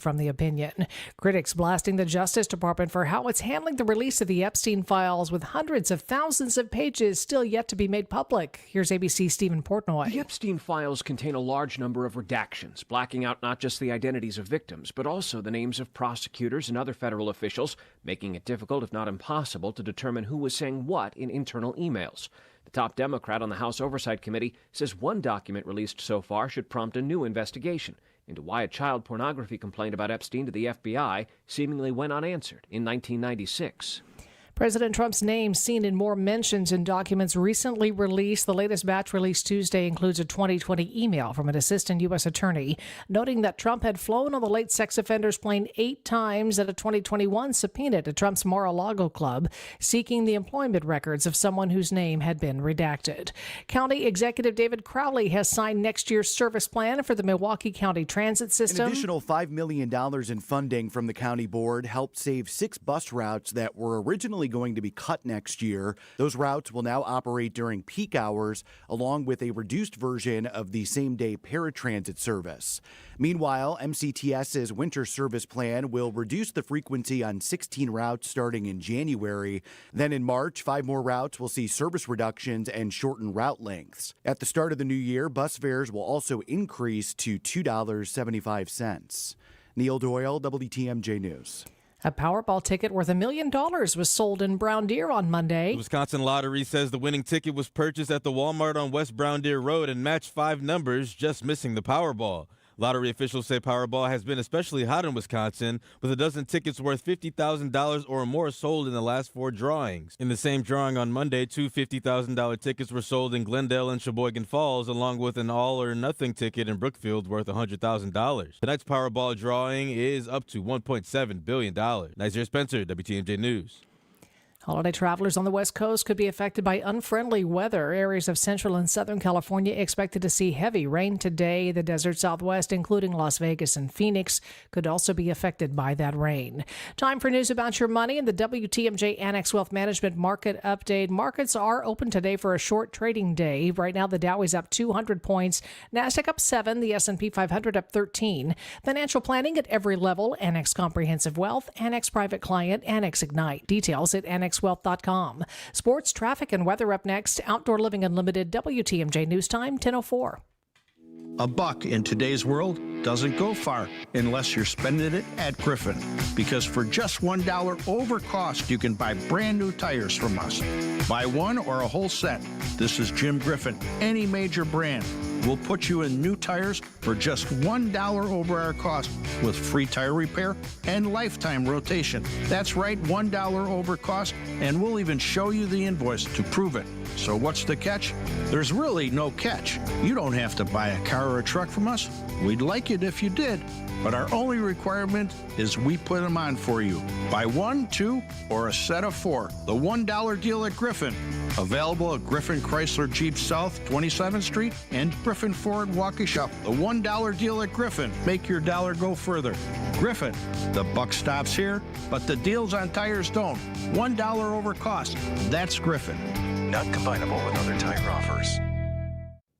quoted from the opinion. Critics blasting the Justice Department for how it's handling the release of the Epstein files with hundreds of thousands of pages still yet to be made public. Here's ABC's Stephen Portnoy. The Epstein files contain a large number of redactions, blacking out not just the identities of victims, but also the names of prosecutors and other federal officials, making it difficult, if not impossible, to determine who was saying what in internal emails. The top Democrat on the House Oversight Committee says one document released so far should prompt a new investigation into why a child pornography complaint about Epstein to the FBI seemingly went unanswered in 1996. President Trump's name seen in more mentions in documents recently released. The latest batch released Tuesday includes a 2020 email from an assistant U.S. attorney noting that Trump had flown on the late sex offender's plane 8 times at a 2021 subpoena to Trump's Mar-a-Lago club, seeking the employment records of someone whose name had been redacted. County Executive David Crowley has signed next year's service plan for the Milwaukee County Transit System. An additional $5 million in funding from the county board helped save 6 bus routes that were originally going to be cut next year. Those routes will now operate during peak hours, along with a reduced version of the same-day paratransit service. Meanwhile, MCTS's winter service plan will reduce the frequency on 16 routes starting in January. Then in March, 5 more routes will see service reductions and shorten route lengths. At the start of the new year, bus fares will also increase to $2.75. Neil Doyle, WTMJ News. A Powerball ticket worth $1 million was sold in Brown Deer on Monday. The Wisconsin Lottery says the winning ticket was purchased at the Walmart on West Brown Deer Road and matched 5 numbers, just missing the Powerball. Lottery officials say Powerball has been especially hot in Wisconsin, with a dozen tickets worth $50,000 or more sold in the last 4 drawings. In the same drawing on Monday, 2 $50,000 tickets were sold in Glendale and Sheboygan Falls, along with an all-or-nothing ticket in Brookfield worth $100,000. Tonight's Powerball drawing is up to $1.7 billion. Nazir Spencer, WTMJ News. Holiday travelers on the West Coast could be affected by unfriendly weather. Areas of central and southern California expected to see heavy rain today. The desert Southwest, including Las Vegas and Phoenix, could also be affected by that rain. Time for news about your money and the WTMJ Annex Wealth Management Market Update. Markets are open today for a short trading day. Right now, the Dow is up 200 points. NASDAQ up 7. The S&P 500 up 13. Financial planning at every level. Annex Comprehensive Wealth, Annex Private Client, Annex Ignite. Details at annexwealth.com. Sports, traffic, and weather up next. Outdoor Living Unlimited, WTMJ News Time, 10:04. A buck in today's world doesn't go far unless you're spending it at Griffin. Because for just $1 over cost, you can buy brand new tires from us. Buy one or a whole set. This is Jim Griffin. Any major brand. We'll put you in new tires for just $1 over our cost with free tire repair and lifetime rotation. That's right, $1 over cost, and we'll even show you the invoice to prove it. So what's the catch? There's really no catch. You don't have to buy a car or a truck from us. We'd like it if you did, but our only requirement is we put them on for you. Buy 1, 2, or a set of 4. The $1 deal at Griffin. Available at Griffin Chrysler Jeep South 27th Street and Griffin Ford Waukesha. The $1 deal at Griffin. Make your dollar go further. Griffin, the buck stops here, but the deals on tires don't. $1 over cost. That's Griffin. Not combinable with other tire offers.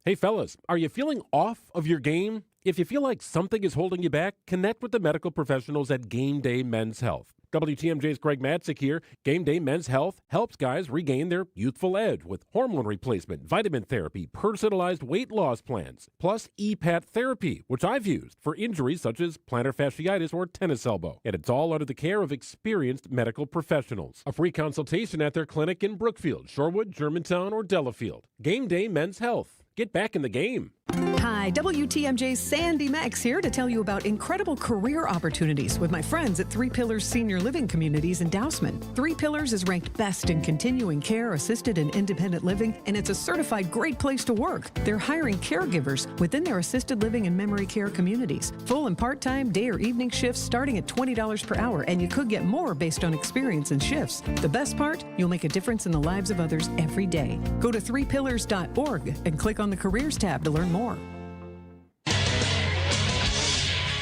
Hey fellas, are you feeling off of your game? If you feel like something is holding you back, connect with the medical professionals at Game Day Men's Health. WTMJ's Greg Matzik here. Game Day Men's Health helps guys regain their youthful edge with hormone replacement, vitamin therapy, personalized weight loss plans, plus EPAT therapy, which I've used for injuries such as plantar fasciitis or tennis elbow. And it's all under the care of experienced medical professionals. A free consultation at their clinic in Brookfield, Shorewood, Germantown, or Delafield. Game Day Men's Health. Get back in the game. Hi, WTMJ's Sandy Max here to tell you about incredible career opportunities with my friends at 3 Pillars Senior Living Communities in Dousman. 3 Pillars is ranked best in continuing care, assisted and independent living, and it's a certified great place to work. They're hiring caregivers within their assisted living and memory care communities. Full and part-time day or evening shifts starting at $20 per hour, and you could get more based on experience and shifts. The best part, you'll make a difference in the lives of others every day. Go to 3pillars.org and click on the Careers tab to learn more.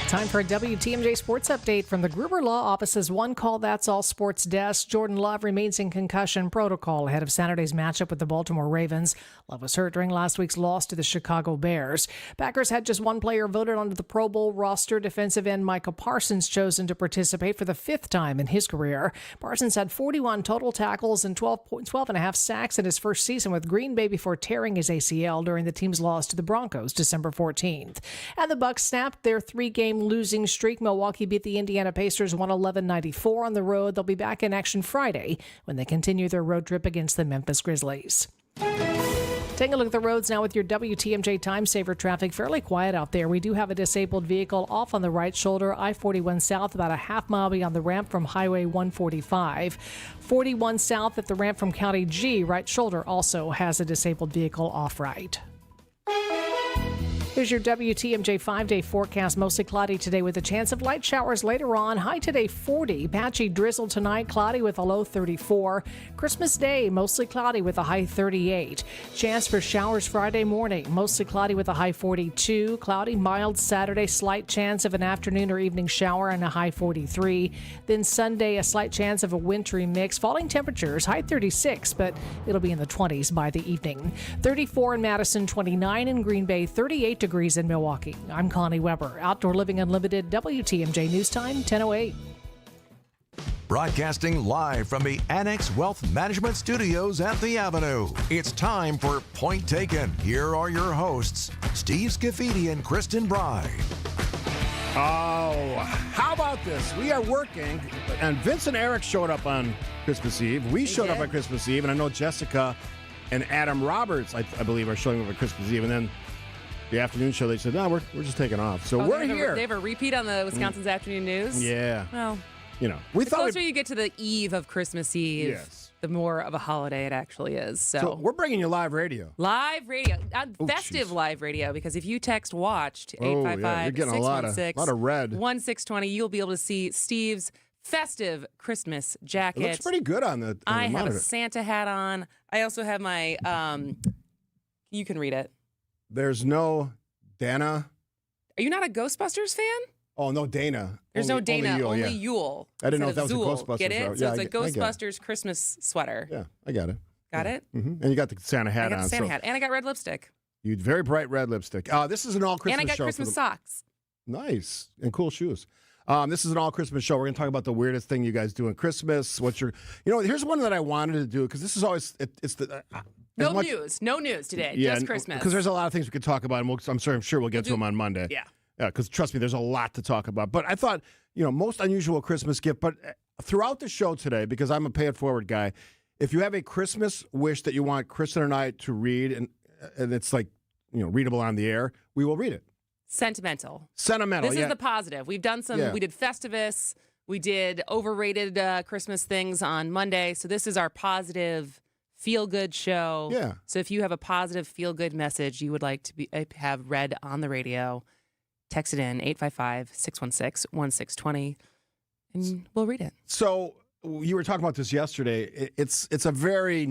Time for a WTMJ Sports Update from the Gruber Law Office's One Call That's All Sports Desk. Jordan Love remains in concussion protocol ahead of Saturday's matchup with the Baltimore Ravens. Love was hurt during last week's loss to the Chicago Bears. Packers had just one player voted onto the Pro Bowl roster. Defensive end Micah Parsons chosen to participate for the 5th time in his career. Parsons had 41 total tackles and 12 and a half sacks in his first season with Green Bay before tearing his ACL during the team's loss to the Broncos December 14th. And the Bucs snapped their 3-game losing streak. Milwaukee beat the Indiana Pacers 111-94 on the road. They'll be back in action Friday when they continue their road trip against the Memphis Grizzlies. Taking a look at the roads now with your WTMJ Time Saver traffic. Fairly quiet out there. We do have a disabled vehicle off on the right shoulder, I-41 south, about a half mile beyond the ramp from Highway 145. 41 south at the ramp from County G, right shoulder also has a disabled vehicle off right. Here's your WTMJ 5-day forecast. Mostly cloudy today with a chance of light showers later on. High today 40. Patchy drizzle tonight. Cloudy with a low 34. Christmas Day mostly cloudy with a high 38. Chance for showers Friday morning. Mostly cloudy with a high 42. Cloudy mild Saturday. Slight chance of an afternoon or evening shower and a high 43. Then Sunday a slight chance of a wintry mix. Falling temperatures. High 36, but it'll be in the 20s by the evening. 34 in Madison. 29 in Green Bay. 38 degrees in Milwaukee. I'm Connie Weber. Outdoor Living Unlimited, WTMJ News Time, 10:08. Broadcasting live from the Annex Wealth Management Studios at the Avenue. It's time for Point Taken. Here are your hosts, Steve Scafidi and Kristen Bride. Oh, how about this? We are working, and Vince and Eric showed up on Christmas Eve. We showed up on Christmas Eve, and I know Jessica and Adam Roberts, I believe, are showing up on Christmas Eve, and then the afternoon show, they said, no, we're just taking off. So we're here. They have a repeat on the Wisconsin's Afternoon News? Yeah. Well, we the thought closer you get to the eve of Christmas Eve, Yes. the more of a holiday it actually is. So we're bringing you live radio. Live radio, festive live radio, because if you text WATCH to Oh, yeah, you're getting a lot of red. 1620, you'll be able to see Steve's festive Christmas jacket. It looks pretty good on the I have monitor. a Santa hat on. I also have my, you can read it. There's no Dana. Are you not a Ghostbusters fan? Oh, no Dana. There's no Dana, only yeah. Yule. I didn't know if instead that of was a Zool. Ghostbusters. Get it? route. So Yeah, it's a I get it. Ghostbusters Christmas sweater. Yeah, I got it. Got it? Mm-hmm. And you got the Santa hat I got on. the Santa hat. And I got red lipstick. You very bright red lipstick. This is an all Christmas show. And I got Christmas socks. Nice. And cool shoes. This is an all Christmas show. We're going to talk about the weirdest thing you guys do on Christmas. Here's one that I wanted to do, because this is always, it's the. No news today. Just Christmas. Because there's a lot of things we could talk about, and I'm sure we'll get to them on Monday. Yeah. Because trust me, there's a lot to talk about. But I thought, most unusual Christmas gift. But throughout the show today, because I'm a pay it forward guy, if you have a Christmas wish that you want Kristen and I to read, and it's like, readable on the air, we will read it. Sentimental. Sentimental. This is the positive. We've done some. Yeah. We did Festivus. We did overrated Christmas things on Monday. So this is our positive feel-good show. Yeah. So if you have a positive feel-good message you would like to have read on the radio, text it in 855-616-1620, and we'll read it. So you were talking about this yesterday. It's a very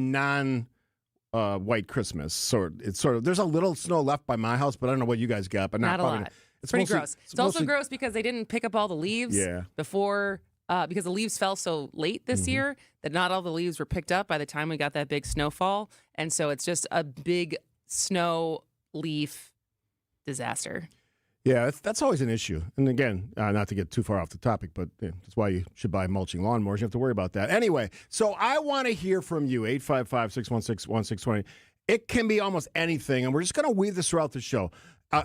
white Christmas. It's sort of there's a little snow left by my house, but I don't know what you guys got. But not a lot. It's pretty gross. It's also mostly gross because they didn't pick up all the leaves before. Because the leaves fell so late this year that not all the leaves were picked up by the time we got that big snowfall. And so it's just a big snow leaf disaster. Yeah, that's always an issue. And again, not to get too far off the topic, but that's why you should buy mulching lawnmowers. You have to worry about that. Anyway, so I want to hear from you, 855-616-1620. It can be almost anything, and we're just going to weave this throughout the show.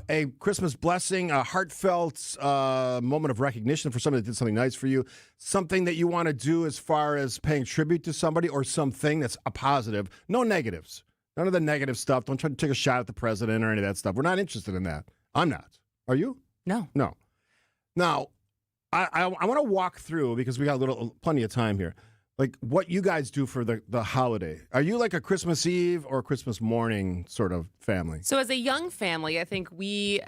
A Christmas blessing, a heartfelt moment of recognition for somebody that did something nice for you, something that you want to do as far as paying tribute to somebody, or something that's a positive. No negatives. None of the negative stuff. Don't try to take a shot at the president or any of that stuff. We're not interested in that. I'm not. Are you? No. No. Now, I want to walk through, because we got plenty of time here, like what you guys do for the holiday. Are you like a Christmas Eve or Christmas morning sort of family? So as a young family, I think we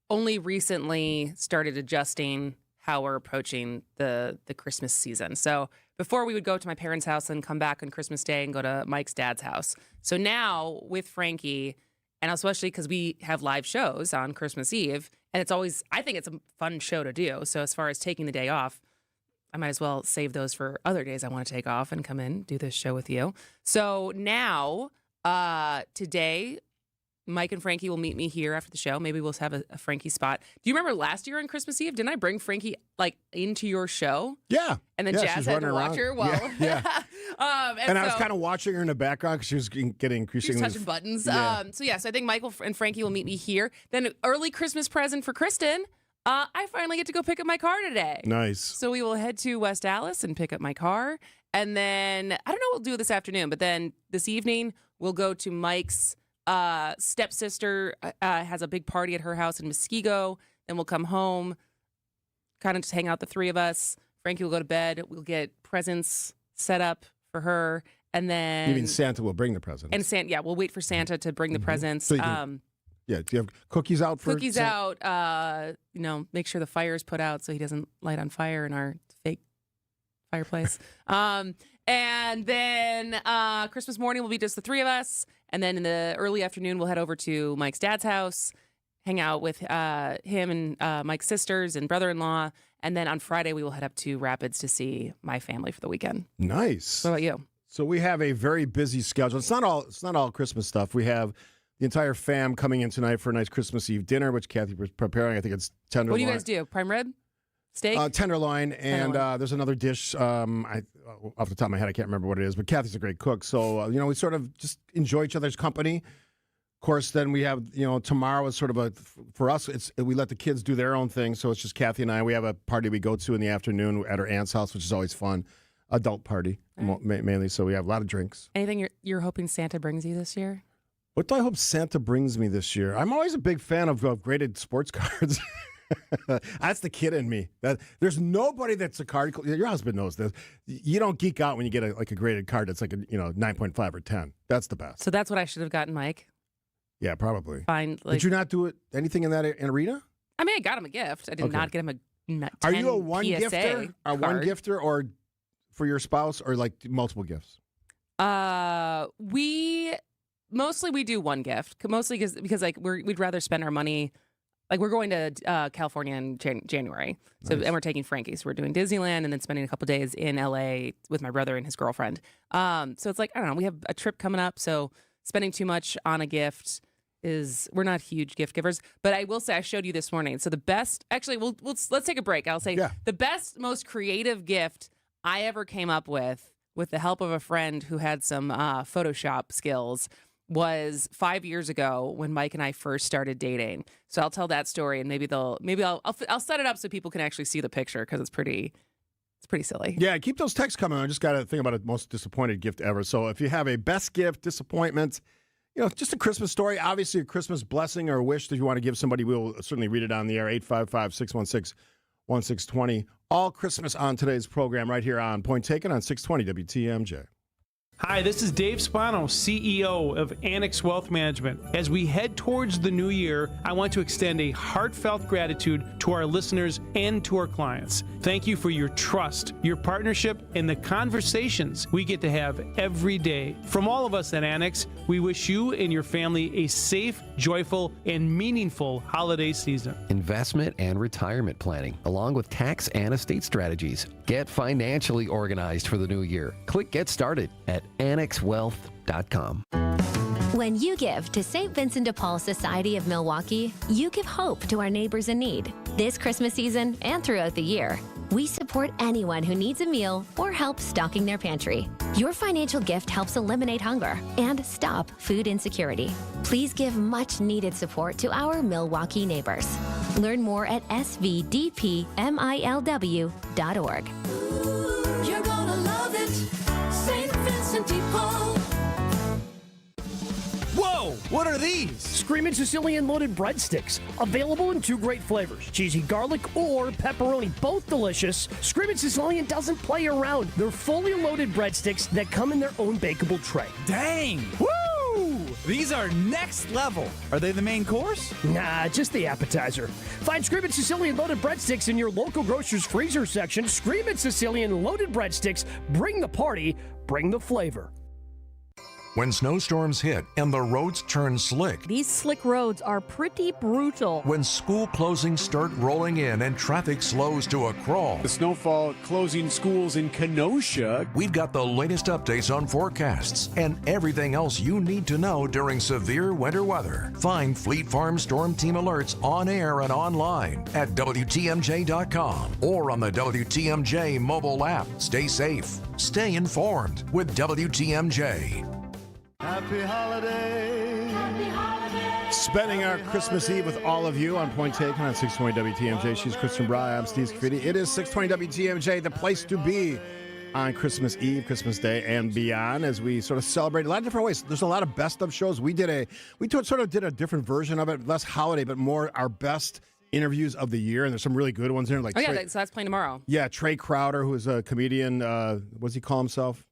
only recently started adjusting how we're approaching the Christmas season. So before we would go to my parents' house and come back on Christmas Day and go to Mike's dad's house. So now with Frankie, And especially because we have live shows on Christmas Eve. And I think it's a fun show to do. So as far as taking the day off, I might as well save those for other days I want to take off and come in, do this show with you. So now, today, Mike and Frankie will meet me here after the show. Maybe we'll have a Frankie spot. Do you remember last year on Christmas Eve? Didn't I bring Frankie into your show? Yeah. And then Jazz had to watch her. Well, yeah. And I was so- kind of watching her in the background because she was getting increasingly. She was touching buttons. Yeah. So I think Michael and Frankie will meet me here. Then an early Christmas present for Kristen. I finally get to go pick up my car today. Nice. So we will head to West Allis and pick up my car. And then, I don't know what we'll do this afternoon, but then this evening, we'll go to Mike's stepsister has a big party at her house in Muskego. Then we'll come home, kind of just hang out, the three of us. Frankie will go to bed. We'll get presents set up for her. And then... You mean Santa will bring the presents? And we'll wait for Santa to bring the presents. So you can- do you have cookies out for Cookies out, make sure the fire's put out so he doesn't light on fire in our fake fireplace. And then Christmas morning will be just the three of us. And then in the early afternoon, we'll head over to Mike's dad's house, hang out with him and Mike's sisters and brother-in-law. And then on Friday, we will head up to Rapids to see my family for the weekend. Nice. What about you? So we have a very busy schedule. It's not all Christmas stuff. We have the entire fam coming in tonight for a nice Christmas Eve dinner, which Kathy was preparing. I think it's tenderloin. What do you guys do? Prime rib? Steak? Tenderloin, and there's another dish. Off the top of my head, I can't remember what it is, but Kathy's a great cook. So, we sort of just enjoy each other's company. Of course, then we have, tomorrow is sort of for us, we let the kids do their own thing. So it's just Kathy and I. We have a party we go to in the afternoon at her aunt's house, which is always fun. Adult party, mainly. So we have a lot of drinks. Anything you're hoping Santa brings you this year? What do I hope Santa brings me this year? I'm always a big fan of graded sports cards. That's the kid in me. There's nobody that's a card. Your husband knows this. You don't geek out when you get a graded card that's like a 9.5 or 10. That's the best. So that's what I should have gotten, Mike. Yeah, probably. Fine. Did you not do anything in that arena? I mean, I got him a gift. I did not get him a 10 Are you a one PSA gifter? A card. one gifter, or for your spouse, or like multiple gifts? We do one gift, mostly because we'd rather spend our money. Like, we're going to California in January, so Nice. And we're taking Frankie. So we're doing Disneyland and then spending a couple days in LA with my brother and his girlfriend. So it's like, I don't know, we have a trip coming up, so spending too much on a gift we're not huge gift givers. But I will say, I showed you this morning. So the best, actually, let's take a break. I'll say the best, most creative gift I ever came up with the help of a friend who had some Photoshop skills, was 5 years ago when Mike and I first started dating. So I'll tell that story, and maybe I'll set it up so people can actually see the picture, because it's pretty silly. Yeah, keep those texts coming. I just got to think about a most disappointed gift ever. So if you have a best gift, disappointment, just a Christmas story, obviously a Christmas blessing or a wish that you want to give somebody, we'll certainly read it on the air. 855-616-1620. All Christmas on today's program right here on Point Taken on 620 WTMJ. Hi, this is Dave Spano, CEO of Annex Wealth Management. As we head towards the new year, I want to extend a heartfelt gratitude to our listeners and to our clients. Thank you for your trust, your partnership, and the conversations we get to have every day. From all of us at Annex, we wish you and your family a safe, joyful, and meaningful holiday season. Investment and retirement planning, along with tax and estate strategies. Get financially organized for the new year. Click Get Started at annexwealth.com. When you give to St. Vincent de Paul Society of Milwaukee, you give hope to our neighbors in need. This Christmas season and throughout the year, we support anyone who needs a meal or help stocking their pantry. Your financial gift helps eliminate hunger and stop food insecurity. Please give much needed support to our Milwaukee neighbors. Learn more at svdpmilw.org. You're gonna love it, St. Vincent de Paul. Whoa! What are these? Screamin' Sicilian loaded breadsticks. Available in 2 great flavors, cheesy garlic or pepperoni. Both delicious. Screamin' Sicilian doesn't play around. They're fully loaded breadsticks that come in their own bakeable tray. Dang! Woo! These are next level. Are they the main course? Nah, just the appetizer. Find Screamin' Sicilian loaded breadsticks in your local grocer's freezer section. Screamin' Sicilian loaded breadsticks. Bring the party, bring the flavor. When snowstorms hit and the roads turn slick. These slick roads are pretty brutal. When school closings start rolling in and traffic slows to a crawl. The snowfall closing schools in Kenosha. We've got the latest updates on forecasts and everything else you need to know during severe winter weather. Find Fleet Farm Storm Team alerts on air and online at WTMJ.com or on the WTMJ mobile app. Stay safe. Stay informed with WTMJ. Happy holidays. Spending our Christmas Eve with all of you on Point Taken on 620 WTMJ. She's Kristen Bry. I'm Steve Scaffidi. It is 620 WTMJ, the place to be on Christmas Eve, Christmas Day, and beyond as we sort of celebrate a lot of different ways. There's a lot of best of shows. We sort of did a different version of it, less holiday, but more our best interviews of the year. And there's some really good ones there. Like so that's playing tomorrow. Yeah, Trey Crowder, who is a comedian. What does he call himself?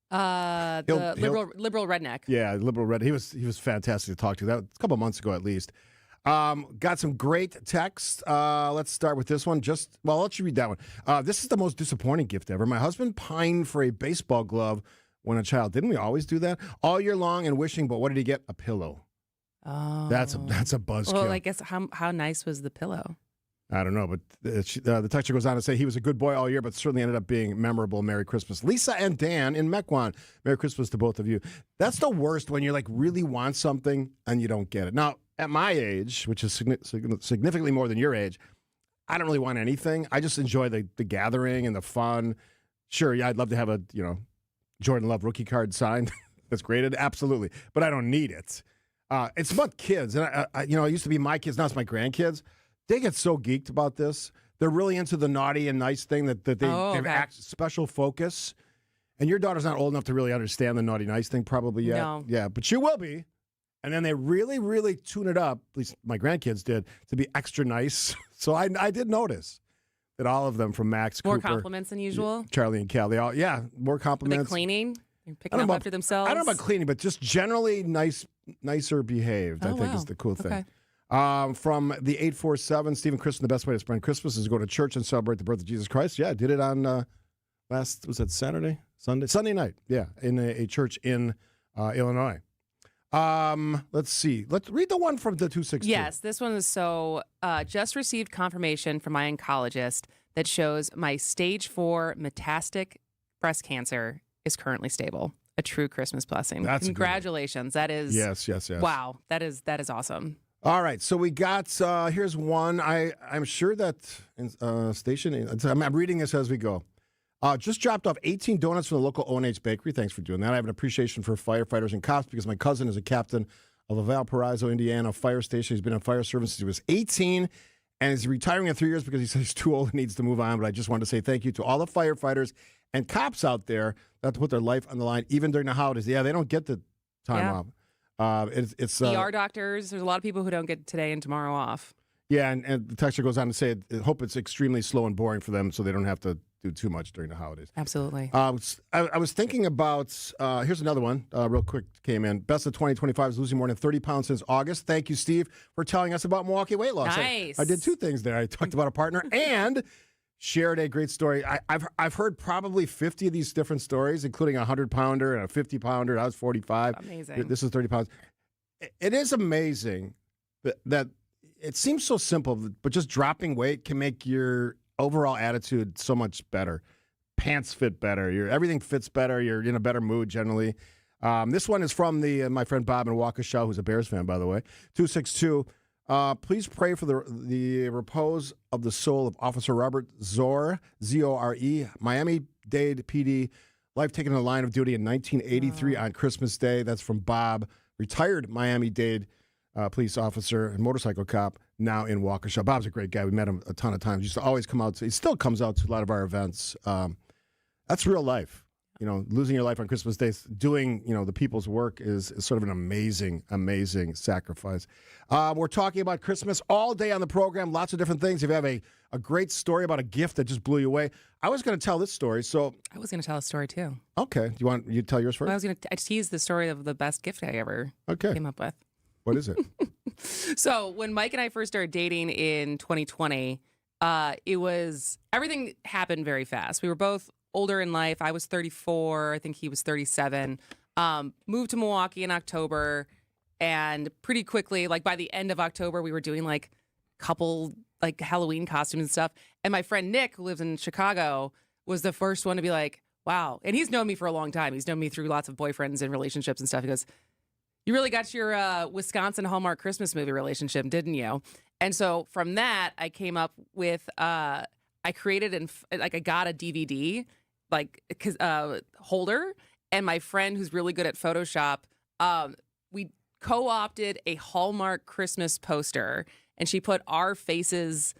Liberal redneck. Yeah, liberal redneck. He was fantastic to talk to. That a couple months ago at least. Got some great text. Let's start with this one. I'll let you read that one. This is the most disappointing gift ever. My husband pined for a baseball glove when a child. Didn't we always do that? All year long and wishing, but what did he get? A pillow. Oh. That's a buzzkill. Well, I guess how nice was the pillow? I don't know, but the texter goes on to say he was a good boy all year, but certainly ended up being memorable. Merry Christmas. Lisa and Dan in Mequon. Merry Christmas to both of you. That's the worst when you really want something and you don't get it. Now, at my age, which is significantly more than your age, I don't really want anything. I just enjoy the gathering and the fun. Sure, yeah, I'd love to have a Jordan Love rookie card signed that's graded, absolutely, but I don't need it. It's about kids, and it used to be my kids, now it's my grandkids. They get so geeked about this. They're really into the naughty and nice thing that they have special focus. And your daughter's not old enough to really understand the naughty nice thing probably yet. No. Yeah, but she will be. And then they really, really tune it up, at least my grandkids did, to be extra nice. So I did notice that all of them from Max, More Cooper, compliments than usual? Charlie and Cal, more compliments. Are they cleaning? They're picking up after themselves? I don't know about cleaning, but just generally nicer behaved, I think is the cool thing. Okay. From the 847, Stephen Christian, the best way to spend Christmas is to go to church and celebrate the birth of Jesus Christ. Yeah, I did it on was that Sunday night. Yeah, in a church in Illinois. Let's see. Let's read the one from the 262. Yes, this one is just received confirmation from my oncologist that shows my stage 4 metastatic breast cancer is currently stable. A true Christmas blessing. Congratulations. That is yes. Wow. That is awesome. All right, so we got here's one. I'm sure that I'm reading this as we go. Just dropped off 18 donuts from the local O&H bakery. Thanks for doing that. I have an appreciation for firefighters and cops because my cousin is a captain of a Valparaiso, Indiana fire station. He's been in fire service since he was 18, and he's retiring in 3 years because he says he's too old and needs to move on. But I just wanted to say thank you to all the firefighters and cops out there that have to put their life on the line even during the holidays. Yeah, they don't get the time off. It's ER doctors. There's a lot of people who don't get today and tomorrow off. Yeah, and the texture goes on to say, I hope it's extremely slow and boring for them so they don't have to do too much during the holidays. Absolutely. I was thinking about, here's another one, real quick, came in. Best of 2025 is losing more than 30 pounds since August. Thank you, Steve, for telling us about Milwaukee weight loss. Nice. I did 2 things there. I talked about a partner and shared a great story. I've heard probably 50 of these different stories, including a 100-pounder and a 50-pounder. I was 45. Amazing. This is 30 pounds. It is amazing that it seems so simple, but just dropping weight can make your overall attitude so much better. Pants fit better. Everything fits better. You're in a better mood generally. This one is from my friend Bob in Waukesha, who's a Bears fan, by the way. 262. Please pray for the repose of the soul of Officer Robert Zore, Z-O-R-E, Miami-Dade PD, life taken in the line of duty in 1983 on Christmas Day. That's from Bob, retired Miami-Dade police officer and motorcycle cop, now in Waukesha. Bob's a great guy. We met him a ton of times. He used to always come out. He still comes out to a lot of our events. That's real life. Losing your life on Christmas Day, doing, the people's work is sort of an amazing, amazing sacrifice. We're talking about Christmas all day on the program, lots of different things. If you have a great story about a gift that just blew you away, I was going to tell this story. So I was going to tell a story too. Okay. Do you want you to tell yours first? Well, I was going to tease the story of the best gift I ever came up with. What is it? So when Mike and I first started dating in 2020, everything happened very fast. We were both older in life. I was 34. I think he was 37. Moved to Milwaukee in October, and pretty quickly, like by the end of October, we were doing like couple like Halloween costumes and stuff. And my friend Nick, who lives in Chicago, was the first one to be like, wow. And he's known me for a long time. He's known me through lots of boyfriends and relationships and stuff. He goes, you really got your Wisconsin Hallmark Christmas movie relationship, didn't you? And so from that, I came up with, I created and I got a DVD holder. And my friend, who's really good at Photoshop, we co-opted a Hallmark Christmas poster, and she put our faces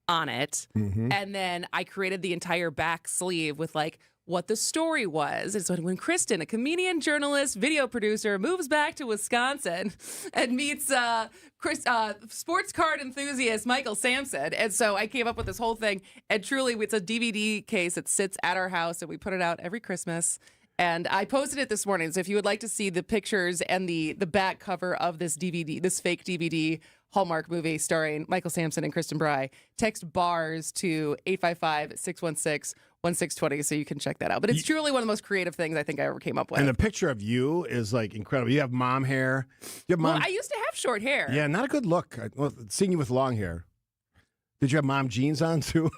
on it. Mm-hmm. And then I created the entire back sleeve with like what the story was. It's when Kristen, a comedian, journalist, video producer, moves back to Wisconsin and meets sports card enthusiast Michael Sampson. And so I came up with this whole thing. And truly, it's a DVD case that sits at our house, and we put it out every Christmas. And I posted it this morning. So if you would like to see the pictures and the back cover of this DVD, this fake DVD Hallmark movie starring Michael Sampson and Kristen Bry, text BARS to 855-616-1620 so you can check that out. But it's truly one of the most creative things I think I ever came up with. And the picture of you is like incredible. You have mom hair. You have mom. Well, I used to have short hair. Yeah, not a good look. Seeing you with long hair. Did you have mom jeans on too?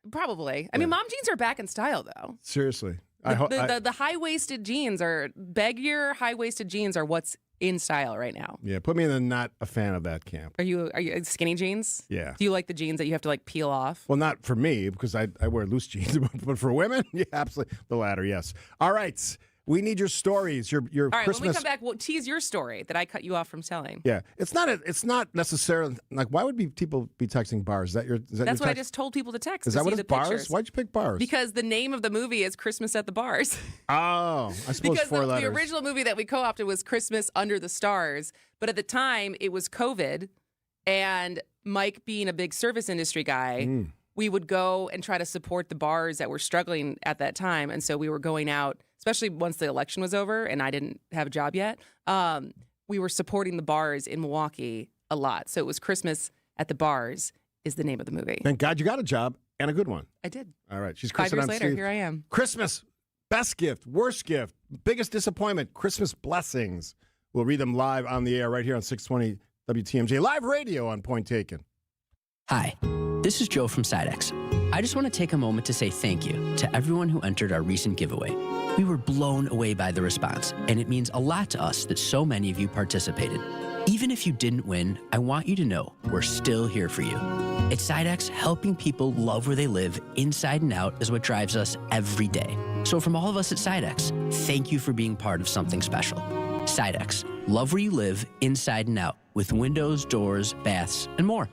Probably. I mean, mom jeans are back in style though. Seriously. The high-waisted jeans baggier high-waisted jeans are what's in style right now. Yeah, put me in the not a fan of that camp. Are you skinny jeans? Yeah. Do you like the jeans that you have to like peel off? Well, not for me because I wear loose jeans, but for women, yeah, absolutely. The latter, yes. All right. We need your stories. Your All right, Christmas. when we come back, we'll tease your story that I cut you off from telling. Yeah, it's not necessarily like why would people be texting bars? Is that your? That's what I just told people to text. Is that what it's bars? Why'd you pick bars? Because the name of the movie is Christmas at the Bars. Oh, I suppose because four letters. The original movie that we co-opted was Christmas Under the Stars, but at the time it was COVID, and Mike being a big service industry guy, we would go and try to support the bars that were struggling at that time, and so we were going out. Especially once the election was over and I didn't have a job yet, we were supporting the bars in Milwaukee a lot. So it was Christmas at the Bars is the name of the movie. Thank God you got a job and a good one. I did. All right. She's 5 Kristen. years later, here I am. Christmas, best gift, worst gift, biggest disappointment, Christmas blessings. We'll read them live on the air right here on 620 WTMJ. Live radio on Point Taken. Hi, this is Joe from Sidex. I just want to take a moment to say thank you to everyone who entered our recent giveaway. We were blown away by the response, and it means a lot to us that so many of you participated. Even if you didn't win, I want you to know we're still here for you. At Sidex, helping people love where they live inside and out is what drives us every day. So from all of us at Sidex, thank you for being part of something special. Sidex, love where you live inside and out with windows, doors, baths, and more.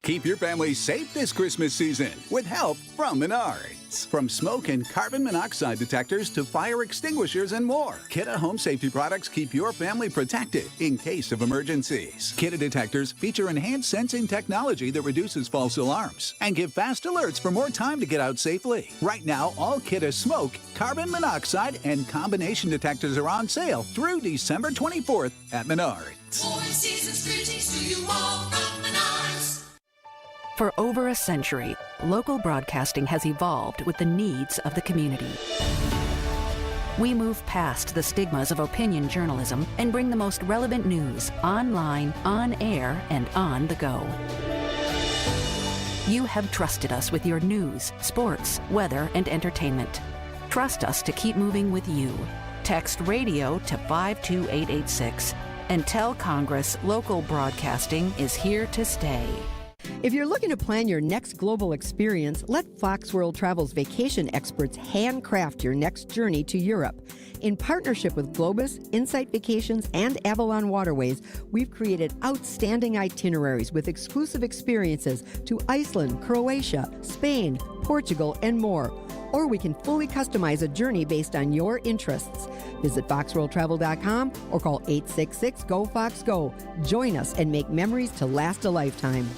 Keep your family safe this Christmas season with help from Menards. From smoke and carbon monoxide detectors to fire extinguishers and more, Kidde home safety products keep your family protected in case of emergencies. Kidde detectors feature enhanced sensing technology that reduces false alarms and give fast alerts for more time to get out safely. Right now, all Kidde smoke, carbon monoxide, and combination detectors are on sale through December 24th at Menards. More season's greetings to you all from Menards. For over a century, local broadcasting has evolved with the needs of the community. We move past the stigmas of opinion journalism and bring the most relevant news online, on air, and on the go. You have trusted us with your news, sports, weather, and entertainment. Trust us to keep moving with you. Text radio to 52886 and tell Congress local broadcasting is here to stay. If you're looking to plan your next global experience, let Fox World Travel's vacation experts handcraft your next journey to Europe. In partnership with Globus, Insight Vacations, and Avalon Waterways, we've created outstanding itineraries with exclusive experiences to Iceland, Croatia, Spain, Portugal, and more. Or we can fully customize a journey based on your interests. Visit foxworldtravel.com or call 866-GO-FOX-GO. Join us and make memories to last a lifetime.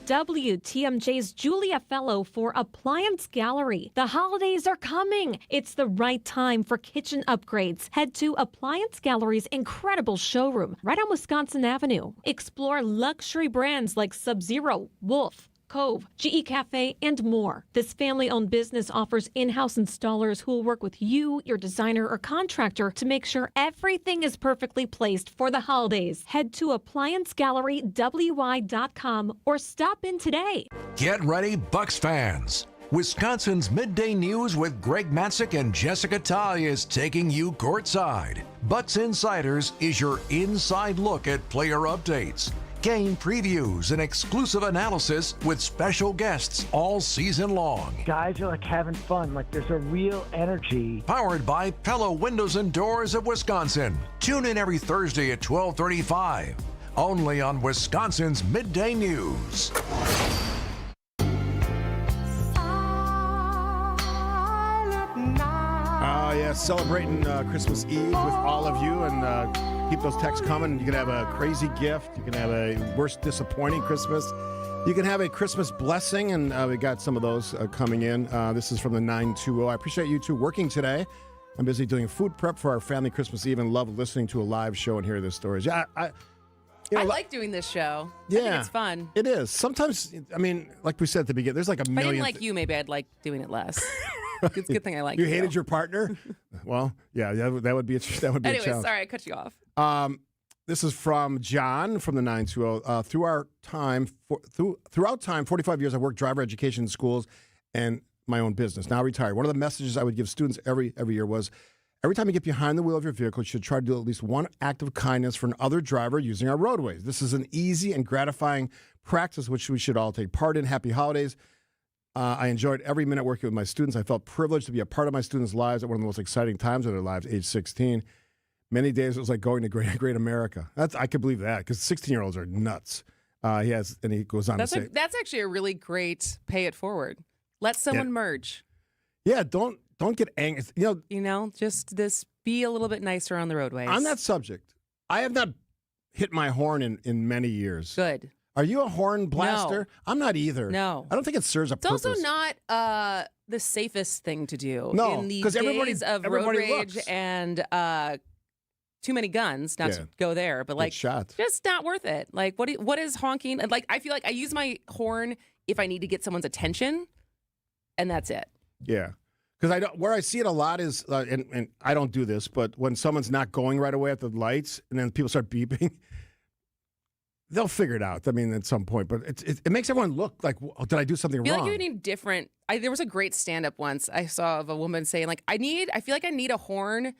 WTMJ's Julia Fellow for Appliance Gallery. The holidays are coming. It's the right time for kitchen upgrades. Head to Appliance Gallery's incredible showroom right on Wisconsin Avenue. Explore luxury brands like Sub-Zero, Wolf, Cove, GE Cafe, and more. This family-owned business offers in-house installers who will work with you, your designer, or contractor to make sure everything is perfectly placed for the holidays. Head to ApplianceGalleryWY.com or stop in today. Get ready, Bucks fans. Wisconsin's Midday News with Greg Matzik and Jessica Talia is taking you courtside. Bucks Insiders is your inside look at player updates, game previews, and exclusive analysis with special guests all season long. Guys are like having fun, like there's a real energy. Powered by Pella Windows and Doors of Wisconsin. Tune in every Thursday at 12:35. Only on Wisconsin's Midday News. Celebrating Christmas Eve with all of you, and keep those texts coming. You can have a crazy gift. You can have a worst disappointing Christmas. You can have a Christmas blessing, and we got some of those coming in. This is from the 920. I appreciate you two working today. I'm busy doing food prep for our family Christmas Eve and love listening to a live show and hear the stories. Yeah, I like doing this show. Yeah, I think it's fun. It is. Sometimes, I mean, like we said at the beginning, there's like a If I million. didn't like you, maybe I'd like doing it less. It's a good thing I like you. Hated your partner? Well, yeah, that would be a challenge. Anyway, sorry I cut you off. This is from John from the 920. Throughout time, 45 years, I've worked driver education in schools and my own business. Now retired. One of the messages I would give students every year was, every time you get behind the wheel of your vehicle, you should try to do at least one act of kindness for another driver using our roadways. This is an easy and gratifying practice which we should all take part in. Happy holidays. I enjoyed every minute working with my students. I felt privileged to be a part of my students' lives at one of the most exciting times of their lives, age 16. Many days it was like going to Great America. I could believe that, because 16-year-olds are nuts. He goes on to say, that's actually a really great pay it forward. Let someone merge. Yeah, don't get angry. Just be a little bit nicer on the roadways. On that subject, I have not hit my horn in many years. Good. Are you a horn blaster? No. I'm not either. No. I don't think it serves a purpose. It's also not the safest thing to do. No, in the 'cause days of road rage looks. and too many guns. Not to go there, but like shots. Just not worth it. Like what is honking? And like I feel like I use my horn if I need to get someone's attention, and that's it. Yeah. Because where I see it a lot is, and I don't do this, but when someone's not going right away at the lights, and then people start beeping, they'll figure it out. I mean, at some point, but it makes everyone look like, did I do something I feel wrong? like you need different. There was a great stand-up once I saw of a woman saying, like, I feel like I need a horn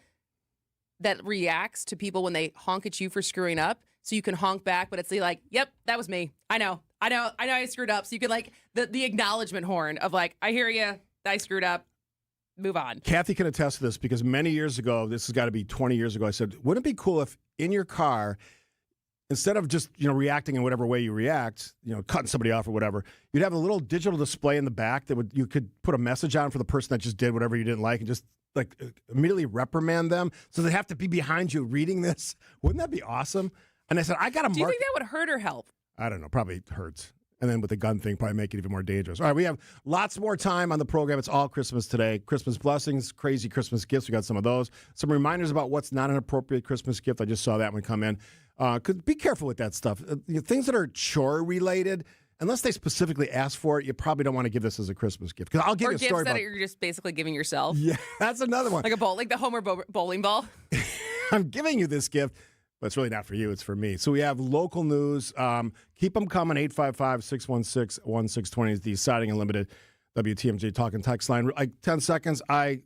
that reacts to people when they honk at you for screwing up, so you can honk back, but it's like, yep, that was me. I know I screwed up. So you could like the acknowledgement horn of like, I hear you, I screwed up. Move on. Kathy can attest to this, because many years ago, this has got to be 20 years ago, I said, wouldn't it be cool if in your car, instead of just reacting in whatever way you react, cutting somebody off or whatever, you'd have a little digital display in the back that you could put a message on for the person that just did whatever you didn't like, and just like immediately reprimand them, so they have to be behind you reading this. Wouldn't that be awesome? And I said, I got to mark. Do you think that would hurt or help? I don't know. Probably hurts. And then with the gun thing, probably make it even more dangerous. All right, we have lots more time on the program. It's all Christmas today. Christmas blessings, crazy Christmas gifts. We got some of those. Some reminders about what's not an appropriate Christmas gift. I just saw that one come in. Be careful with that stuff. Things that are chore-related, unless they specifically ask for it, you probably don't want to give this as a Christmas gift. Because I'll give you a story gifts about. that you're just basically giving yourself. Yeah, that's another one. Like the Homer bowling ball. I'm giving you this gift, but it's really not for you. It's for me. So we have local news. Keep them coming. 855-616-1620 is the Siding Unlimited WTMJ Talking Text line. 10 seconds. I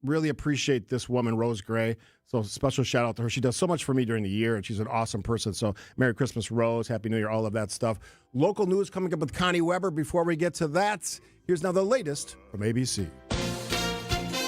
really appreciate this woman, Rose Gray. So special shout out to her. She does so much for me during the year, and she's an awesome person. So Merry Christmas, Rose. Happy New Year, all of that stuff. Local news coming up with Connie Weber. Before we get to that, here's now the latest from ABC.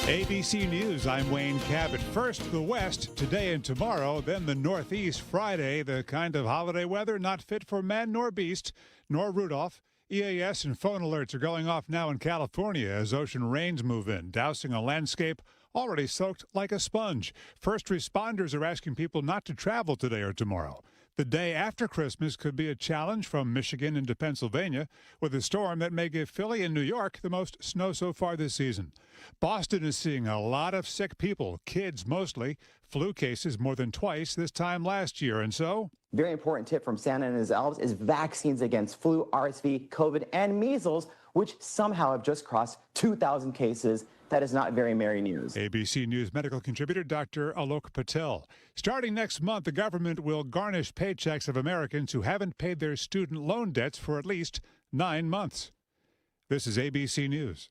ABC News, I'm Wayne Cabot. First, the West, today and tomorrow. Then the Northeast, Friday. The kind of holiday weather not fit for man nor beast, nor Rudolph. EAS and phone alerts are going off now in California as ocean rains move in, dousing a landscape already soaked like a sponge. First responders are asking people not to travel today or tomorrow. The day after Christmas could be a challenge from Michigan into Pennsylvania with a storm that may give Philly and New York the most snow so far this season. Boston is seeing a lot of sick people, kids mostly, flu cases more than twice this time last year, and so... Very important tip from Santa and his elves is vaccines against flu, RSV, COVID, and measles, which somehow have just crossed 2,000 cases. That is not very merry news. ABC News medical contributor Dr. Alok Patel. Starting next month, the government will garnish paychecks of Americans who haven't paid their student loan debts for at least 9 months. This is ABC News.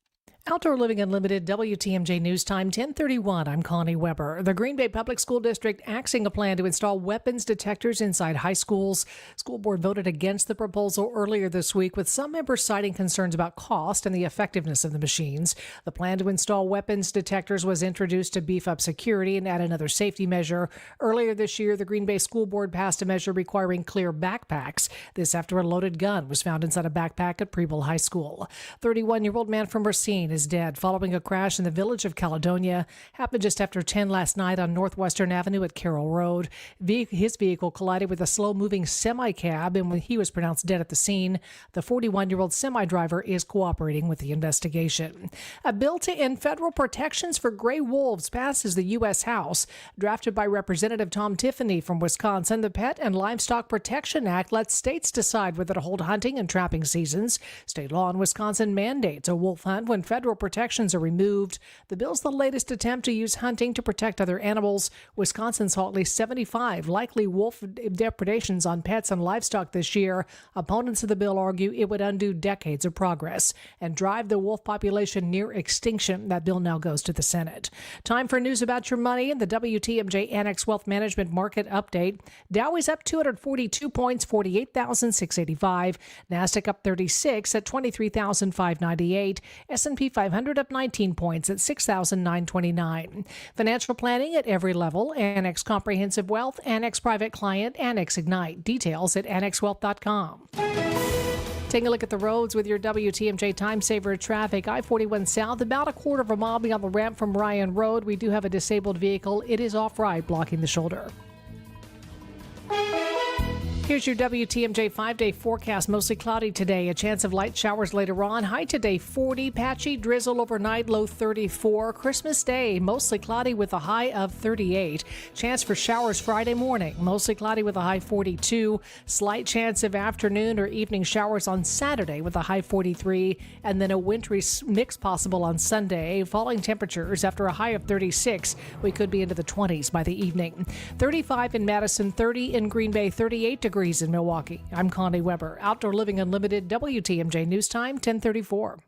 Outdoor Living Unlimited, WTMJ News Time, 10:31. I'm Connie Weber. The Green Bay Public School District axing a plan to install weapons detectors inside high schools. School board voted against the proposal earlier this week, with some members citing concerns about cost and the effectiveness of the machines. The plan to install weapons detectors was introduced to beef up security and add another safety measure. Earlier this year, the Green Bay School Board passed a measure requiring clear backpacks. This after a loaded gun was found inside a backpack at Preble High School. 31-year-old man from Racine is dead following a crash in the village of Caledonia. Happened just after 10 last night on Northwestern Avenue at Carroll Road. His vehicle collided with a slow-moving semi-cab, and when he was pronounced dead at the scene, the 41-year-old semi-driver is cooperating with the investigation. A bill to end federal protections for gray wolves passes the U.S. House. Drafted by Representative Tom Tiffany from Wisconsin, the Pet and Livestock Protection Act lets states decide whether to hold hunting and trapping seasons. State law in Wisconsin mandates a wolf hunt when federal protections are removed. The bill's the latest attempt to use hunting to protect other animals. Wisconsin saw at least 75 likely wolf depredations on pets and livestock this year. Opponents of the bill argue it would undo decades of progress and drive the wolf population near extinction. That bill now goes to the Senate. Time for news about your money and the WTMJ Annex Wealth Management Market Update. Dow is up 242 points, 48,685. NASDAQ up 36 at 23,598. S&P 500 up 19 points at 6,929. Financial planning at every level. Annex Comprehensive Wealth, Annex Private Client, Annex Ignite. Details at annexwealth.com. Taking a look at the roads with your WTMJ Time Saver traffic. I-41 South, about a quarter of a mile beyond the ramp from Ryan Road. We do have a disabled vehicle. It is off-right, blocking the shoulder. Here's your WTMJ 5-day forecast. Mostly cloudy today. A chance of light showers later on. High today 40. Patchy drizzle overnight. Low 34. Christmas Day mostly cloudy with a high of 38. Chance for showers Friday morning. Mostly cloudy with a high 42. Slight chance of afternoon or evening showers on Saturday with a high 43. And then a wintry mix possible on Sunday. Falling temperatures after a high of 36. We could be into the 20s by the evening. 35 in Madison. 30 in Green Bay. 38 degrees in Milwaukee. I'm Connie Weber. Outdoor Living Unlimited, WTMJ News Time, 10:34.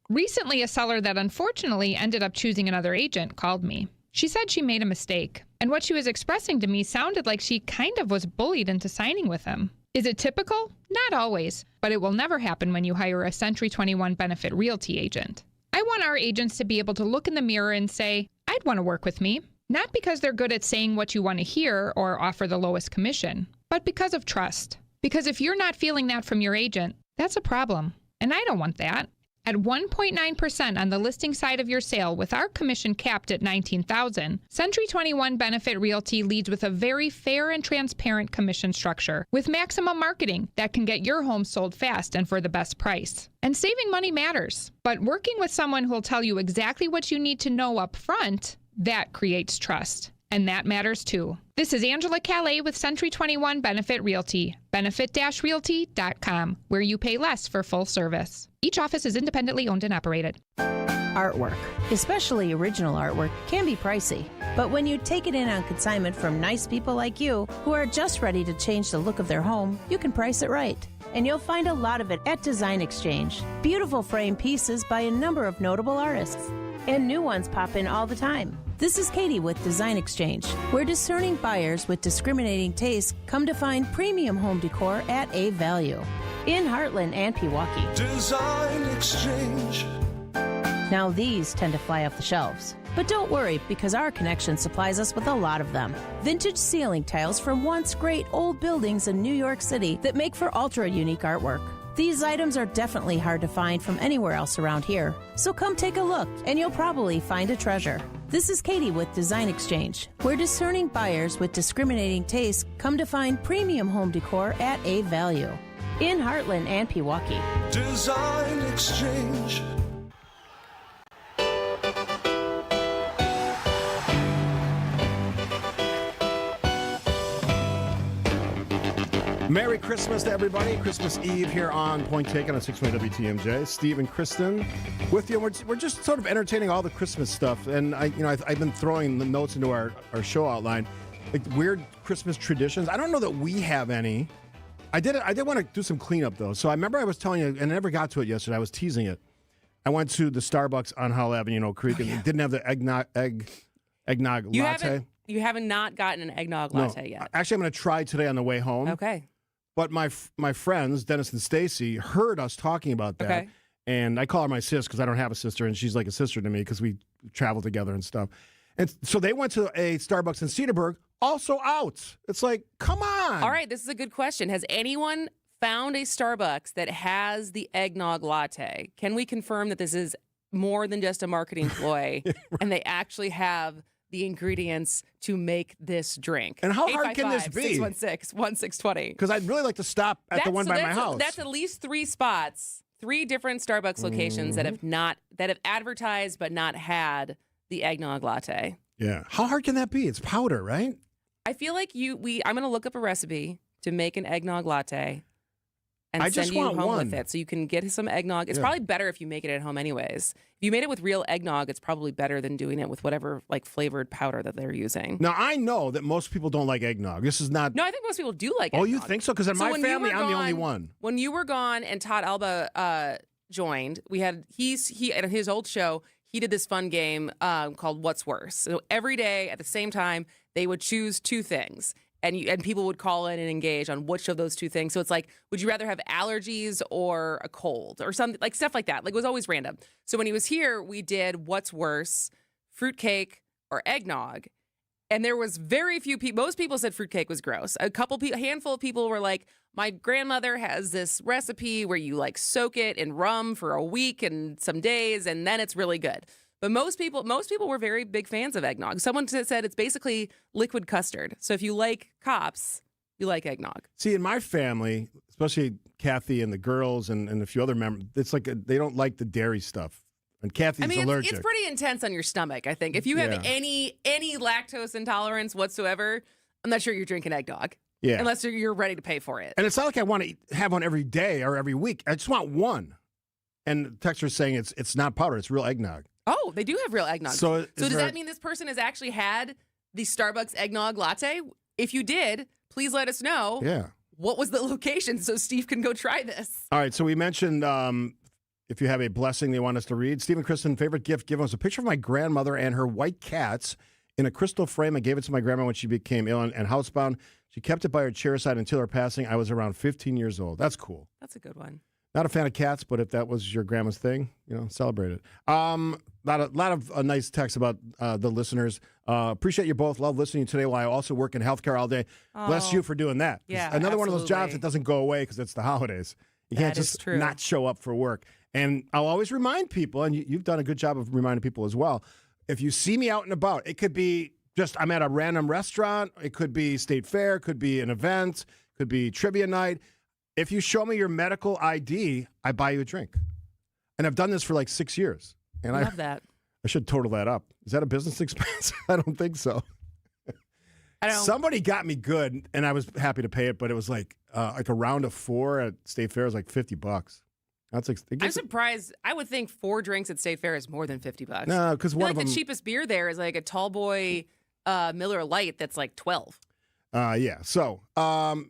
Recently, a seller that unfortunately ended up choosing another agent called me. She said she made a mistake, and what she was expressing to me sounded like she kind of was bullied into signing with him. Is it typical? Not always, but it will never happen when you hire a Century 21 Benefit Realty agent. I want our agents to be able to look in the mirror and say, I'd want to work with me. Not because they're good at saying what you want to hear or offer the lowest commission, but because of trust. Because if you're not feeling that from your agent, that's a problem. And I don't want that. At 1.9% on the listing side of your sale with our commission capped at $19,000, Century 21 Benefit Realty leads with a very fair and transparent commission structure with maximum marketing that can get your home sold fast and for the best price. And saving money matters, but working with someone who will tell you exactly what you need to know up front, that creates trust. And that matters too. This is Angela Calais with Century 21 Benefit Realty, benefit-realty.com, where you pay less for full service. Each office is independently owned and operated. Artwork, especially original artwork, can be pricey. But when you take it in on consignment from nice people like you, who are just ready to change the look of their home, you can price it right. And you'll find a lot of it at Design Exchange. Beautiful frame pieces by a number of notable artists. And new ones pop in all the time. This is Katie with Design Exchange, where discerning buyers with discriminating tastes come to find premium home decor at a value. In Heartland and Pewaukee. Design Exchange. Now these tend to fly off the shelves. But don't worry, because our connection supplies us with a lot of them. Vintage ceiling tiles from once great old buildings in New York City that make for ultra-unique artwork. These items are definitely hard to find from anywhere else around here. So come take a look, and you'll probably find a treasure. This is Katie with Design Exchange, where discerning buyers with discriminating tastes come to find premium home decor at a value. In Heartland and Pewaukee. Design Exchange. Merry Christmas to everybody. Christmas Eve here on Point Taken on 620 WTMJ. Steve and Kristen with you. We're just sort of entertaining all the Christmas stuff. And I've been throwing the notes into our show outline, like weird Christmas traditions. I don't know that we have any. I did want to do some cleanup though. So I remember I was telling you, and I never got to it yesterday. I was teasing it. I went to the Starbucks on Howell Avenue in Oak Creek, and it didn't have the eggnog latte. You haven't not gotten an eggnog latte yet. Actually, I'm going to try today on the way home. Okay. But my friends, Dennis and Stacy, heard us talking about that. Okay. And I call her my sis because I don't have a sister, and she's like a sister to me because we travel together and stuff. And so they went to a Starbucks in Cedarburg, also out. It's like, come on. All right, this is a good question. Has anyone found a Starbucks that has the eggnog latte? Can we confirm that this is more than just a marketing ploy and they actually have the ingredients to make this drink? And how hard can this be? 616-1620. Because I'd really like to stop at the one by my house. That's at least 3 spots, 3 different Starbucks locations that have advertised but not had the eggnog latte. Yeah. How hard can that be? It's powder, right? I feel like I'm going to look up a recipe to make an eggnog latte and I send just you want home one. with it so you can get some eggnog. It's probably better if you make it at home anyways. If you made it with real eggnog, it's probably better than doing it with whatever like flavored powder that they're using. Now, I know that most people don't like eggnog. This is not... No, I think most people do like Oh, eggnog. you think so? Because in my when family, you were I'm the gone- only one. When you were gone and Todd Alba joined, we had he at his old show, he did this fun game called What's Worse. So every day at the same time, they would choose 2 things. And people would call in and engage on which of those 2 things. So it's like, would you rather have allergies or a cold or something like stuff like that? Like it was always random. So when he was here, we did what's worse, fruitcake or eggnog. And there was very few people. Most people said fruitcake was gross. A handful of people were like, my grandmother has this recipe where you like soak it in rum for a week and some days, and then it's really good. But most people were very big fans of eggnog. Someone said it's basically liquid custard. So if you like Kops, you like eggnog. See, in my family, especially Kathy and the girls and a few other members, it's like they don't like the dairy stuff. And Kathy's allergic. It's pretty intense on your stomach, I think. If you have any lactose intolerance whatsoever, I'm not sure you're drinking eggnog. Yeah. Unless you're ready to pay for it. And it's not like I want to have one every day or every week. I just want one. And the texter's saying it's not powder, it's real eggnog. Oh, they do have real eggnog. So does that mean this person has actually had the Starbucks eggnog latte? If you did, please let us know. Yeah. What was the location so Steve can go try this? All right, so we mentioned if you have a blessing they want us to read. Steve and Kristen, favorite gift given us a picture of my grandmother and her white cats in a crystal frame. I gave it to my grandma when she became ill and housebound. She kept it by her chair-side until her passing. I was around 15 years old. That's cool. That's a good one. Not a fan of cats, but if that was your grandma's thing, celebrate it. Lot of nice texts about the listeners. Appreciate you both. Love listening today while I also work in healthcare all day. Bless you for doing that. Yeah, another one of those jobs absolutely. that doesn't go away because it's the holidays. You can't That is just true. not show up for work. And I'll always remind people, and you've done a good job of reminding people as well, if you see me out and about, it could be just I'm at a random restaurant. It could be State Fair. Could be an event. Could be trivia night. If you show me your medical ID, I buy you a drink. And I've done this for like 6 years. And I love that. I should total that up. Is that a business expense? I don't think so. Somebody got me good, and I was happy to pay it, but it was like a round of 4 at State Fair is like $50. That's like I'm surprised. I would think 4 drinks at State Fair is more than $50. No, because one of them. The cheapest beer there is like a tall boy Miller Lite that's like $12. Yeah. So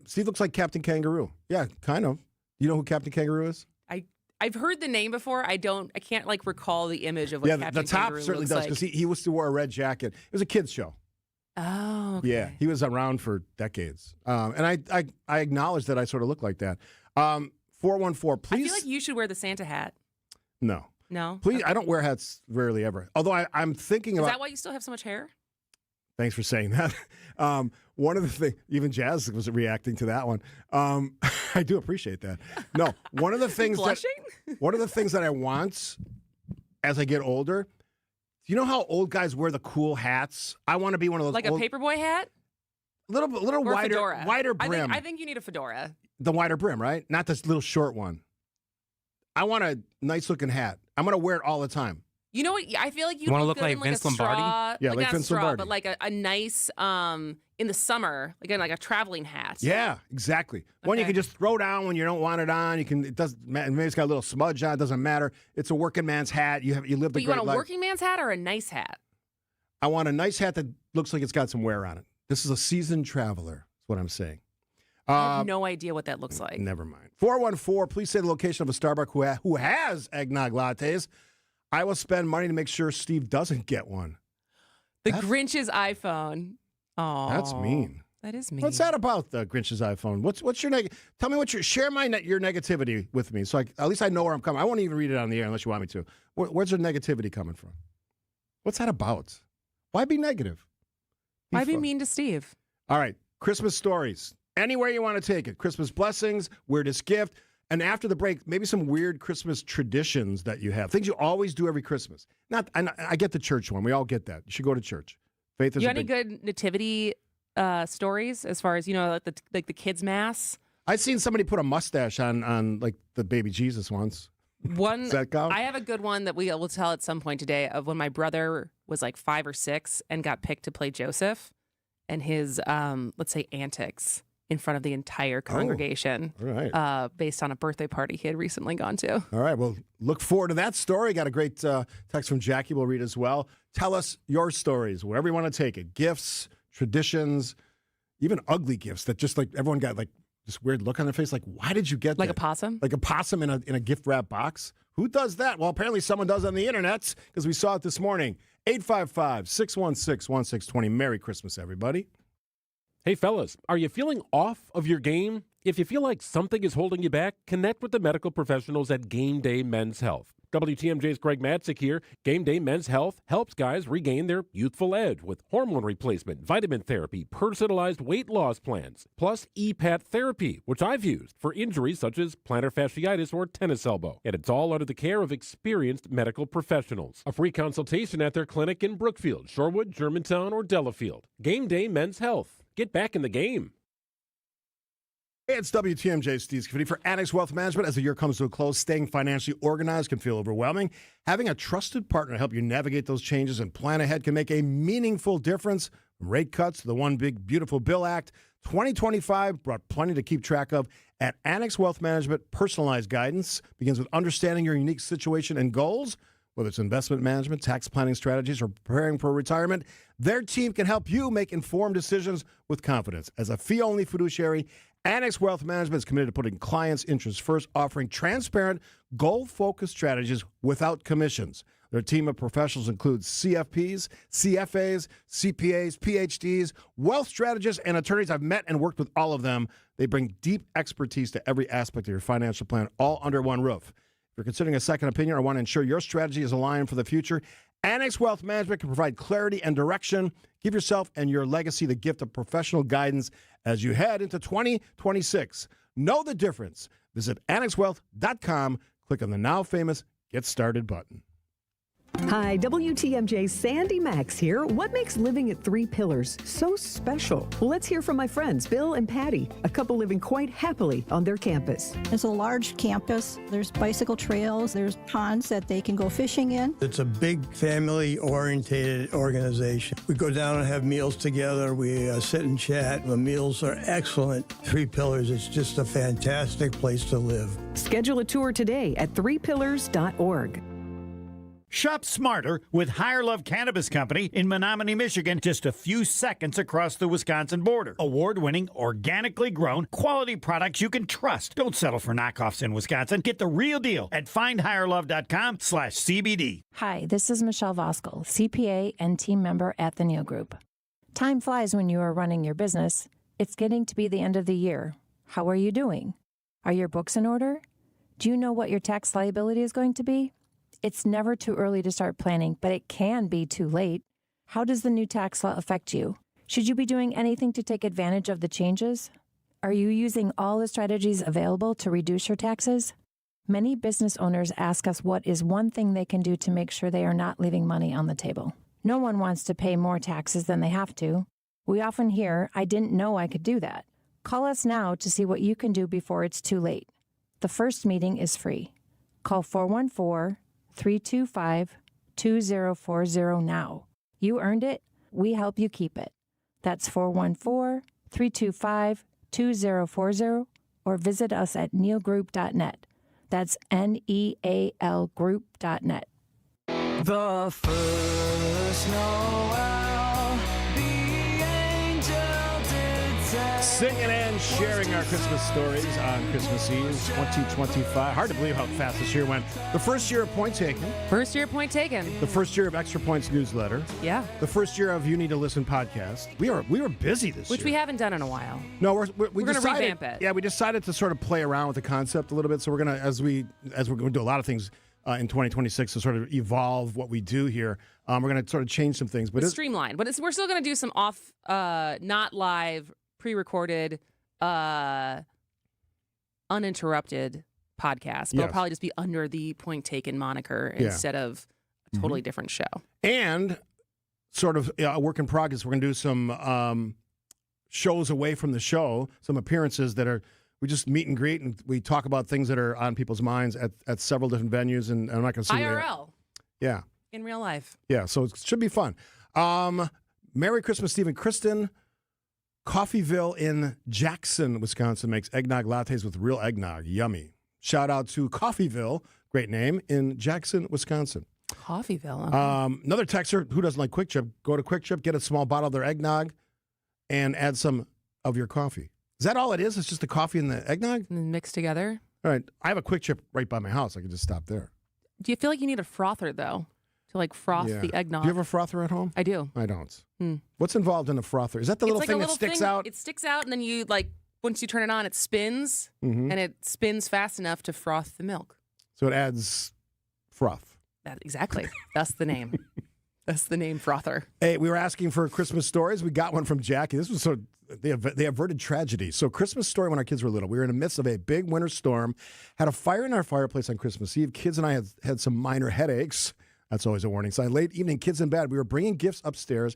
Steve looks like Captain Kangaroo. Yeah, kind of. You know who Captain Kangaroo is? I've heard the name before. I can't like recall the image of what Captain the top Kangaroo certainly looks does like. because he used to wear a red jacket. It was a kids show. Oh, okay. Yeah, he was around for decades. And I acknowledge that I sort of look like that. 414, please. I feel like you should wear the Santa hat. No. No? Please, Okay. I don't wear hats rarely ever. Although I'm thinking Is about. that why you still have so much hair? Thanks for saying that. One of the things, even Jazz was reacting to that one. I do appreciate that. No, one of the things Blushing? one of the things that I want as I get older you know how old guys wear the cool hats? I want to be one of those. Like old, a paperboy hat? Little Or wider, fedora? wider brim. I think you need a fedora. The wider brim, right? Not this little short one. I want a nice looking hat. I'm going to wear it all the time. You know what? I feel like you wanna look look good like in Vince a straw, Lombardi? Yeah, like not Vince straw, Lombardi. but like a nice in the summer, again, like a traveling hat. Yeah, exactly. One you Okay. can just throw down when you don't want it on. You can. It doesn't. Maybe it's got a little smudge on. It doesn't matter. It's a working man's hat. You live the But you great want a life. working man's hat or a nice hat? I want a nice hat that looks like it's got some wear on it. This is a seasoned traveler. That's what I'm saying. I have no idea what that looks like. Never mind. 414, please say the location of a Starbucks who has eggnog lattes. I will spend money to make sure Steve doesn't get one. The Grinch's iPhone. Oh, That's mean. That is mean. What's that about, the Grinch's iPhone? What's your Tell me share your negativity with me, so at least I know where I'm coming. I won't even read it on the air unless you want me to. Where's your negativity coming from? What's that about? Why be negative? Why be mean to Steve? All right, Christmas stories. Anywhere you want to take it. Christmas blessings, weirdest gift. And after the break, maybe some weird Christmas traditions that you have. Things you always do every Christmas. I get the church one. We all get that. You should go to church. Faith is You a got any good nativity stories as far as, like the kids' mass? I've seen somebody put a mustache on like the baby Jesus once. One, Does that count? I have a good one that we will tell at some point today of when my brother was like 5 or 6 and got picked to play Joseph and his, let's say, antics in front of the entire congregation, all right. Based on a birthday party he had recently gone to. All right. Well, look forward to that story. Got a great text from Jackie we'll read as well. Tell us your stories, wherever you want to take it. Gifts, traditions, even ugly gifts that just like everyone got like this weird look on their face. Like, why did you get Like that? a possum? Like a possum in a gift wrap box? Who does that? Well, apparently someone does on the internet because we saw it this morning. 855-616-1620. Merry Christmas, everybody. Hey, fellas, are you feeling off of your game? If you feel like something is holding you back, connect with the medical professionals at Game Day Men's Health. WTMJ's Greg Matzik here. Game Day Men's Health helps guys regain their youthful edge with hormone replacement, vitamin therapy, personalized weight loss plans, plus EPAT therapy, which I've used for injuries such as plantar fasciitis or tennis elbow. And it's all under the care of experienced medical professionals. A free consultation at their clinic in Brookfield, Shorewood, Germantown, or Delafield. Game Day Men's Health. Get back in the game. Hey, it's WTMJ Steve Scafidi for Annex Wealth Management. As the year comes to a close, staying financially organized can feel overwhelming. Having a trusted partner to help you navigate those changes and plan ahead can make a meaningful difference. From rate cuts to the One Big Beautiful Bill Act, 2025 brought plenty to keep track of. At Annex Wealth Management, personalized guidance begins with understanding your unique situation and goals. Whether it's investment management, tax planning strategies, or preparing for retirement, their team can help you make informed decisions with confidence. As a fee-only fiduciary, Annex Wealth Management is committed to putting clients' interests first, offering transparent, goal-focused strategies without commissions. Their team of professionals includes CFPs, CFAs, CPAs, PhDs, wealth strategists, and attorneys. I've met and worked with all of them. They bring deep expertise to every aspect of your financial plan, all under one roof. If you're considering a second opinion or want to ensure your strategy is aligned for the future, Annex Wealth Management can provide clarity and direction. Give yourself and your legacy the gift of professional guidance as you head into 2026. Know the difference. Visit annexwealth.com. Click on the now famous Get Started button. Hi, WTMJ's Sandy Max here. What makes living at Three Pillars so special? Well, let's hear from my friends, Bill and Patty, a couple living quite happily on their campus. It's a large campus. There's bicycle trails. There's ponds that they can go fishing in. It's a big family-oriented organization. We go down and have meals together. We sit and chat. The meals are excellent. Three Pillars, it's just a fantastic place to live. Schedule a tour today at threepillars.org. Shop smarter with Higher Love Cannabis Company in Menominee, Michigan, just a few seconds across the Wisconsin border. Award-winning, organically grown, quality products you can trust. Don't settle for knockoffs in Wisconsin. Get the real deal at findhigherlove.com/CBD. Hi, this is Michelle Voskel, CPA and team member at the Neal Group. Time flies when you are running your business. It's getting to be the end of the year. How are you doing? Are your books in order? Do you know what your tax liability is going to be? It's never too early to start planning, but it can be too late. How does the new tax law affect you? Should you be doing anything to take advantage of the changes? Are you using all the strategies available to reduce your taxes? Many business owners ask us what is one thing they can do to make sure they are not leaving money on the table. No one wants to pay more taxes than they have to. We often hear, I didn't know I could do that. Call us now to see what you can do before it's too late. The first meeting is free. Call 414-325-2040 now. You earned it. We help you keep it. That's 414-325-2040 or visit us at nealgroup.net. That's NEAL group.net. The first Noel, the angel did say. Singing and sharing our Christmas stories on Christmas Eve 2025. Hard to believe how fast this year went. The first year of Point Taken. First year point taken. The first year of Extra Points newsletter. Yeah. The first year of You Need to Listen podcast. We were busy this Which year. we haven't done in a while. No, we're We're gonna decided, revamp it. Yeah, we decided to sort of play around with the concept a little bit. So we're gonna, as we're going to do a lot of things in 2026 to sort of evolve what we do here. We're going to sort of change some things, but Streamlined. But we're still going to do some off, not live, pre-recorded, uninterrupted podcasts. But it'll Yes. probably just be under the Point Taken moniker instead of a totally different show. And sort of a work in progress. We're going to do some shows away from the show, some appearances that are, we just meet and greet and we talk about things that are on people's minds at several different venues. And I'm not going to say IRL. Yeah. In real life. Yeah. So it should be fun. Merry Christmas, Steve and Kristen. Coffeeville in Jackson, Wisconsin makes eggnog lattes with real eggnog. Yummy. Shout out to Coffeeville, great name, in Jackson, Wisconsin. Coffeeville. Okay. Another texter who doesn't like Quick Trip, go to Quick Trip, get a small bottle of their eggnog, and add some of your coffee. Is that all it is? It's just the coffee and the eggnog? And mixed together. All right. I have a Quick Trip right by my house. I can just stop there. Do you feel like you need a frother, though, to like froth the eggnog? Do you have a frother at home? I do. I don't. Hmm. What's involved in a frother? Is that the little It's like thing a that little sticks thing, out? It sticks out, and then you once you turn it on, it spins, Mhm. and it spins fast enough to froth the milk. So it adds froth. Exactly. That's the name. That's the name, frother. Hey, we were asking for Christmas stories. We got one from Jackie. This was they averted tragedy. So Christmas story when our kids were little. We were in the midst of a big winter storm, had a fire in our fireplace on Christmas Eve. Kids and I had some minor headaches. That's always a warning sign. Late evening, kids in bed. We were bringing gifts upstairs,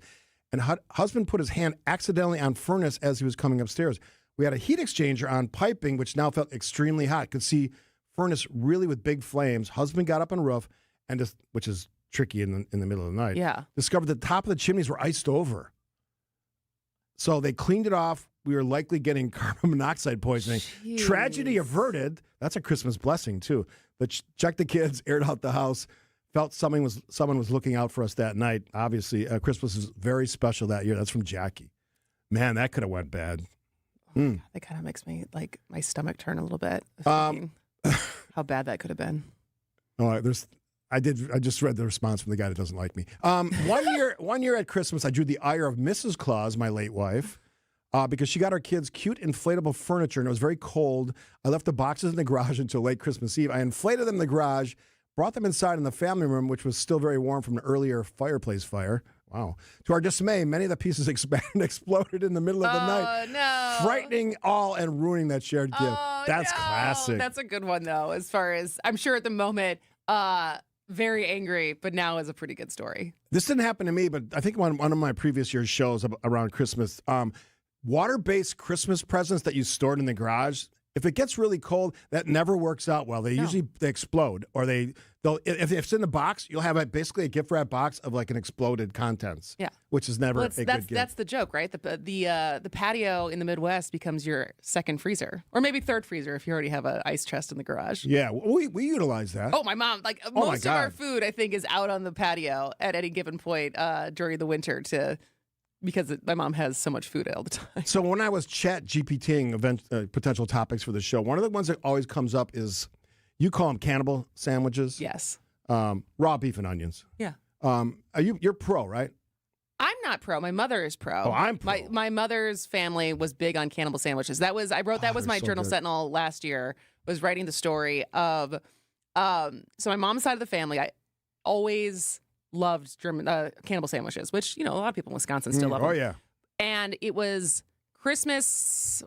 and husband put his hand accidentally on furnace as he was coming upstairs. We had a heat exchanger on piping, which now felt extremely hot. Could see furnace really with big flames. Husband got up on the roof, and which is tricky in the middle of the night. Yeah. Discovered the top of the chimneys were iced over. So they cleaned it off. We were likely getting carbon monoxide poisoning. Jeez. Tragedy averted. That's a Christmas blessing, too. But checked the kids, aired out the house, felt someone was looking out for us that night. Obviously, Christmas is very special that year. That's from Jackie. Man, that could have went bad. That kind of makes me my stomach turn a little bit. Thinking how bad that could have been. Oh, I just read the response from the guy that doesn't like me. One year at Christmas, I drew the ire of Mrs. Claus, my late wife, because she got our kids cute inflatable furniture, and it was very cold. I left the boxes in the garage until late Christmas Eve. I inflated them in the garage, brought them inside in the family room, which was still very warm from an earlier fireplace fire. Wow. To our dismay, many of the pieces exploded in the middle of the night. No. Frightening all and ruining that shared gift. That's classic. That's a good one, though, as far as I'm sure at the moment, very angry, but now is a pretty good story. This didn't happen to me, but I think one of my previous year's shows around Christmas, water-based Christmas presents that you stored in the garage, if it gets really cold, that never works out well. They usually explode, or if it's in the box, you'll have basically a gift wrap box of like an exploded contents. Yeah, which is never a good gift. That's the joke, right? The patio in the Midwest becomes your second freezer, or maybe third freezer if you already have an ice chest in the garage. Yeah, we utilize that. Oh, my mom! Most of our food, I think, is out on the patio at any given point during the winter because my mom has so much food all the time. So when I was chat GPTing potential topics for the show, one of the ones that always comes up is, you call them cannibal sandwiches. Yes. Raw beef and onions. Yeah. You're pro, right? I'm not pro. My mother is pro. Oh, I'm pro. My mother's family was big on cannibal sandwiches. I wrote that was my so Journal good. Sentinel last year, was writing the story of so my mom's side of the family, I always loved German cannibal sandwiches, which, a lot of people in Wisconsin still love them. Oh, yeah. And it was Christmas.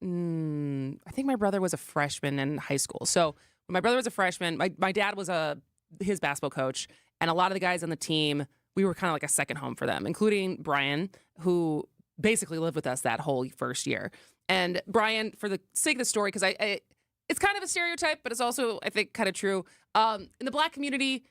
I think my brother was a freshman in high school. So My brother was a freshman. My dad was his basketball coach, and a lot of the guys on the team, we were kind of like a second home for them, including Brian, who basically lived with us that whole first year. And Brian, for the sake of the story, because it's kind of a stereotype, but it's also, I think, kind of true. In the Black community,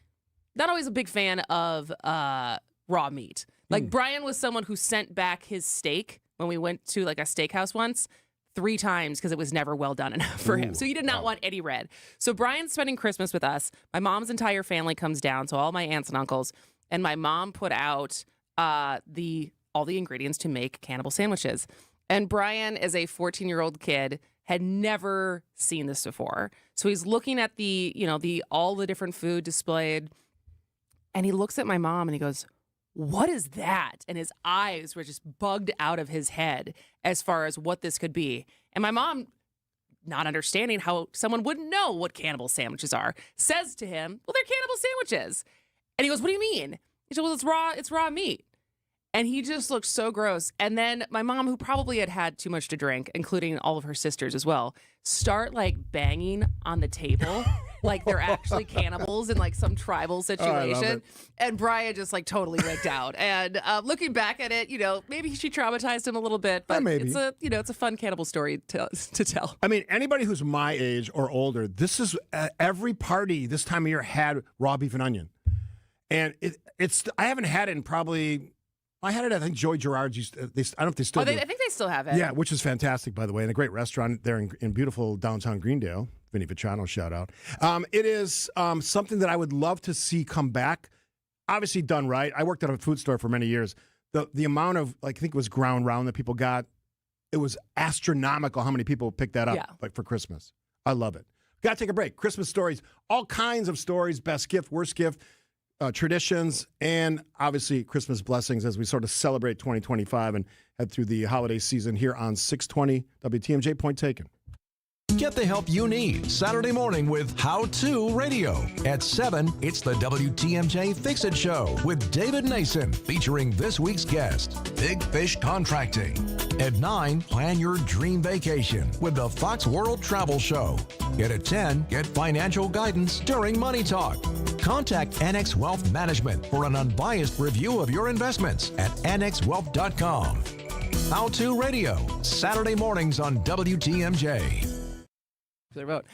not always a big fan of raw meat. Like Brian was someone who sent back his steak when we went to like a steakhouse once 3 times because it was never well done enough for him. So he did not want any red. So Brian's spending Christmas with us. My mom's entire family comes down, so all my aunts and uncles. And my mom put out all the ingredients to make cannibal sandwiches. And Brian, as a 14-year-old kid, had never seen this before. So he's looking at all the different food displayed. And he looks at my mom and he goes, "What is that?" And his eyes were just bugged out of his head as far as what this could be. And my mom, not understanding how someone wouldn't know what cannibal sandwiches are, says to him, "Well, they're cannibal sandwiches." And he goes, "What do you mean?" He said, "Well, it's raw meat." And he just looked so gross. And then my mom, who probably had too much to drink, including all of her sisters as well, start like banging on the table like they're actually cannibals in like some tribal situation. And Brian just like totally wigged out. And looking back at it, maybe she traumatized him a little bit, but it's a fun cannibal story to tell. I mean, anybody who's my age or older, this is every party this time of year had raw beef and onion. And I haven't had it in probably... I had it. I think Joey Gerard's used. I don't know if they still. do. I think they still have it. Yeah, which is fantastic, by the way, and a great restaurant there in beautiful downtown Greendale. Vinny Viciano, shout out. It is something that I would love to see come back. Obviously done right. I worked at a food store for many years. The amount of I think it was ground round that people got, it was astronomical. How many people picked that up for Christmas? I love it. Got to take a break. Christmas stories, all kinds of stories. Best gift, worst gift. Traditions, and obviously Christmas blessings as we sort of celebrate 2025 and head through the holiday season here on 620 WTMJ. Point taken. Get the help you need Saturday morning with How To Radio. At 7, it's the WTMJ Fix-It Show with David Nason, featuring this week's guest, Big Fish Contracting. At 9, plan your dream vacation with the Fox World Travel Show. And at 10, get financial guidance during Money Talk. Contact Annex Wealth Management for an unbiased review of your investments at annexwealth.com. How To Radio, Saturday mornings on WTMJ. They wrote,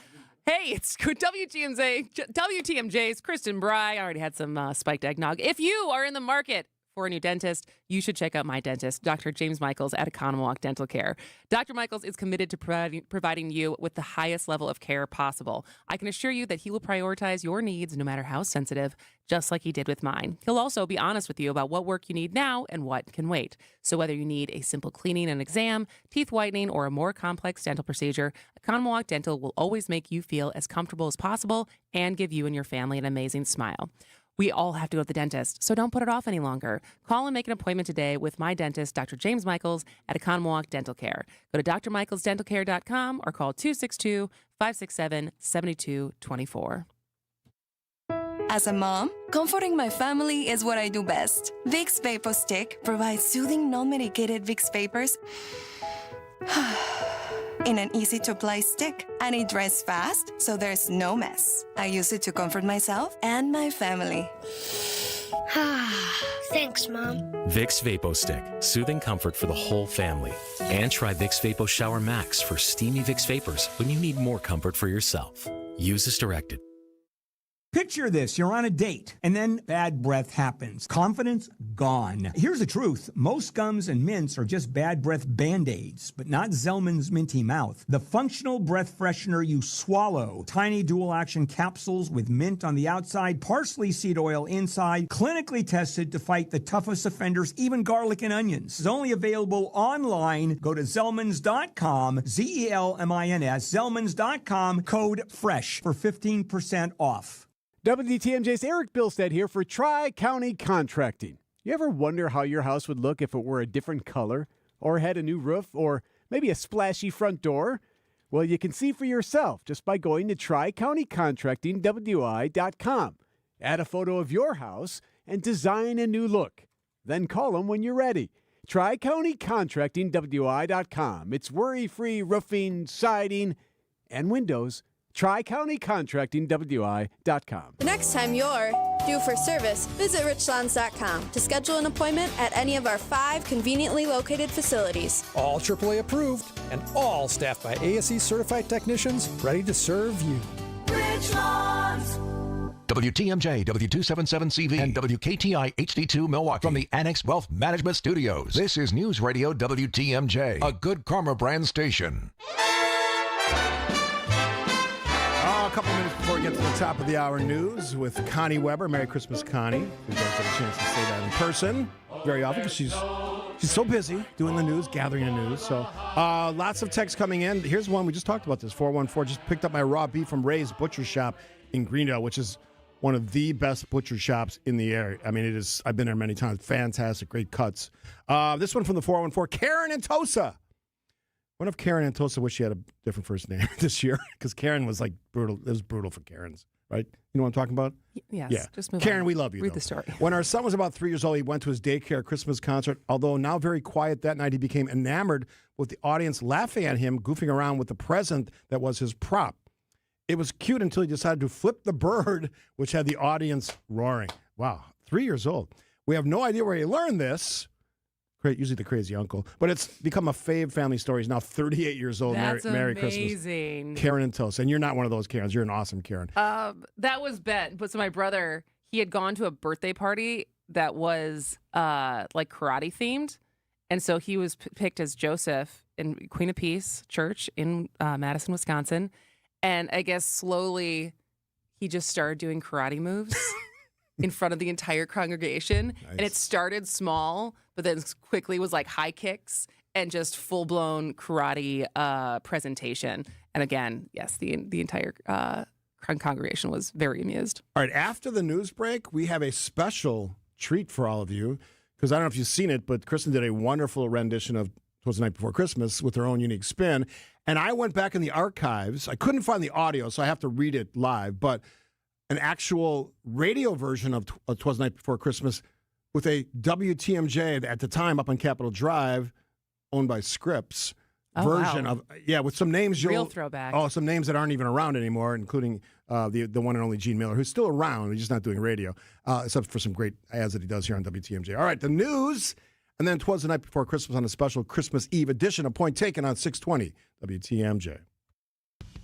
"Hey, it's WTMJ's Kristen Bry." I already had some spiked eggnog. If you are in the market for a new dentist, you should check out my dentist, Dr. James Michaels at Economwalk Dental Care. Dr. Michaels is committed to providing you with the highest level of care possible. I can assure you that he will prioritize your needs no matter how sensitive, just like he did with mine. He'll also be honest with you about what work you need now and what can wait. So whether you need a simple cleaning and exam, teeth whitening, or a more complex dental procedure, Economwalk Dental will always make you feel as comfortable as possible and give you and your family an amazing smile. We all have to go to the dentist, so don't put it off any longer. Call and make an appointment today with my dentist, Dr. James Michaels, at Economwalk Dental Care. Go to drmichaelsdentalcare.com or call 262-567-7224. As a mom, comforting my family is what I do best. Vicks VapoStick provides soothing, non-medicated Vicks vapors in an easy-to-apply stick, and it dries fast, so there's no mess. I use it to comfort myself and my family. Thanks, Mom. Vicks VapoStick, soothing comfort for the whole family. And try Vicks Vapo Shower Max for steamy Vicks vapors when you need more comfort for yourself. Use as directed. Picture this, you're on a date, and then bad breath happens. Confidence gone. Here's the truth. Most gums and mints are just bad breath Band-Aids, but not Zellman's Minty Mouth. The functional breath freshener you swallow. Tiny dual-action capsules with mint on the outside, parsley seed oil inside, clinically tested to fight the toughest offenders, even garlic and onions. It's only available online. Go to Zellmans.com, Zelmins, Zellmans.com, code FRESH for 15% off. WTMJ's Eric Bilstead here for Tri-County Contracting. You ever wonder how your house would look if it were a different color, or had a new roof, or maybe a splashy front door? Well, you can see for yourself just by going to TriCountyContractingWI.com. Add a photo of your house and design a new look. Then call them when you're ready. TriCountyContractingWI.com. It's worry-free roofing, siding, and windows. TriCountyContractingWI.com. The next time you're due for service, visit richlawns.com to schedule an appointment at any of our 5 conveniently located facilities. All AAA approved and all staffed by ASE certified technicians ready to serve you. Richlands. WTMJ, W277CV, and WKTI HD2 Milwaukee. From the Annex Wealth Management Studios, this is News Radio WTMJ, a Good Karma brand station. A couple minutes before we get to the top of the hour news with Connie Weber. Merry Christmas, Connie. We don't get a chance to say that in person very often because she's so busy doing the news, gathering the news. So lots of texts coming in. Here's one. We just talked about this. 414 just picked up my raw beef from Ray's Butcher Shop in Greendale, which is one of the best butcher shops in the area. I mean, it is. I've been there many times. Fantastic, great cuts. This one from the 414, Karen and Tosa. What if Karen and Tosa wish she had a different first name this year? Because Karen was like brutal. It was brutal for Karens, right? You know what I'm talking about? Yes. Yeah. Just move Karen, on. we love you. Read though. the story. When our son was about 3 years old, he went to his daycare Christmas concert. Although now very quiet that night, he became enamored with the audience laughing at him, goofing around with the present that was his prop. It was cute until he decided to flip the bird, which had the audience roaring. Wow, 3 years old. We have no idea where he learned this. Usually the crazy uncle. But it's become a fave family story. He's now 38 years old. That's Merry amazing. Christmas. Karen and Toast. And you're not one of those Karens. You're an awesome Karen. That was Ben. But so my brother, he had gone to a birthday party that was like karate themed. And so he was picked as Joseph in Queen of Peace Church in Madison, Wisconsin. And I guess slowly he just started doing karate moves in front of the entire congregation. Nice. And it started small, but then quickly was like high kicks and just full-blown karate presentation. And again, yes, the entire congregation was very amused. All right, after the news break, we have a special treat for all of you. Because I don't know if you've seen it, but Kristen did a wonderful rendition of Twas the Night Before Christmas with her own unique spin. And I went back in the archives. I couldn't find the audio, so I have to read it live. But an actual radio version of Twas the Night Before Christmas with a WTMJ at the time up on Capitol Drive, owned by Scripps, version of with some names. Real throwback. Oh, some names that aren't even around anymore, including the one and only Gene Miller, who's still around. He's just not doing radio, except for some great ads that he does here on WTMJ. All right, the news, and then Twas the Night Before Christmas on a special Christmas Eve edition. A point taken on 620 WTMJ.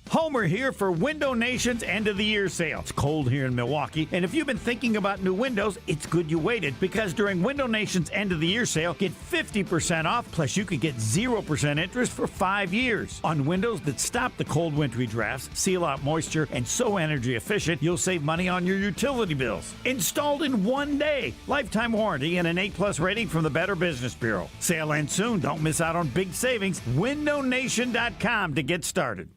Homer here for Window Nation's end of the year sale. It's cold here in Milwaukee, and if you've been thinking about new windows, it's good you waited, because during Window Nation's end of the year sale, get 50% off, plus you could get 0% interest for 5 years. On windows that stop the cold wintry drafts, seal out moisture, and so energy efficient, you'll save money on your utility bills. Installed in 1 day. Lifetime warranty and an A+ rating from the Better Business Bureau. Sale ends soon. Don't miss out on big savings. WindowNation.com to get started.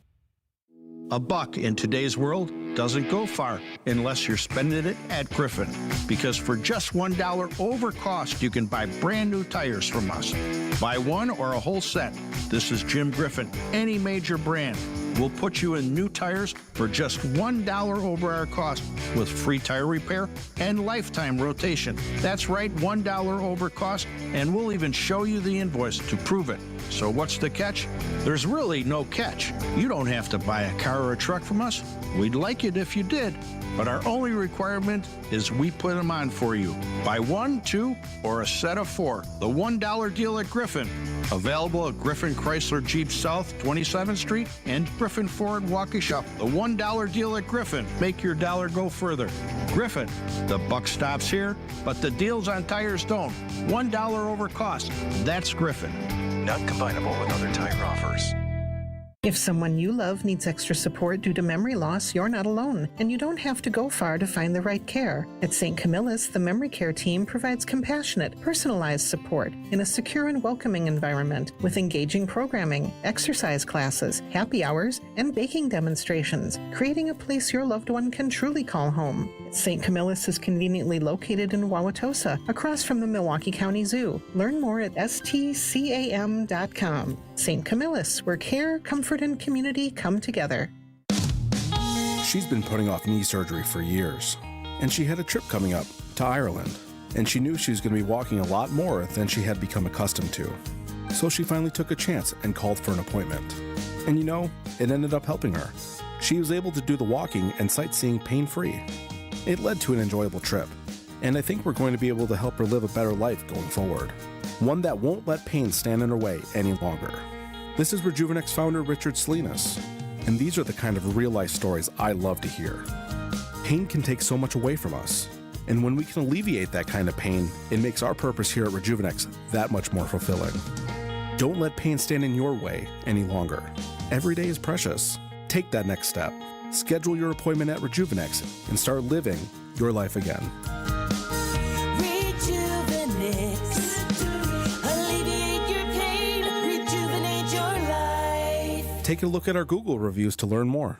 A buck in today's world doesn't go far unless you're spending it at Griffin. Because for just $1 over cost, you can buy brand new tires from us. Buy one or a whole set. This is Jim Griffin. Any major brand. We'll put you in new tires for just $1 over our cost with free tire repair and lifetime rotation. That's right, $1 over cost, and we'll even show you the invoice to prove it. So what's the catch? There's really no catch. You don't have to buy a car or a truck from us. We'd like it if you did, but our only requirement is we put them on for you. Buy one, two, or a set of 4. The $1 deal at Griffin. Available at Griffin Chrysler Jeep South 27th Street and Griffin Ford Waukesha. The $1 deal at Griffin. Make your dollar go further. Griffin, the buck stops here, but the deals on tires don't. $1 over cost. That's Griffin. Not combinable with other tire offers. If someone you love needs extra support due to memory loss, you're not alone, and you don't have to go far to find the right care. At St. Camillus, the memory care team provides compassionate, personalized support in a secure and welcoming environment with engaging programming, exercise classes, happy hours, and baking demonstrations, creating a place your loved one can truly call home. St. Camillus is conveniently located in Wauwatosa, across from the Milwaukee County Zoo. Learn more at stcam.com. St. Camillus, where care, comfort, and community come together. She's been putting off knee surgery for years, and she had a trip coming up to Ireland, and she knew she was going to be walking a lot more than she had become accustomed to. So she finally took a chance and called for an appointment. And you know, it ended up helping her. She was able to do the walking and sightseeing pain-free. It led to an enjoyable trip, and I think we're going to be able to help her live a better life going forward. One that won't let pain stand in her way any longer. This is Rejuvenex founder Richard Salinas, and these are the kind of real-life stories I love to hear. Pain can take so much away from us, and when we can alleviate that kind of pain, it makes our purpose here at Rejuvenex that much more fulfilling. Don't let pain stand in your way any longer. Every day is precious. Take that next step. Schedule your appointment at Rejuvenex and start living your life again. Rejuvenex. Alleviate your pain. Rejuvenate your life. Take a look at our Google reviews to learn more.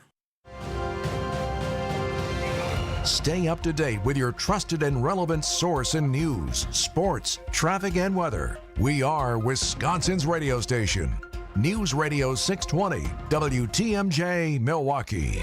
Stay up to date with your trusted and relevant source in news, sports, traffic, and weather. We are Wisconsin's radio station. News Radio 620, WTMJ, Milwaukee.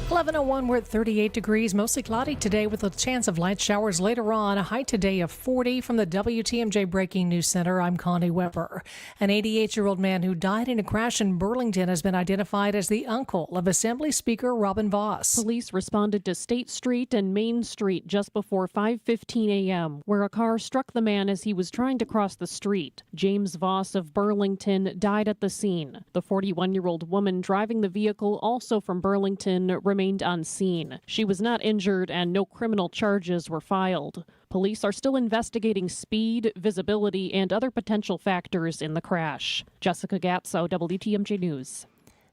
11:01, we're at 38 degrees, mostly cloudy today with a chance of light showers later on. A high today of 40 from the WTMJ Breaking News Center. I'm Connie Weber. An 88-year-old man who died in a crash in Burlington has been identified as the uncle of Assembly Speaker Robin Vos. Police responded to State Street and Main Street just before 5:15 a.m., where a car struck the man as he was trying to cross the street. James Vos of Burlington died at the scene. The 41-year-old woman driving the vehicle, also from Burlington, remained unseen. She was not injured and no criminal charges were filed. Police are still investigating speed, visibility, and other potential factors in the crash. Jessica Gatso, WTMJ News.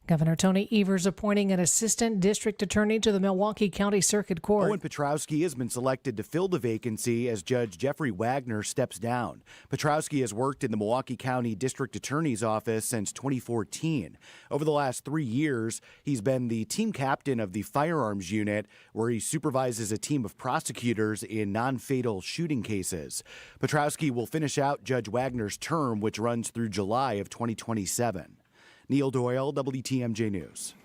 Governor Tony Evers appointing an assistant district attorney to the Milwaukee County Circuit Court. Owen Petrowski has been selected to fill the vacancy as Judge Jeffrey Wagner steps down. Petrowski has worked in the Milwaukee County District Attorney's Office since 2014. Over the last 3 years, he's been the team captain of the firearms unit, where he supervises a team of prosecutors in non-fatal shooting cases. Petrowski will finish out Judge Wagner's term, which runs through July of 2027. Neil Doyle, WTMJ News.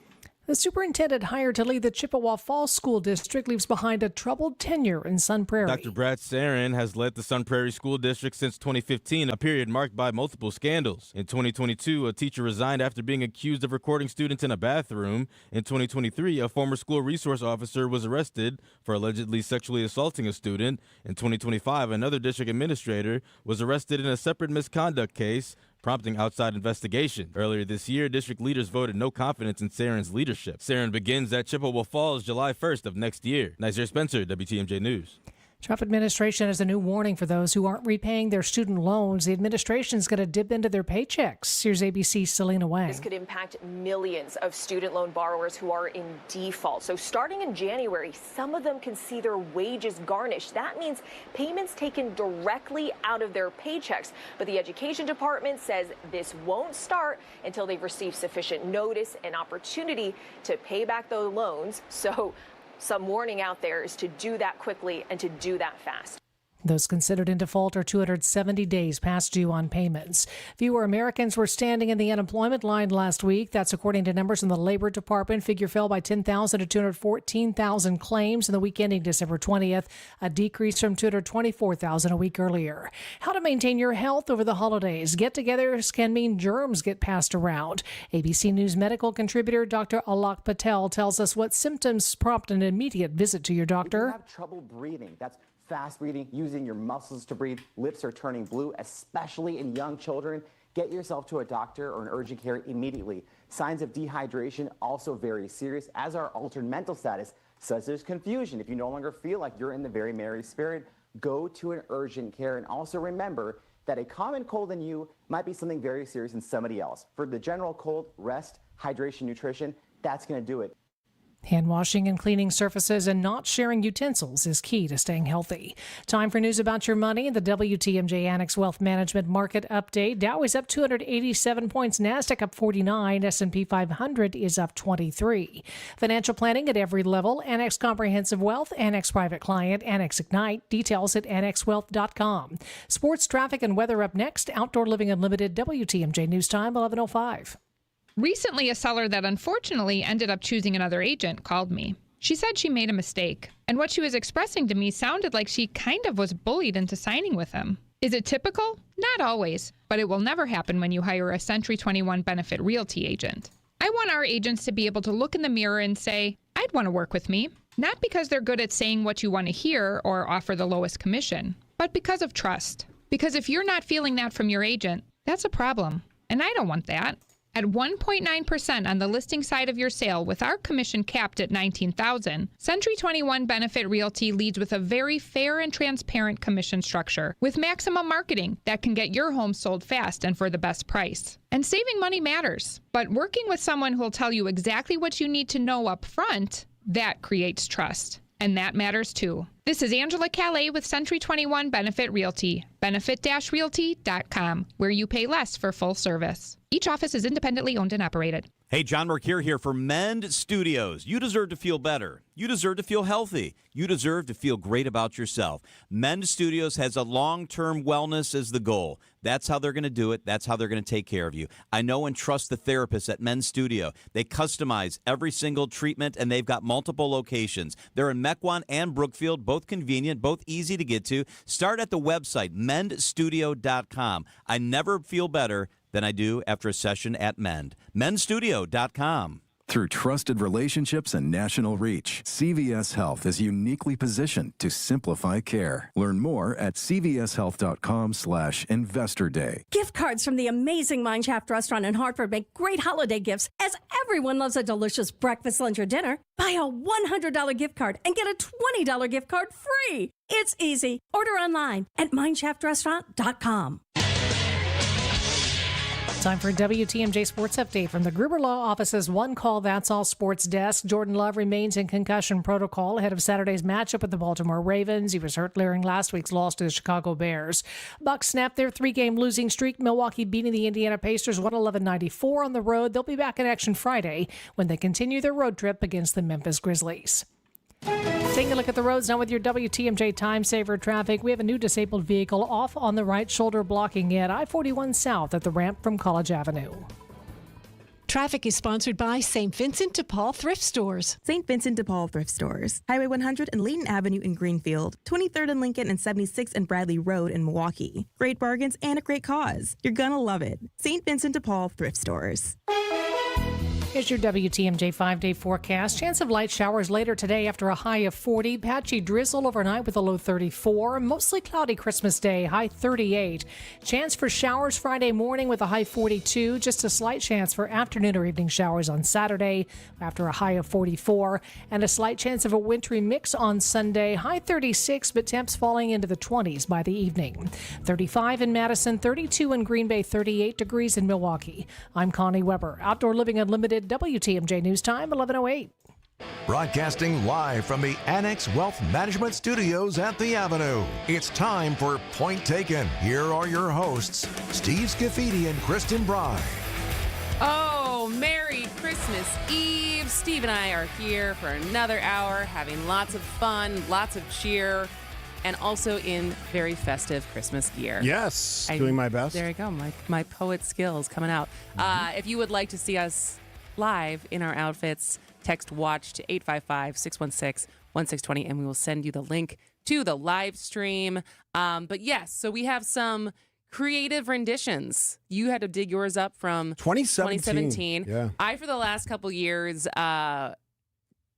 The superintendent hired to lead the Chippewa Falls School District leaves behind a troubled tenure in Sun Prairie. Dr. Brad Sarin has led the Sun Prairie School District since 2015, a period marked by multiple scandals. In 2022, a teacher resigned after being accused of recording students in a bathroom. In 2023, a former school resource officer was arrested for allegedly sexually assaulting a student. In 2025, another district administrator was arrested in a separate misconduct case, prompting outside investigation. Earlier this year, district leaders voted no confidence in Sarin's leadership. Sarin begins at Chippewa Falls July 1st of next year. Nazir Spencer, WTMJ News. Trump administration has a new warning for those who aren't repaying their student loans. The administration is going to dip into their paychecks. Here's ABC's Selena Wang. This could impact millions of student loan borrowers who are in default. So starting in January, some of them can see their wages garnished. That means payments taken directly out of their paychecks. But the Education Department says this won't start until they've received sufficient notice and opportunity to pay back those loans. So some warning out there is to do that quickly and to do that fast. Those considered in default are 270 days past due on payments. Fewer Americans were standing in the unemployment line last week. That's according to numbers from the Labor Department. Figure fell by 10,000 to 214,000 claims in the week ending December 20th, a decrease from 224,000 a week earlier. How to maintain your health over the holidays. Get-togethers can mean germs get passed around. ABC News medical contributor Dr. Alok Patel tells us what symptoms prompt an immediate visit to your doctor. If you have trouble breathing, that's fast breathing, using your muscles to breathe, lips are turning blue, especially in young children, get yourself to a doctor or an urgent care immediately. Signs of dehydration also very serious, as are altered mental status, such as confusion. If you no longer feel like you're in the very merry spirit, go to an urgent care. And also remember that a common cold in you might be something very serious in somebody else. For the general cold, rest, hydration, nutrition, that's going to do it. Hand washing and cleaning surfaces and not sharing utensils is key to staying healthy. Time for news about your money. The WTMJ Annex Wealth Management Market Update. Dow is up 287 points. NASDAQ up 49. S&P 500 is up 23. Financial planning at every level. Annex Comprehensive Wealth, Annex Private Client, Annex Ignite. Details at annexwealth.com. Sports, traffic, and weather up next. Outdoor Living Unlimited. WTMJ News Time, 11:05. Recently, a seller that unfortunately ended up choosing another agent called me. She said she made a mistake, and what she was expressing to me sounded like she kind of was bullied into signing with him. Is it typical? Not always, but it will never happen when you hire a Century 21 Benefit Realty agent. I want our agents to be able to look in the mirror and say, I'd want to work with me. Not because they're good at saying what you want to hear or offer the lowest commission, but because of trust. Because if you're not feeling that from your agent, that's a problem. And I don't want that. At 1.9% on the listing side of your sale with our commission capped at $19,000, Century 21 Benefit Realty leads with a very fair and transparent commission structure with maximum marketing that can get your home sold fast and for the best price. And saving money matters, but working with someone who will tell you exactly what you need to know up front, that creates trust. And that matters too. This is Angela Calais with Century 21 Benefit Realty, benefit-realty.com, where you pay less for full service. Each office is independently owned and operated. Hey, John Mercure here for Mend Studios. You deserve to feel better. You deserve to feel healthy. You deserve to feel great about yourself. Mend Studios has a long-term wellness as the goal. That's how they're going to do it. That's how they're going to take care of you. I know and trust the therapists at Mend Studio. They customize every single treatment, and they've got multiple locations. They're in Mequon and Brookfield, both convenient, both easy to get to. Start at the website, mendstudio.com. I never feel better than I do after a session at Mend. Mendstudio.com. Through trusted relationships and national reach, CVS Health is uniquely positioned to simplify care. Learn more at cvshealth.com/Investor Day. Gift cards from the amazing Mineshaft restaurant in Hartford make great holiday gifts, as everyone loves a delicious breakfast, lunch, or dinner. Buy a $100 gift card and get a $20 gift card free. It's easy. Order online at mineshaft.com. Time for a WTMJ Sports Update from the Gruber Law Office's One Call That's All Sports Desk. Jordan Love remains in concussion protocol ahead of Saturday's matchup with the Baltimore Ravens. He was hurt during last week's loss to the Chicago Bears. Bucks snapped their 3-game losing streak, Milwaukee beating the Indiana Pacers 111-94 on the road. They'll be back in action Friday when they continue their road trip against the Memphis Grizzlies. Taking a look at the roads now with your WTMJ Time Saver traffic. We have a new disabled vehicle off on the right shoulder blocking at I-41 South at the ramp from College Avenue. Traffic is sponsored by St. Vincent de Paul Thrift Stores. St. Vincent de Paul Thrift Stores. Highway 100 and Layton Avenue in Greenfield. 23rd and Lincoln and 76th and Bradley Road in Milwaukee. Great bargains and a great cause. You're gonna love it. St. Vincent de Paul Thrift Stores. Here's your WTMJ 5-day forecast. Chance of light showers later today after a high of 40. Patchy drizzle overnight with a low 34. Mostly cloudy Christmas Day, high 38. Chance for showers Friday morning with a high 42. Just a slight chance for afternoon or evening showers on Saturday after a high of 44. And a slight chance of a wintry mix on Sunday, high 36, but temps falling into the 20s by the evening. 35 in Madison, 32 in Green Bay, 38 degrees in Milwaukee. I'm Connie Weber. Outdoor Living Unlimited, WTMJ News Time, 11:08. Broadcasting live from the Annex Wealth Management Studios at the Avenue. It's time for Point Taken. Here are your hosts, Steve Scafidi and Kristen Bry. Oh, Merry Christmas Eve. Steve and I are here for another hour, having lots of fun, lots of cheer, and also in very festive Christmas gear. Yes, doing my best. There you go, my poet skills coming out. If you would like to see us live in our outfits, text WATCH to 855-616-1620, and we will send you the link to the live stream. But yes, so we have some creative renditions. You had to dig yours up from 2017. Yeah. I, for the last couple years,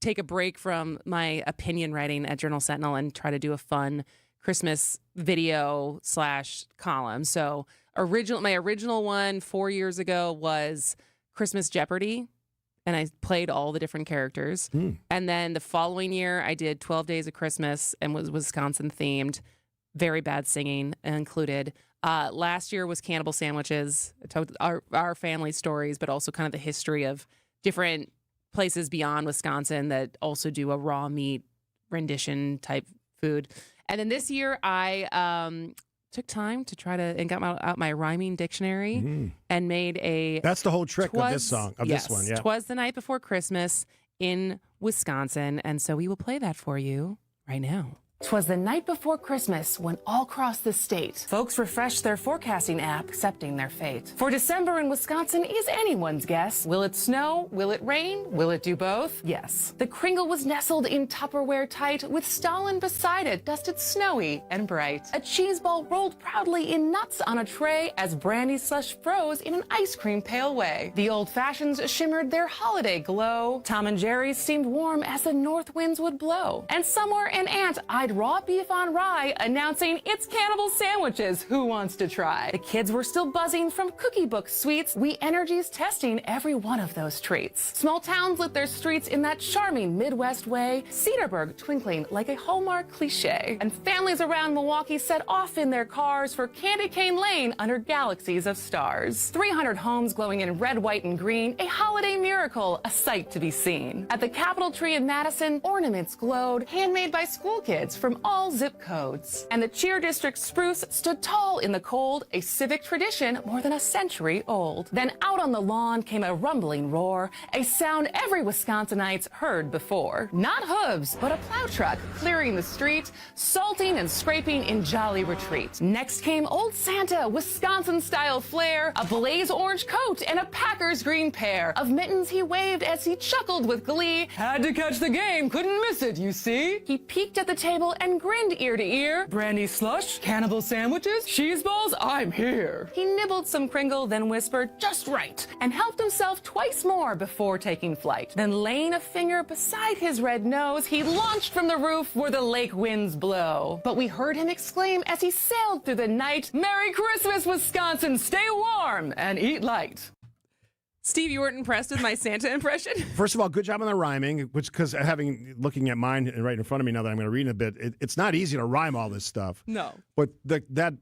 take a break from my opinion writing at Journal Sentinel and try to do a fun Christmas video / column. So my original one 4 years ago was Christmas Jeopardy, and I played all the different characters. And then the following year, I did 12 Days of Christmas and was Wisconsin themed. Very bad singing included. Last year was Cannibal Sandwiches. I told our family stories, but also kind of the history of different places beyond Wisconsin that also do a raw meat rendition type food. And then this year, I took time to try to and got out my rhyming dictionary and made a. That's the whole trick of this song, this one. Yeah. 'Twas the Night Before Christmas in Wisconsin, and so we will play that for you right now. 'Twas the night before Christmas when all across the state, folks refreshed their forecasting app, accepting their fate. For December in Wisconsin is anyone's guess. Will it snow? Will it rain? Will it do both? Yes. The Kringle was nestled in Tupperware tight, with Stalin beside it, dusted snowy and bright. A cheese ball rolled proudly in nuts on a tray as brandy slush froze in an ice cream pail way. The old fashions shimmered their holiday glow. Tom and Jerry's seemed warm as the north winds would blow. And somewhere an aunt eyed raw beef on rye, announcing it's cannibal sandwiches. Who wants to try? The kids were still buzzing from cookie book sweets. We energies testing every one of those treats. Small towns lit their streets in that charming Midwest way. Cedarburg twinkling like a Hallmark cliche. And families around Milwaukee set off in their cars for Candy Cane Lane under galaxies of stars. 300 homes glowing in red, white, and green. A holiday miracle, a sight to be seen. At the Capitol Tree in Madison, ornaments glowed, handmade by school kids from all zip codes. And the Cheer District spruce stood tall in the cold, a civic tradition more than a century old. Then out on the lawn came a rumbling roar, a sound every Wisconsinite's heard before. Not hooves, but a plow truck clearing the street, salting and scraping in jolly retreat. Next came Old Santa, Wisconsin-style flair, a blaze orange coat and a Packers green pair. Of mittens he waved as he chuckled with glee. Had to catch the game, couldn't miss it, you see. He peeked at the table and grinned ear to ear. Brandy slush, cannibal sandwiches, cheese balls, I'm here. He nibbled some Kringle, then whispered, just right, and helped himself twice more before taking flight. Then laying a finger beside his red nose, he launched from the roof where the lake winds blow. But we heard him exclaim as he sailed through the night, Merry Christmas, Wisconsin, stay warm and eat light. Steve, you weren't impressed with my Santa impression? First of all, good job on the rhyming, which, because looking at mine right in front of me now that I'm going to read in a bit, it's not easy to rhyme all this stuff. No. But what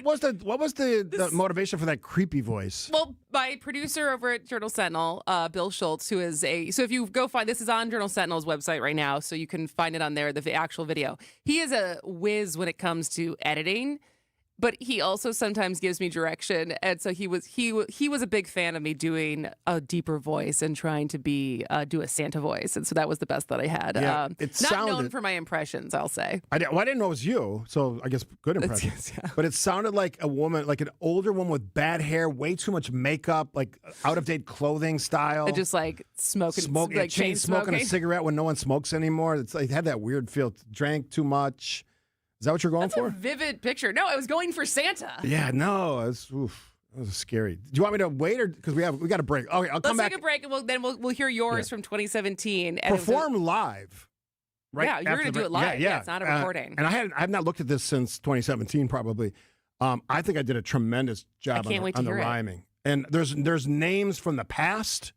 was the motivation for that creepy voice? Well, my producer over at Journal Sentinel, Bill Schultz, who is so if you go find, this is on Journal Sentinel's website right now, so you can find it on there, the actual video. He is a whiz when it comes to editing. But he also sometimes gives me direction, and so he was a big fan of me doing a deeper voice and trying to do a Santa voice, and so that was the best that I had. Yeah, not known for my impressions, I'll say. I didn't know it was you, so I guess good impression. Yeah. But it sounded like a woman, like an older woman with bad hair, way too much makeup, like out of date clothing style, just like smoking, like chain smoking a cigarette when no one smokes anymore. It's like it had that weird feel. Drank too much. Is that what you're going for? That's a vivid picture. No, I was going for Santa. Yeah, no, that was scary. Do you want me to wait, or because we got a break? Okay, I'll come back. Let's take a break, and then we'll hear yours from 2017. And perform live. Right. Yeah, you're going to do it live. Yeah, it's not a recording. And I have not looked at this since 2017, probably. I think I did a tremendous job on the rhyming. And there's names from the past.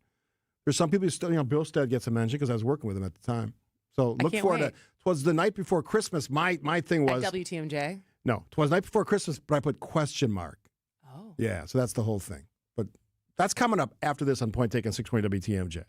There's some people who still, Bill Stead gets a mention because I was working with him at the time. So look forward to it. Was the night before Christmas. My thing was at WTMJ. No, it was the night before Christmas, but I put question mark. Oh, yeah. So that's the whole thing. But that's coming up after this on Point Taken 620 WTMJ.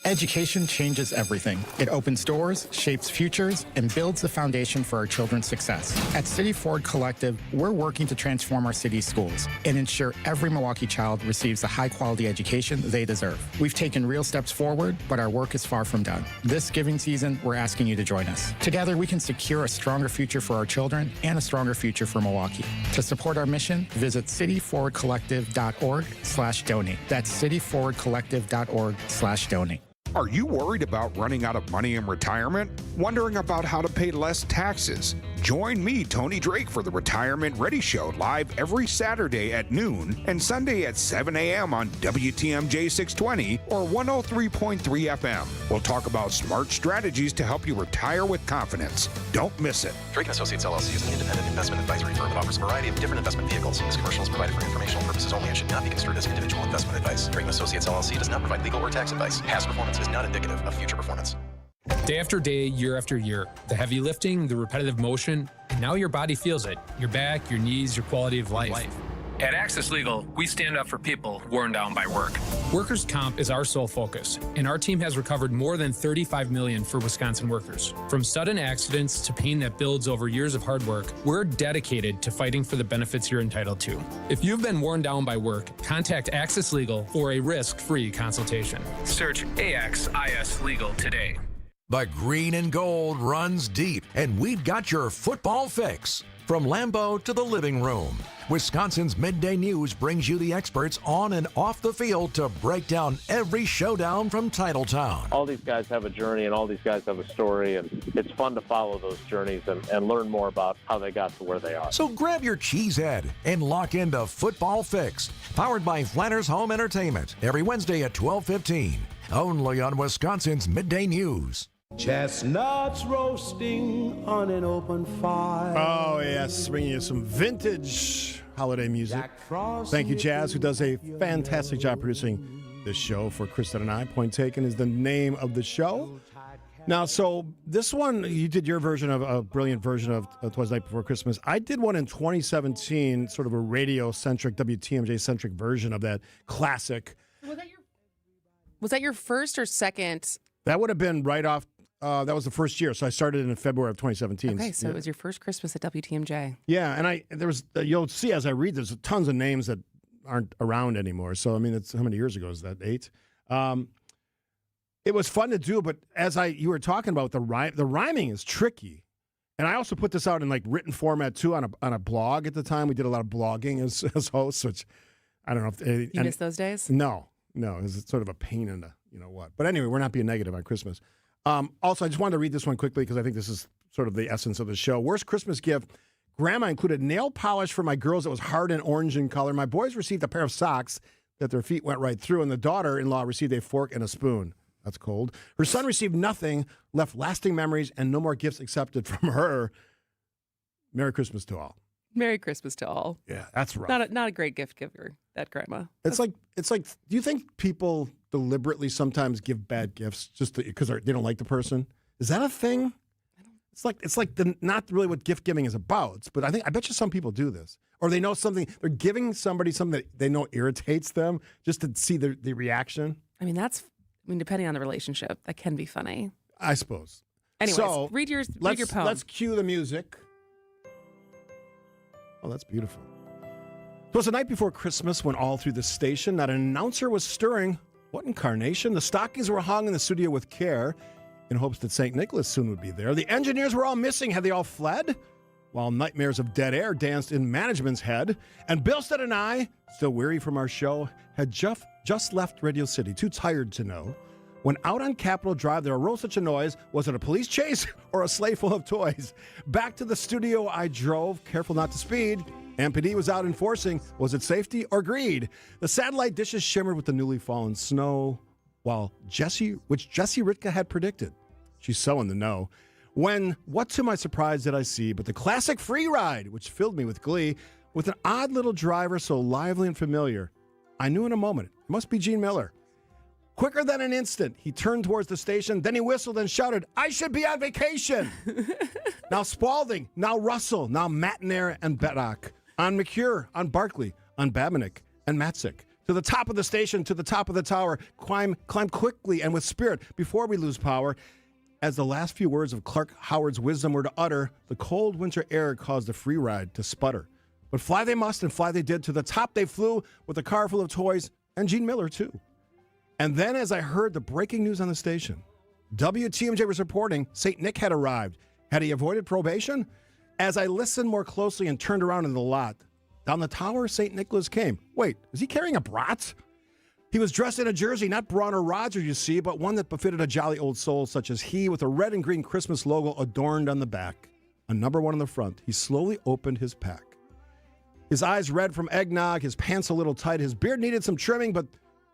Education changes everything. It opens doors, shapes futures, and builds the foundation for our children's success. At City Ford Collective, we're working to transform our city's schools and ensure every Milwaukee child receives the high-quality education they deserve. We've taken real steps forward, but our work is far from done. This giving season, we're asking you to join us. Together, we can secure a stronger future for our children and a stronger future for Milwaukee. To support our mission, visit cityforwardcollective.org/donate. That's cityforwardcollective.org/donate. Are you worried about running out of money in retirement? Wondering about how to pay less taxes? Join me, Tony Drake, for the Retirement Ready Show, live every Saturday at noon and Sunday at 7 a.m. on WTMJ 620 or 103.3 FM. We'll talk about smart strategies to help you retire with confidence. Don't miss it. Drake & Associates LLC is an independent investment advisory firm that offers a variety of different investment vehicles. This commercial is provided for informational purposes only and should not be construed as individual investment advice. Drake & Associates LLC does not provide legal or tax advice. Past performance is not indicative of future performance. Day after day, year after year, the heavy lifting, the repetitive motion, and now your body feels it. Your back, your knees, your quality of life. At Access Legal, we stand up for people worn down by work. Workers' comp is our sole focus, and our team has recovered more than $35 million for Wisconsin workers. From sudden accidents to pain that builds over years of hard work, we're dedicated to fighting for the benefits you're entitled to. If you've been worn down by work, contact Access Legal for a risk-free consultation. Search AXIS Legal today. The green and gold runs deep, and we've got your football fix. From Lambeau to the living room, Wisconsin's Midday News brings you the experts on and off the field to break down every showdown from Titletown. All these guys have a journey, and all these guys have a story, and it's fun to follow those journeys and learn more about how they got to where they are. So grab your cheesehead and lock into Football Fix, powered by Flanner's Home Entertainment, every Wednesday at 12:15, only on Wisconsin's Midday News. Chestnuts roasting on an open fire. Oh, yes, bringing you some vintage holiday music. Thank you, Jazz, who does a fantastic job producing this show for Kristen and I. Point Taken is the name of the show. Now, so this one, you did your version of a brilliant version of Twas the Night Before Christmas. I did one in 2017, sort of a radio-centric, WTMJ-centric version of that classic. Was that your first or second? That would have been right off. That was the first year, so I started in February of 2017. Okay, so it was your first Christmas at WTMJ. Yeah, and there was you'll see as I read, there's tons of names that aren't around anymore. So I mean, it's how many years ago is that? 8. It was fun to do, but as you were talking about the rhyming is tricky, and I also put this out in like written format too on a blog at the time. We did a lot of blogging as hosts, which I don't know if you miss those days. No, it was sort of a pain in the what. But anyway, we're not being negative on Christmas. Also, I just wanted to read this one quickly because I think this is sort of the essence of the show. Worst Christmas gift. Grandma included nail polish for my girls that was hard and orange in color. My boys received a pair of socks that their feet went right through, and the daughter-in-law received a fork and a spoon. That's cold. Her son received nothing, left lasting memories, and no more gifts accepted from her. Merry Christmas to all. Merry Christmas to all. Yeah, that's rough. Not a great gift giver, that grandma. It's like. Do you think people deliberately sometimes give bad gifts just because they don't like the person? Is that a thing? It's like not really what gift giving is about. But I bet you some people do this, or they know something. They're giving somebody something that they know irritates them just to see the reaction. I mean, depending on the relationship, that can be funny. I suppose. Anyways, so, read your poem. Let's cue the music. Oh, that's beautiful. It was the night before Christmas when all through the station not an announcer was stirring. What incarnation? The stockings were hung in the studio with care in hopes that St. Nicholas soon would be there. The engineers were all missing. Had they all fled? While nightmares of dead air danced in management's head. And Billstead and I, still weary from our show, had just left Radio City, too tired to know. When out on Capitol Drive, there arose such a noise. Was it a police chase or a sleigh full of toys? Back to the studio I drove, careful not to speed. MPD was out enforcing. Was it safety or greed? The satellite dishes shimmered with the newly fallen snow, which Jesse Ritka had predicted. She's so in the know. When, what to my surprise did I see but the classic free ride, which filled me with glee, with an odd little driver so lively and familiar. I knew in a moment, it must be Gene Miller. Quicker than an instant, he turned towards the station, then he whistled and shouted, "I should be on vacation!" Now Spalding, now Russell, now Matnair and Beddock, on McCure, on Barkley, on Babinick and Matzik. To the top of the station, to the top of the tower, climb quickly and with spirit before we lose power. As the last few words of Clark Howard's wisdom were to utter, the cold winter air caused the free ride to sputter. But fly they must, and fly they did. To the top they flew with a car full of toys, and Gene Miller, too. And then as I heard the breaking news on the station, WTMJ was reporting St. Nick had arrived. Had he avoided probation? As I listened more closely and turned around in the lot, down the tower St. Nicholas came. Wait, is he carrying a brat? He was dressed in a jersey, not Braun or Roger, you see, but one that befitted a jolly old soul such as he, with a red and green Christmas logo adorned on the back. A number 1 on the front. He slowly opened his pack. His eyes red from eggnog, his pants a little tight, his beard needed some trimming, but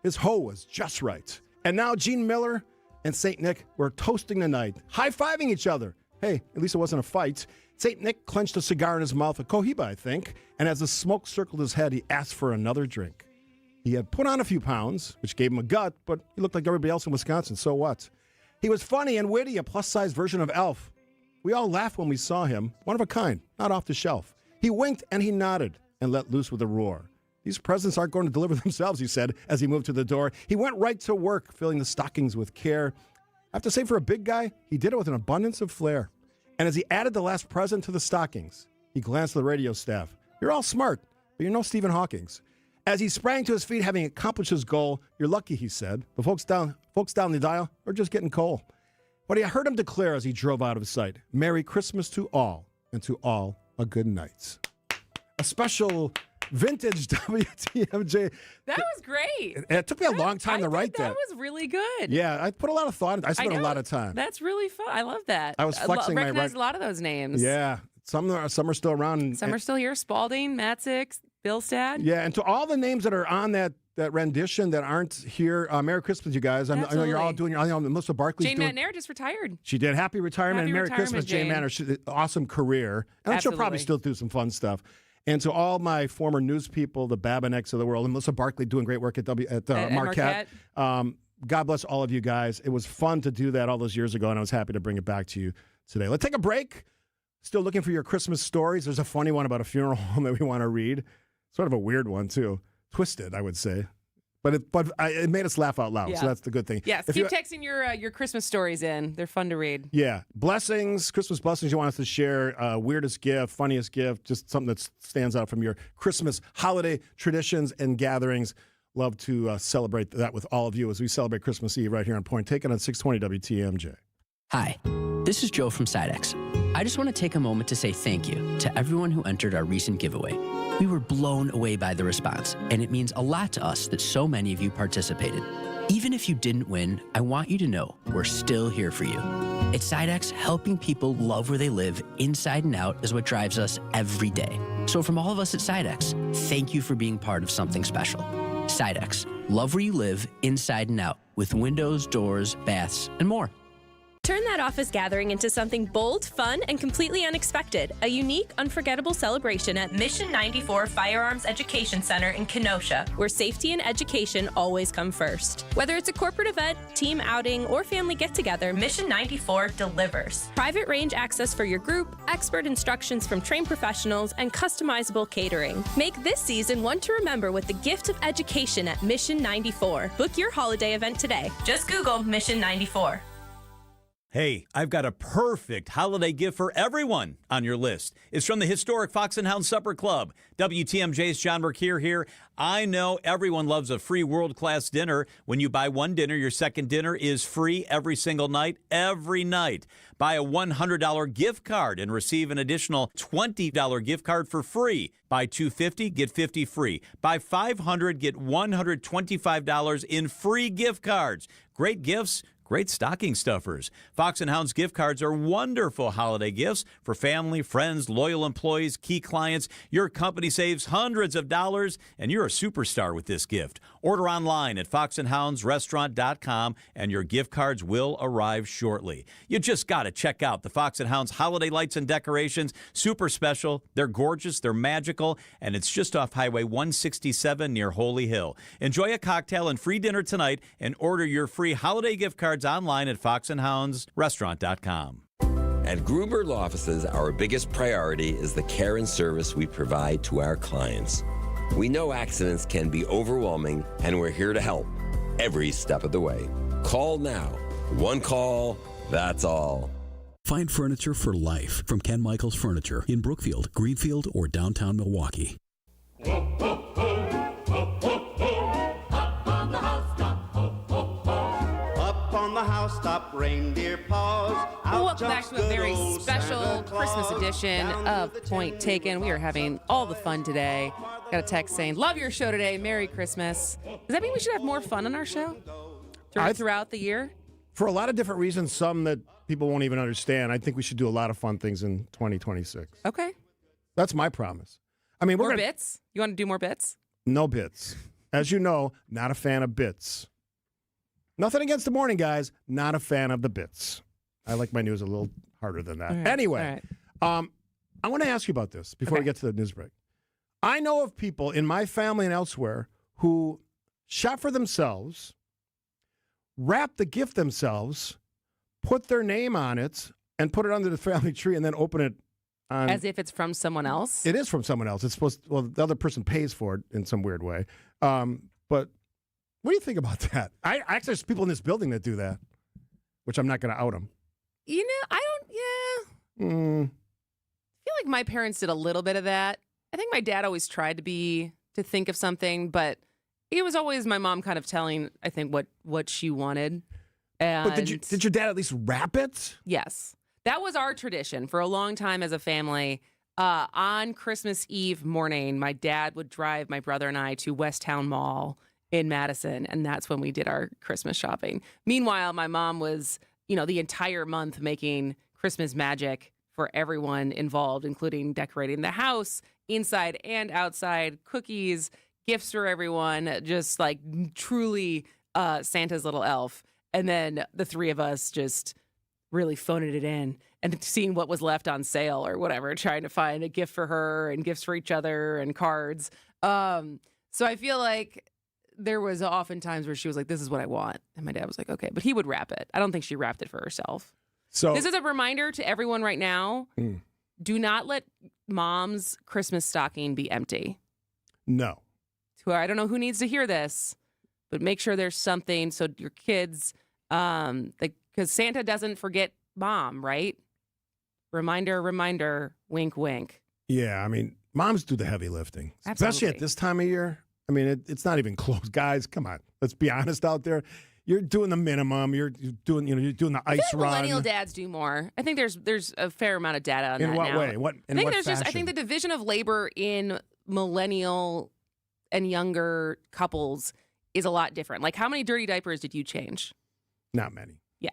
his hoe was just right. And now Gene Miller and St. Nick were toasting the night, high-fiving each other. Hey, at least it wasn't a fight. St. Nick clenched a cigar in his mouth, a Cohiba, I think, and as the smoke circled his head, he asked for another drink. He had put on a few pounds, which gave him a gut, but he looked like everybody else in Wisconsin, so what? He was funny and witty, a plus-size version of Elf. We all laughed when we saw him, one of a kind, not off the shelf. He winked and he nodded and let loose with a roar. These presents aren't going to deliver themselves, he said, as he moved to the door. He went right to work, filling the stockings with care. I have to say, for a big guy, he did it with an abundance of flair. And as he added the last present to the stockings, he glanced at the radio staff. You're all smart, but you're no Stephen Hawking's. As he sprang to his feet, having accomplished his goal, you're lucky, he said. The folks down the dial are just getting coal. But I heard him declare as he drove out of sight, Merry Christmas to all, and to all a good night. A special vintage WTMJ. That was great. It took me a long time to write that. That was really good. Yeah, I put a lot of thought into it. I spent a lot of time. That's really fun. I love that. I was flexing I recognize a lot of those names. Yeah. Some are still around. Some are still here. Spalding, Matzix, Billstad. Yeah, and to all the names that are on that rendition that aren't here, Merry Christmas, you guys. I know you're all doing your own. Melissa Barkley's Jane doing. Mannair just retired. She did. Happy retirement and Merry Christmas, Jane Mannair. Awesome career. And she'll probably still do some fun stuff. And to all my former news people, the Babinecks of the world, and Melissa Barkley doing great work at Marquette. God bless all of you guys. It was fun to do that all those years ago, and I was happy to bring it back to you today. Let's take a break. Still looking for your Christmas stories. There's a funny one about a funeral home that we want to read. Sort of a weird one, too. Twisted, I would say. But it made us laugh out loud, so that's the good thing. Yes, keep texting your Christmas stories in. They're fun to read. Yeah. Blessings, Christmas blessings you want us to share. Weirdest gift, funniest gift, just something that stands out from your Christmas holiday traditions and gatherings. Love to celebrate that with all of you as we celebrate Christmas Eve right here on Point Taken on 620 WTMJ. Hi, this is Joe from Sidex. I just want to take a moment to say thank you to everyone who entered our recent giveaway. We were blown away by the response, and it means a lot to us that so many of you participated. Even if you didn't win, I want you to know we're still here for you. At Sidex, helping people love where they live inside and out is what drives us every day. So from all of us at Sidex, thank you for being part of something special. Sidex, love where you live inside and out with windows, doors, baths, and more. Turn that office gathering into something bold, fun, and completely unexpected. A unique, unforgettable celebration at Mission 94 Firearms Education Center in Kenosha, where safety and education always come first. Whether it's a corporate event, team outing, or family get-together, Mission 94 delivers. Private range access for your group, expert instructions from trained professionals, and customizable catering. Make this season one to remember with the gift of education at Mission 94. Book your holiday event today. Just Google Mission 94. Hey, I've got a perfect holiday gift for everyone on your list. It's from the historic Fox and Hound Supper Club. WTMJ's John Mercure here. I know everyone loves a free world-class dinner. When you buy one dinner, your second dinner is free every single night, every night. Buy a $100 gift card and receive an additional $20 gift card for free. Buy $250, get $50 free. Buy $500, get $125 in free gift cards. Great gifts. Great stocking stuffers. Fox and Hound's gift cards are wonderful holiday gifts for family, friends, loyal employees, key clients. Your company saves hundreds of dollars, and you're a superstar with this gift. Order online at foxandhoundsrestaurant.com, and your gift cards will arrive shortly. You just got to check out the Fox and Hounds holiday lights and decorations. Super special. They're gorgeous. They're magical, and it's just off Highway 167 near Holy Hill. Enjoy a cocktail and free dinner tonight, and order your free holiday gift cards online at foxandhoundsrestaurant.com. At Gruber Law Offices, our biggest priority is the care and service we provide to our clients. We know accidents can be overwhelming, and we're here to help every step of the way. Call now. One call, that's all. Find furniture for life from Ken Michaels Furniture in Brookfield, Greenfield, or downtown Milwaukee. The housetop, reindeer paws. Welcome back to a very special Christmas edition of Point Taken. We are having all the fun today. Got a text saying, love your show today. Merry Christmas. Does that mean we should have more fun on our show throughout the year? For a lot of different reasons, some that people won't even understand, I think we should do a lot of fun things in 2026. Okay. That's my promise. I mean, more bits? You want to do more bits? No bits. As you know, not a fan of bits. Nothing against the morning guys, not a fan of the bits. I like my news a little harder than that. Right. Anyway, I want to ask you about this before we get to the news break. I know of people in my family and elsewhere who shop for themselves, wrap the gift themselves, put their name on it, and put it under the family tree, and then open it on... As if it's from someone else? It is from someone else. It's supposed to, well, the other person pays for it in some weird way. But... what do you think about that? I actually, there's people in this building that do that, which I'm not going to out them. You know, I feel like my parents did a little bit of that. I think my dad always tried to think of something, but it was always my mom kind of telling, I think, what she wanted. And But did your dad at least wrap it? Yes. That was our tradition for a long time as a family. On Christmas Eve morning, my dad would drive my brother and I to West Town Mall in Madison, and that's when we did our Christmas shopping. Meanwhile, my mom was, the entire month making Christmas magic for everyone involved, including decorating the house inside and outside, cookies, gifts for everyone, just like truly Santa's little elf. And then the three of us just really phoning it in and seeing what was left on sale or whatever, trying to find a gift for her and gifts for each other and cards. So I feel like there was often times where she was like, this is what I want. And my dad was like, okay. But he would wrap it. I don't think she wrapped it for herself. So this is a reminder to everyone right now. Do not let mom's Christmas stocking be empty. No. I don't know who needs to hear this, but make sure there's something so your kids, because Santa doesn't forget mom, right? Reminder, wink, wink. Yeah, I mean, moms do the heavy lifting, Absolutely. especially at this time of year. I mean, it's not even close, guys. Come on, let's be honest out there. You're doing the minimum. You're doing the ice run. Millennial dads do more. I think there's a fair amount of data on that In what now. way? I think the division of labor in millennial and younger couples is a lot different. Like, how many dirty diapers did you change? Not many. Yeah.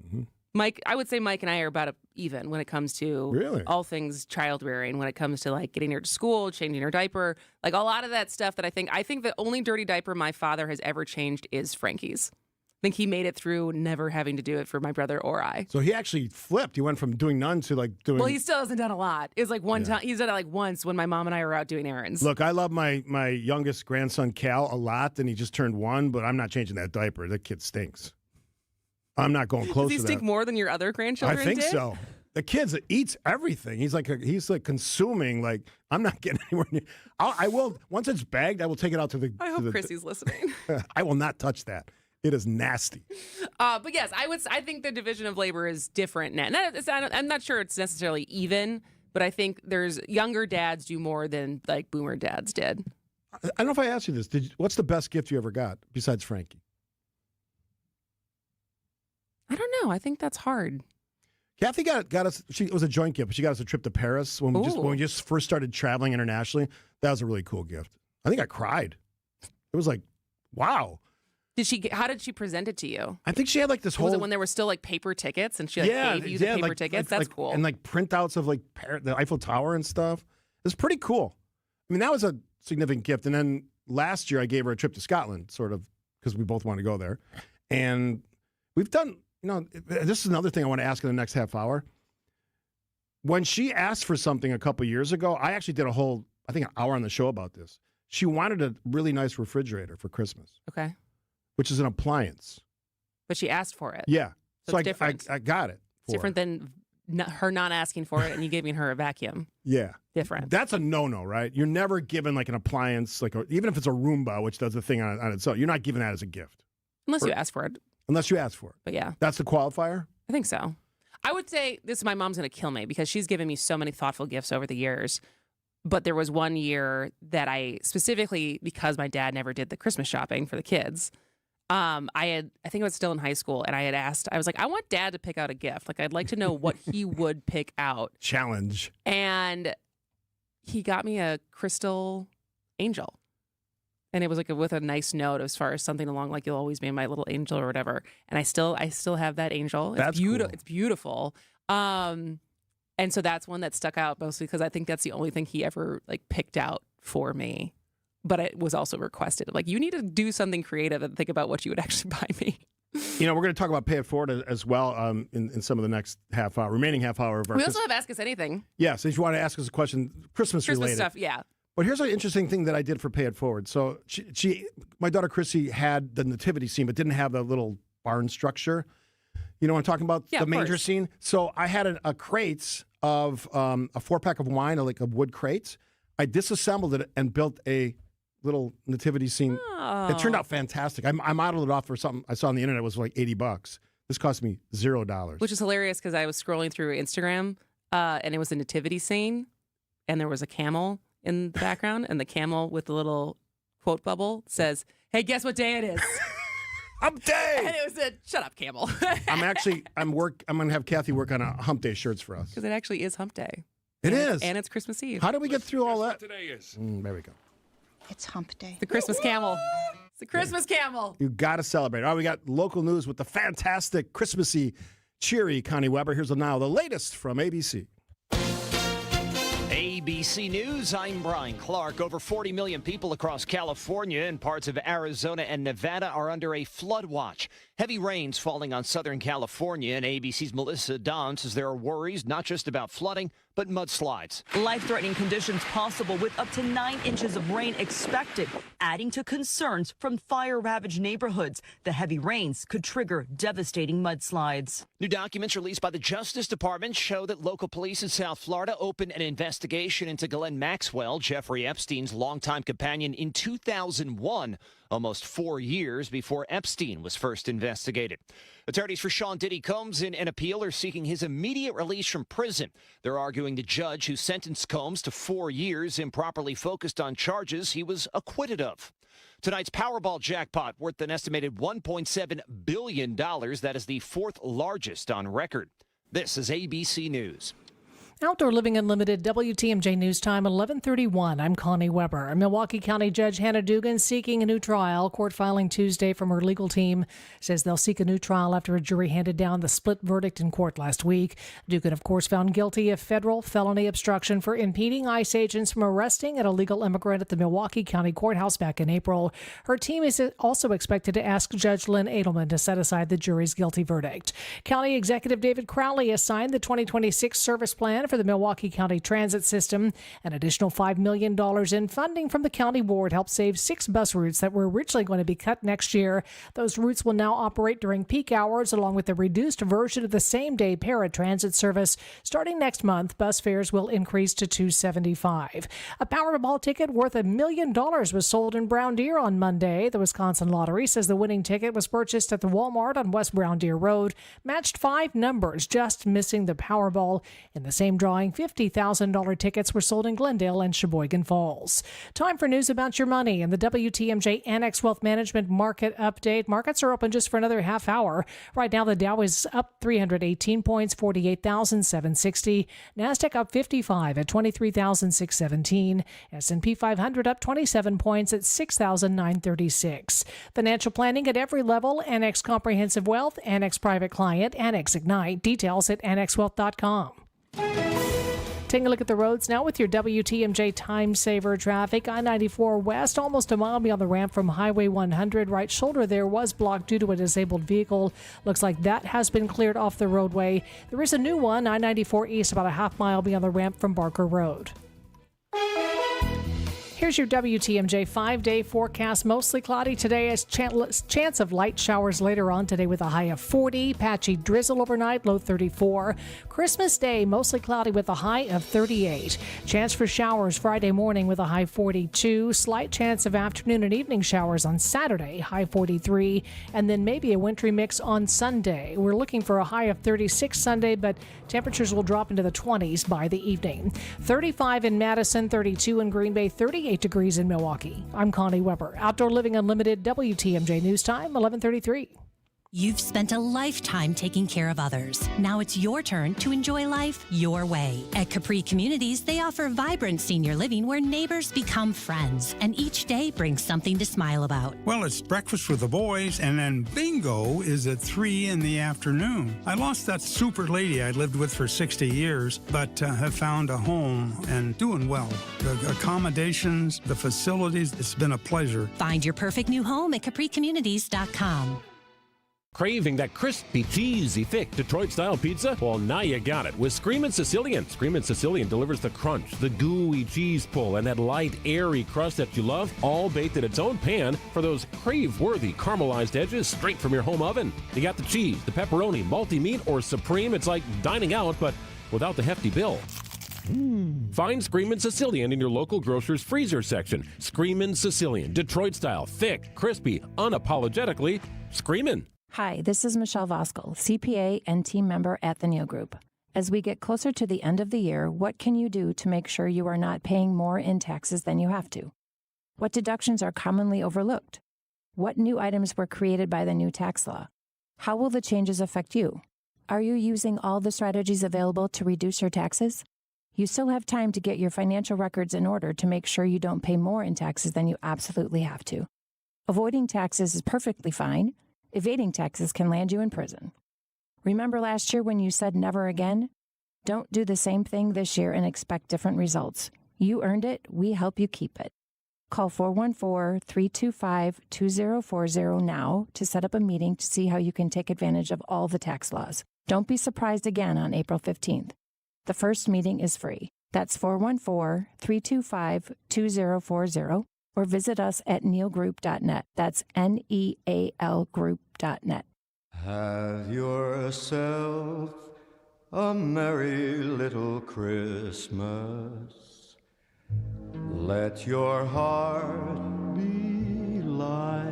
Mm-hmm. Mike, I would say Mike and I are about even when it comes to all things child rearing, when it comes to like getting her to school, changing her diaper, like a lot of that stuff that I think the only dirty diaper my father has ever changed is Frankie's. I think he made it through never having to do it for my brother or I. So he actually flipped. He went from doing none to like doing. Well, he still hasn't done a lot. It was like one time. He's done it like once when my mom and I were out doing errands. Look, I love my youngest grandson, Cal, a lot, and he just turned 1, but I'm not changing that diaper. That kid stinks. I'm not going close to that. Does he stink more than your other grandchildren I think did? so. The kid eats everything. He's like consuming. Like, I'm not getting anywhere near. I will, once it's bagged, I will take it out to the. I hope Chrissy's listening. I will not touch that. It is nasty. But yes, I think the division of labor is different now. I'm not sure it's necessarily even, but I think there's younger dads do more than like boomer dads did. I don't know if I asked you this. What's the best gift you ever got besides Frankie? I don't know. I think that's hard. Kathy got us. It was a joint gift, but she got us a trip to Paris when we just first started traveling internationally. That was a really cool gift. I think I cried. It was like, wow. How did she present it to you? I think she had like this whole. Was it when there were still like paper tickets and she gave you the paper tickets? That's cool. And like printouts of like the Eiffel Tower and stuff. It's pretty cool. I mean, that was a significant gift. And then last year I gave her a trip to Scotland, sort of, because we both want to go there. And we've done. This is another thing I want to ask in the next half hour. When she asked for something a couple years ago, I actually did an hour on the show about this. She wanted a really nice refrigerator for Christmas. Okay. Which is an appliance. But she asked for it. Yeah. So it's different. I got it. It's different than her not asking for it and you giving her a vacuum. Yeah. Different. That's a no-no, right? You're never given like an appliance, even if it's a Roomba, which does a thing on its own, you're not giving that as a gift. Unless you ask for it. Unless you ask for it. But yeah. That's the qualifier? I think so. I would say my mom's going to kill me because she's given me so many thoughtful gifts over the years. But there was one year that I specifically, because my dad never did the Christmas shopping for the kids, I think I was still in high school and I was like, I want dad to pick out a gift. Like, I'd like to know what he would pick out. Challenge. And he got me a crystal angel. And it was like with a nice note as far as something along like, you'll always be my little angel or whatever. And I still have that angel. It's beautiful. Cool. It's beautiful. And so that's one that stuck out mostly because I think that's the only thing he ever like picked out for me. But it was also requested. Like, you need to do something creative and think about what you would actually buy me. We're going to talk about Pay It Forward as well in some of the next remaining half hour of our. We also have Ask Us Anything. Yeah, so if you want to ask us a question, Christmas related stuff, yeah. But here's an interesting thing that I did for Pay It Forward. So my daughter Chrissy had the nativity scene, but didn't have the little barn structure. You know what I'm talking about? Yeah, the manger scene. So I had a crates of a 4-pack of wine, like a wood crates. I disassembled it and built a little nativity scene. Oh. It turned out fantastic. I modeled it off for something I saw on the internet. It was like $80. This cost me $0. Which is hilarious because I was scrolling through Instagram and it was a nativity scene and there was a camel in the background and the camel with the little quote bubble says, "Hey, guess what day it is?" Hump day. And it was a shut up, Camel. I'm going to have Kathy work on a hump day shirts for us. Because it actually is hump day. It is. And it's Christmas Eve. How did we get through all that? Today is. There we go. It's hump day. The Christmas camel. It's the Christmas camel. You got to celebrate. All right, we got local news with the fantastic, Christmassy, cheery Connie Weber. Here's now the latest from ABC. ABC News, I'm Brian Clark. Over 40 million people across California and parts of Arizona and Nevada are under a flood watch. Heavy rains falling on Southern California, and ABC's Melissa Don says there are worries not just about flooding, but mudslides. Life-threatening conditions possible with up to 9 inches of rain expected, adding to concerns from fire-ravaged neighborhoods. The heavy rains could trigger devastating mudslides. New documents released by the Justice Department show that local police in South Florida opened an investigation into Ghislaine Maxwell, Jeffrey Epstein's longtime companion, in 2001, almost 4 years before Epstein was first investigated. Attorneys for Sean Diddy Combs in an appeal are seeking his immediate release from prison. They're arguing the judge who sentenced Combs to 4 years improperly focused on charges he was acquitted of. Tonight's Powerball jackpot worth an estimated $1.7 billion. That is the 4th largest on record. This is ABC News. Outdoor Living Unlimited, WTMJ News Time, 11:31. I'm Connie Weber. Milwaukee County Judge Hannah Dugan seeking a new trial. Court filing Tuesday from her legal team says they'll seek a new trial after a jury handed down the split verdict in court last week. Dugan, of course, found guilty of federal felony obstruction for impeding ICE agents from arresting an illegal immigrant at the Milwaukee County Courthouse back in April. Her team is also expected to ask Judge Lynn Edelman to set aside the jury's guilty verdict. County Executive David Crowley has signed the 2026 service plan for the Milwaukee County Transit System. An additional $5 million in funding from the county board helped save 6 bus routes that were originally going to be cut next year. Those routes will now operate during peak hours, along with a reduced version of the same-day paratransit service. Starting next month, bus fares will increase to $275. A Powerball ticket worth $1 million was sold in Brown Deer on Monday. The Wisconsin Lottery says the winning ticket was purchased at the Walmart on West Brown Deer Road, matched 5 numbers, just missing the Powerball. In the same drawing, $50,000 tickets were sold in Glendale and Sheboygan Falls. Time for news about your money and the WTMJ Annex Wealth Management Market Update. Markets are open just for another half hour. Right now, the Dow is up 318 points, 48,760. NASDAQ up 55 at 23,617. S&P 500 up 27 points at 6,936. Financial planning at every level. Annex Comprehensive Wealth, Annex Private Client, Annex Ignite. Details at annexwealth.com. Taking a look at the roads now with your WTMJ Time Saver traffic. I-94 West, almost a mile beyond the ramp from Highway 100. Right shoulder there was blocked due to a disabled vehicle. Looks like that has been cleared off the roadway. There is a new one, I-94 East, about a half mile beyond the ramp from Barker Road. Here's your WTMJ 5-day forecast. Mostly cloudy today, as chance of light showers later on today with a high of 40. Patchy drizzle overnight, low 34. Christmas Day, mostly cloudy with a high of 38. Chance for showers Friday morning with a high 42. Slight chance of afternoon and evening showers on Saturday, high 43. And then maybe a wintry mix on Sunday. We're looking for a high of 36 Sunday, but temperatures will drop into the 20s by the evening. 35 in Madison, 32 in Green Bay, 38 degrees in Milwaukee. I'm Connie Weber. Outdoor Living Unlimited, WTMJ News Time, 11:33. You've spent a lifetime taking care of others. Now it's your turn to enjoy life your way. At Capri Communities, they offer vibrant senior living where neighbors become friends, and each day brings something to smile about. Well, it's breakfast with the boys, and then bingo is at 3 in the afternoon. I lost that super lady I lived with for 60 years, but have found a home and doing well. The accommodations, the facilities, it's been a pleasure. Find your perfect new home at capricommunities.com. Craving that crispy, cheesy, thick Detroit-style pizza? Well, now you got it with Screamin' Sicilian. Screamin' Sicilian delivers the crunch, the gooey cheese pull, and that light, airy crust that you love, all baked in its own pan for those crave-worthy caramelized edges straight from your home oven. You got the cheese, the pepperoni, multi-meat, or supreme. It's like dining out, but without the hefty bill. Find Screamin' Sicilian in your local grocer's freezer section. Screamin' Sicilian, Detroit-style, thick, crispy, unapologetically Screamin'. Hi, this is Michelle Voskel, CPA and team member at the Neal Group. As we get closer to the end of the year, what can you do to make sure you are not paying more in taxes than you have to? What deductions are commonly overlooked? What new items were created by the new tax law? How will the changes affect you? Are you using all the strategies available to reduce your taxes? You still have time to get your financial records in order to make sure you don't pay more in taxes than you absolutely have to. Avoiding taxes is perfectly fine. Evading taxes can land you in prison. Remember last year when you said never again? Don't do the same thing this year and expect different results. You earned it. We help you keep it. Call 414-325-2040 now to set up a meeting to see how you can take advantage of all the tax laws. Don't be surprised again on April 15th. The first meeting is free. That's 414-325-2040 or visit us at neilgroup.net. That's NEAL group.net. Have yourself a merry little Christmas. Let your heart be light.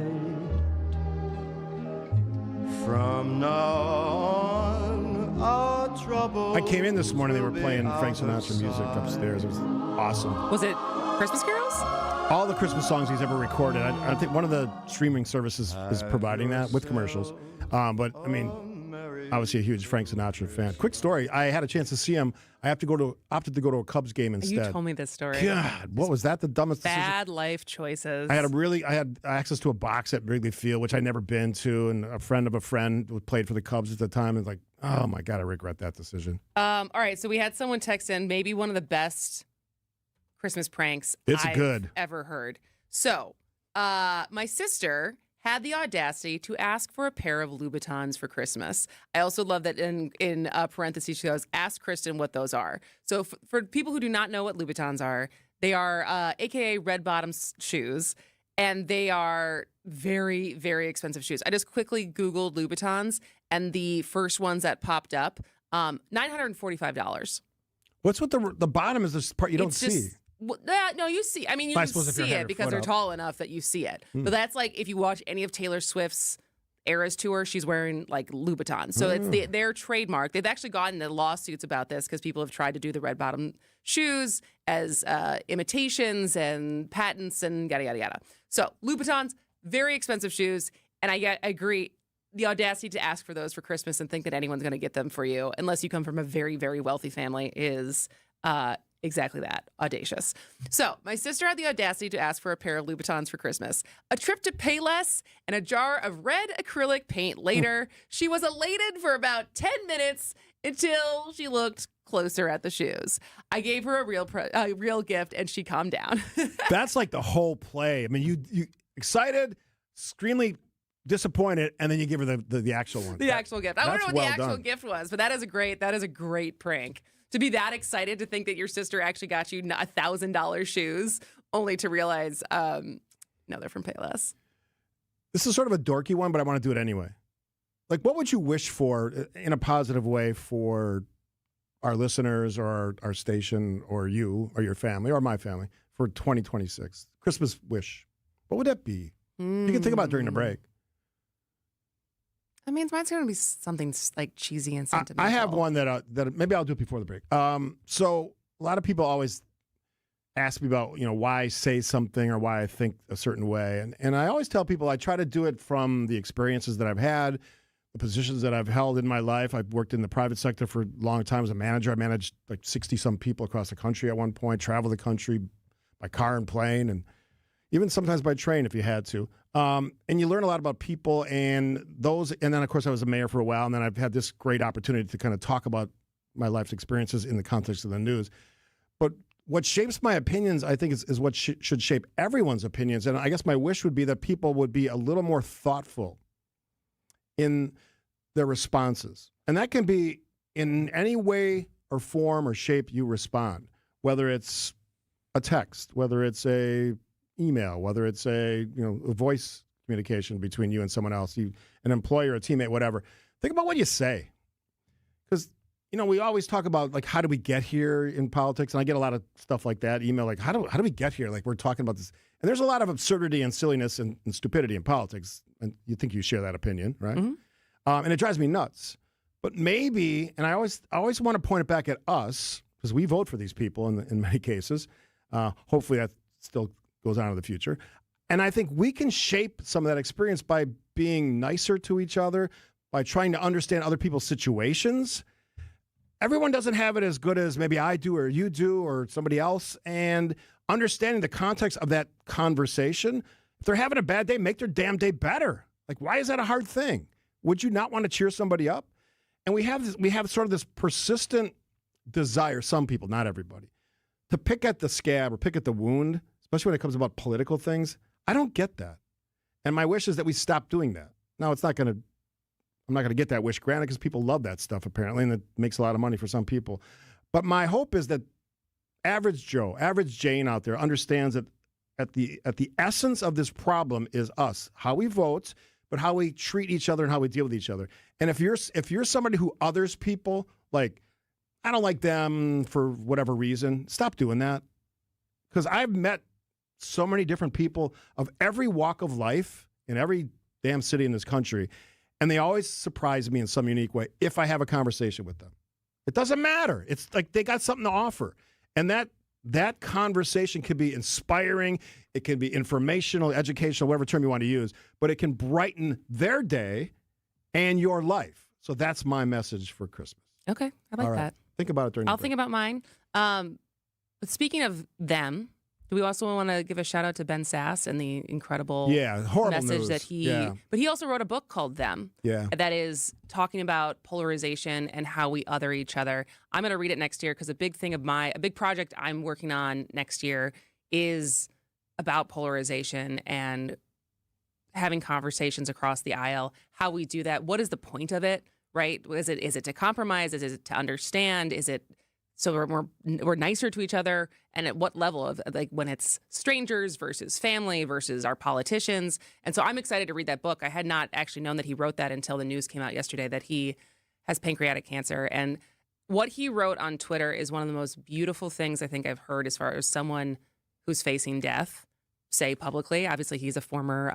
From now on, our trouble. I came in this morning, they were playing Frank Sinatra music upstairs. It was awesome. Was it Christmas carols? All the Christmas songs he's ever recorded. I think one of the streaming services is providing that with commercials. But, I mean, obviously a huge Frank Sinatra fan. Quick story. I had a chance to see him. I opted to go to a Cubs game instead. You told me this story. God, what was that? The dumbest decision? Bad life choices. I had access to a box at Wrigley Field, which I'd never been to, and a friend of a friend who played for the Cubs at the time. And like, oh my God, I regret that decision. All right, so we had someone text in maybe one of the best Christmas pranks I've ever heard. So, my sister had the audacity to ask for a pair of Louboutins for Christmas. I also love that in parentheses she goes, ask Kristen what those are. So for people who do not know what Louboutins are, they are AKA red bottom shoes, and they are very, very expensive shoes. I just quickly Googled Louboutins, and the first ones that popped up, $945. What's with the bottom is this part you don't see. No, you see. I mean, you can see it because they're tall enough that you see it. But that's like if you watch any of Taylor Swift's Eras tour, she's wearing like Louboutins. So it's their trademark. They've actually gotten into lawsuits about this because people have tried to do the red bottom shoes as imitations and patents and yada, yada, yada. So Louboutins, very expensive shoes. And I agree. The audacity to ask for those for Christmas and think that anyone's going to get them for you, unless you come from a very, very wealthy family, is exactly that, audacious. So my sister had the audacity to ask for a pair of Louboutins for Christmas. A trip to Payless and a jar of red acrylic paint later, she was elated for about 10 minutes until she looked closer at the shoes. I gave her a real gift and she calmed down. That's like the whole play. I mean, you excited, extremely disappointed, and then you give her the actual one. The actual gift. I don't know what the actual gift was, but that is a great prank. To be that excited to think that your sister actually got you $1,000 shoes, only to realize, no, they're from Payless. This is sort of a dorky one, but I want to do it anyway. Like, what would you wish for in a positive way for our listeners or our station or you or your family or my family for 2026? Christmas wish. What would that be? You can think about it during the break. I mean, mine's going to be something like cheesy and sentimental. I have one that maybe I'll do it before the break. So a lot of people always ask me about, why I say something or why I think a certain way. And I always tell people I try to do it from the experiences that I've had, the positions that I've held in my life. I've worked in the private sector for a long time as a manager. I managed like 60-some people across the country at one point, traveled the country by car and plane, and even sometimes by train if you had to. And you learn a lot about people and those. And then, of course, I was a mayor for a while. And then I've had this great opportunity to kind of talk about my life's experiences in the context of the news. But what shapes my opinions, I think, is what should shape everyone's opinions. And I guess my wish would be that people would be a little more thoughtful in their responses. And that can be in any way or form or shape you respond, whether it's a text, whether it's a email, whether it's a voice communication between you and someone else, an employer, a teammate, whatever. Think about what you say, because we always talk about like how do we get here in politics, and I get a lot of stuff like that, email like how do we get here? Like we're talking about this, and there's a lot of absurdity and silliness and stupidity in politics, and you think you share that opinion, right? Mm-hmm. And it drives me nuts. But maybe, and I always want to point it back at us because we vote for these people in many cases. Hopefully that still goes on in the future. And I think we can shape some of that experience by being nicer to each other, by trying to understand other people's situations. Everyone doesn't have it as good as maybe I do or you do or somebody else. And understanding the context of that conversation, if they're having a bad day, make their damn day better. Like, why is that a hard thing? Would you not want to cheer somebody up? And we have sort of this persistent desire, some people, not everybody, to pick at the scab or pick at the wound, especially when it comes about political things. I don't get that. And my wish is that we stop doing that. Now, I'm not going to get that wish granted because people love that stuff apparently, and it makes a lot of money for some people. But my hope is that average Joe, average Jane out there understands that at the essence of this problem is us, how we vote, but how we treat each other and how we deal with each other. And if you're somebody who others people, like, I don't like them for whatever reason, stop doing that. Because I've met so many different people of every walk of life in every damn city in this country, and they always surprise me in some unique way if I have a conversation with them. It doesn't matter. It's like they got something to offer. And that conversation can be inspiring, it can be informational, educational, whatever term you want to use, but it can brighten their day and your life. So that's my message for Christmas. Okay, I like that. Think about it during the I'll break. think about mine. But speaking of them, do we also want to give a shout out to Ben Sass and the incredible horrible message news. that but he also wrote a book called Them. Yeah. That is talking about polarization and how we other each other. I'm going to read it next year because a big project I'm working on next year is about polarization and having conversations across the aisle, how we do that. What is the point of it, right? Is it to compromise? Is it to understand? Is it so we're nicer to each other? And at what level of, like, when it's strangers versus family versus our politicians? And so I'm excited to read that book. I had not actually known that he wrote that until the news came out yesterday that he has pancreatic cancer. And what he wrote on Twitter is one of the most beautiful things I think I've heard as far as someone who's facing death say publicly. Obviously, he's a former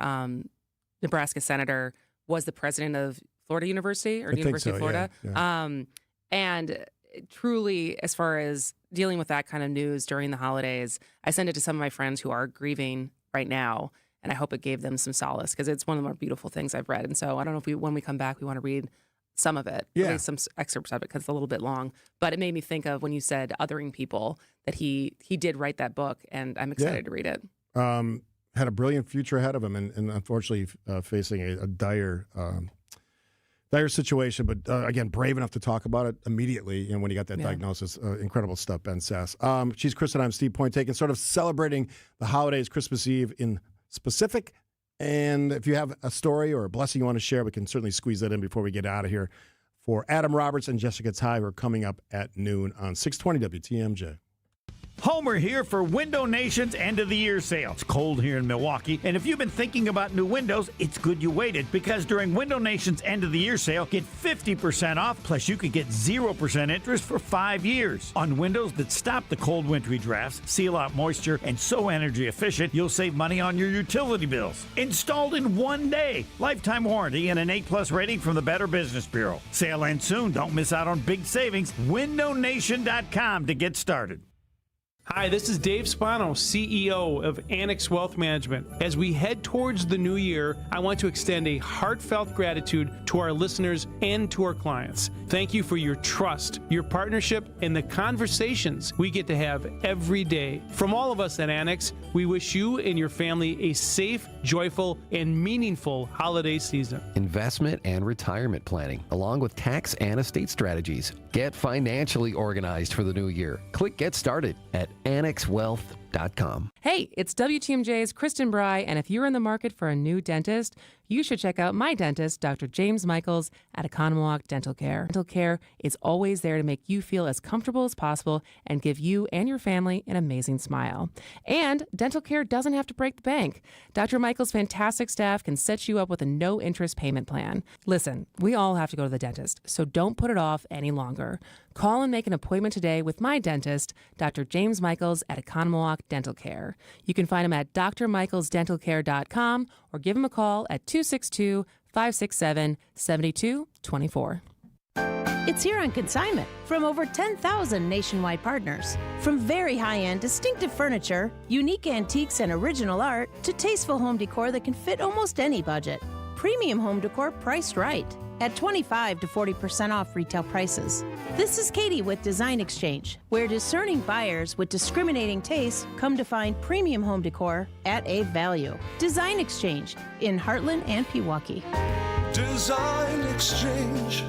Nebraska senator, was the president of Florida University or University of Florida. Yeah. And truly, as far as dealing with that kind of news during the holidays, I send it to some of my friends who are grieving right now, and I hope it gave them some solace because it's one of the more beautiful things I've read. And so I don't know if when we come back, we want to read some of it, at least some excerpts of it because it's a little bit long. But it made me think of when you said othering people that he did write that book, and I'm excited to read it. Had a brilliant future ahead of him, and unfortunately facing a dire situation. But again, brave enough to talk about it immediately. And when he got that diagnosis, incredible stuff. Ben Sass. She's Chris, and I'm Steve Pointe-Taken, sort of celebrating the holidays, Christmas Eve in specific. And if you have a story or a blessing you want to share, we can certainly squeeze that in before we get out of here. For Adam Roberts and Jessica Ty, who are coming up at noon on 620 WTMJ. Homer here for Window Nation's end of the year sale. It's cold here in Milwaukee, and if you've been thinking about new windows, it's good you waited because during Window Nation's end of the year sale, get 50% off, plus you could get 0% interest for 5 years. On windows that stop the cold wintry drafts, seal out moisture, and so energy efficient, you'll save money on your utility bills. Installed in 1 day. Lifetime warranty and an A+ rating from the Better Business Bureau. Sale ends soon. Don't miss out on big savings. WindowNation.com to get started. Hi, this is Dave Spano, CEO of Annex Wealth Management. As we head towards the new year, I want to extend a heartfelt gratitude to our listeners and to our clients. Thank you for your trust, your partnership, and the conversations we get to have every day. From all of us at Annex, we wish you and your family a safe, joyful, and meaningful holiday season. Investment and retirement planning, along with tax and estate strategies. Get financially organized for the new year. Click Get Started at AnnexWealth.com. Hey, it's WTMJ's Kristen Bry, and if you're in the market for a new dentist, you should check out my dentist, Dr. James Michaels at Economwalk Dental Care. Dental Care is always there to make you feel as comfortable as possible and give you and your family an amazing smile. And Dental Care doesn't have to break the bank. Dr. Michaels' fantastic staff can set you up with a no-interest payment plan. Listen, we all have to go to the dentist, so don't put it off any longer. Call and make an appointment today with my dentist, Dr. James Michaels at Economwalk Dental Care. You can find him at drmichaelsdentalcare.com or give him a call at 262-567-7224. It's here on consignment from over 10,000 nationwide partners. From very high-end, distinctive furniture, unique antiques and original art, to tasteful home decor that can fit almost any budget. Premium home decor priced right at 25 to 40% off retail prices. This is Katie with Design Exchange, where discerning buyers with discriminating tastes come to find premium home decor at a value. Design Exchange in Heartland and Pewaukee. Design Exchange.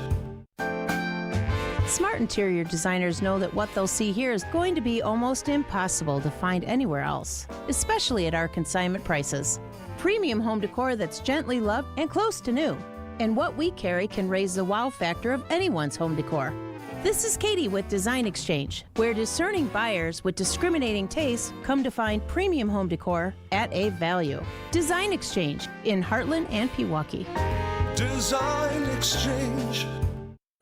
Smart interior designers know that what they'll see here is going to be almost impossible to find anywhere else, especially at our consignment prices. Premium home decor that's gently loved and close to new. And what we carry can raise the wow factor of anyone's home decor. This is Katie with Design Exchange, where discerning buyers with discriminating tastes come to find premium home decor at a value. Design Exchange in Heartland and Pewaukee. Design Exchange.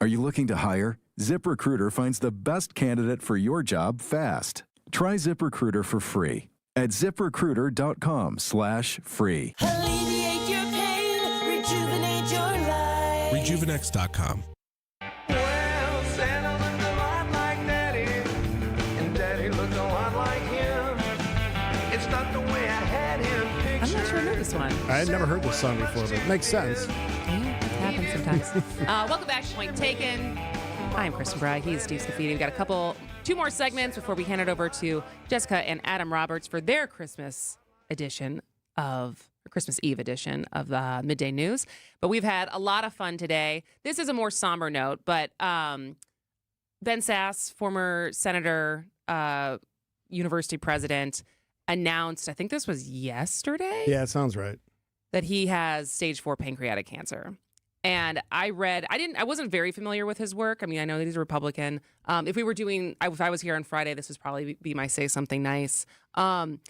Are you looking to hire? ZipRecruiter finds the best candidate for your job fast. Try ZipRecruiter for free at ziprecruiter.com/free. Alleviate your pain, rejuvenate your life. Rejuvenex.com. Well, Santa looked a lot like Daddy, and Daddy looked a lot like him. It's not the way I had him pictured. I'm not sure I know this one. I had never heard this song before, but it makes sense. It happens sometimes. Welcome back to Point Taken. I'm Kristen Bragg. He's Steve Scafidi. We've got two more segments before we hand it over to Jessica and Adam Roberts for their Christmas Eve edition of the Midday News. But we've had a lot of fun today. This is a more somber note, but Ben Sasse, former senator, university president, announced, I think this was yesterday? Yeah, it sounds right. That he has stage 4 pancreatic cancer. And I wasn't very familiar with his work. I mean, I know that he's a Republican. If I was here on Friday, this would probably be my Say Something Nice. But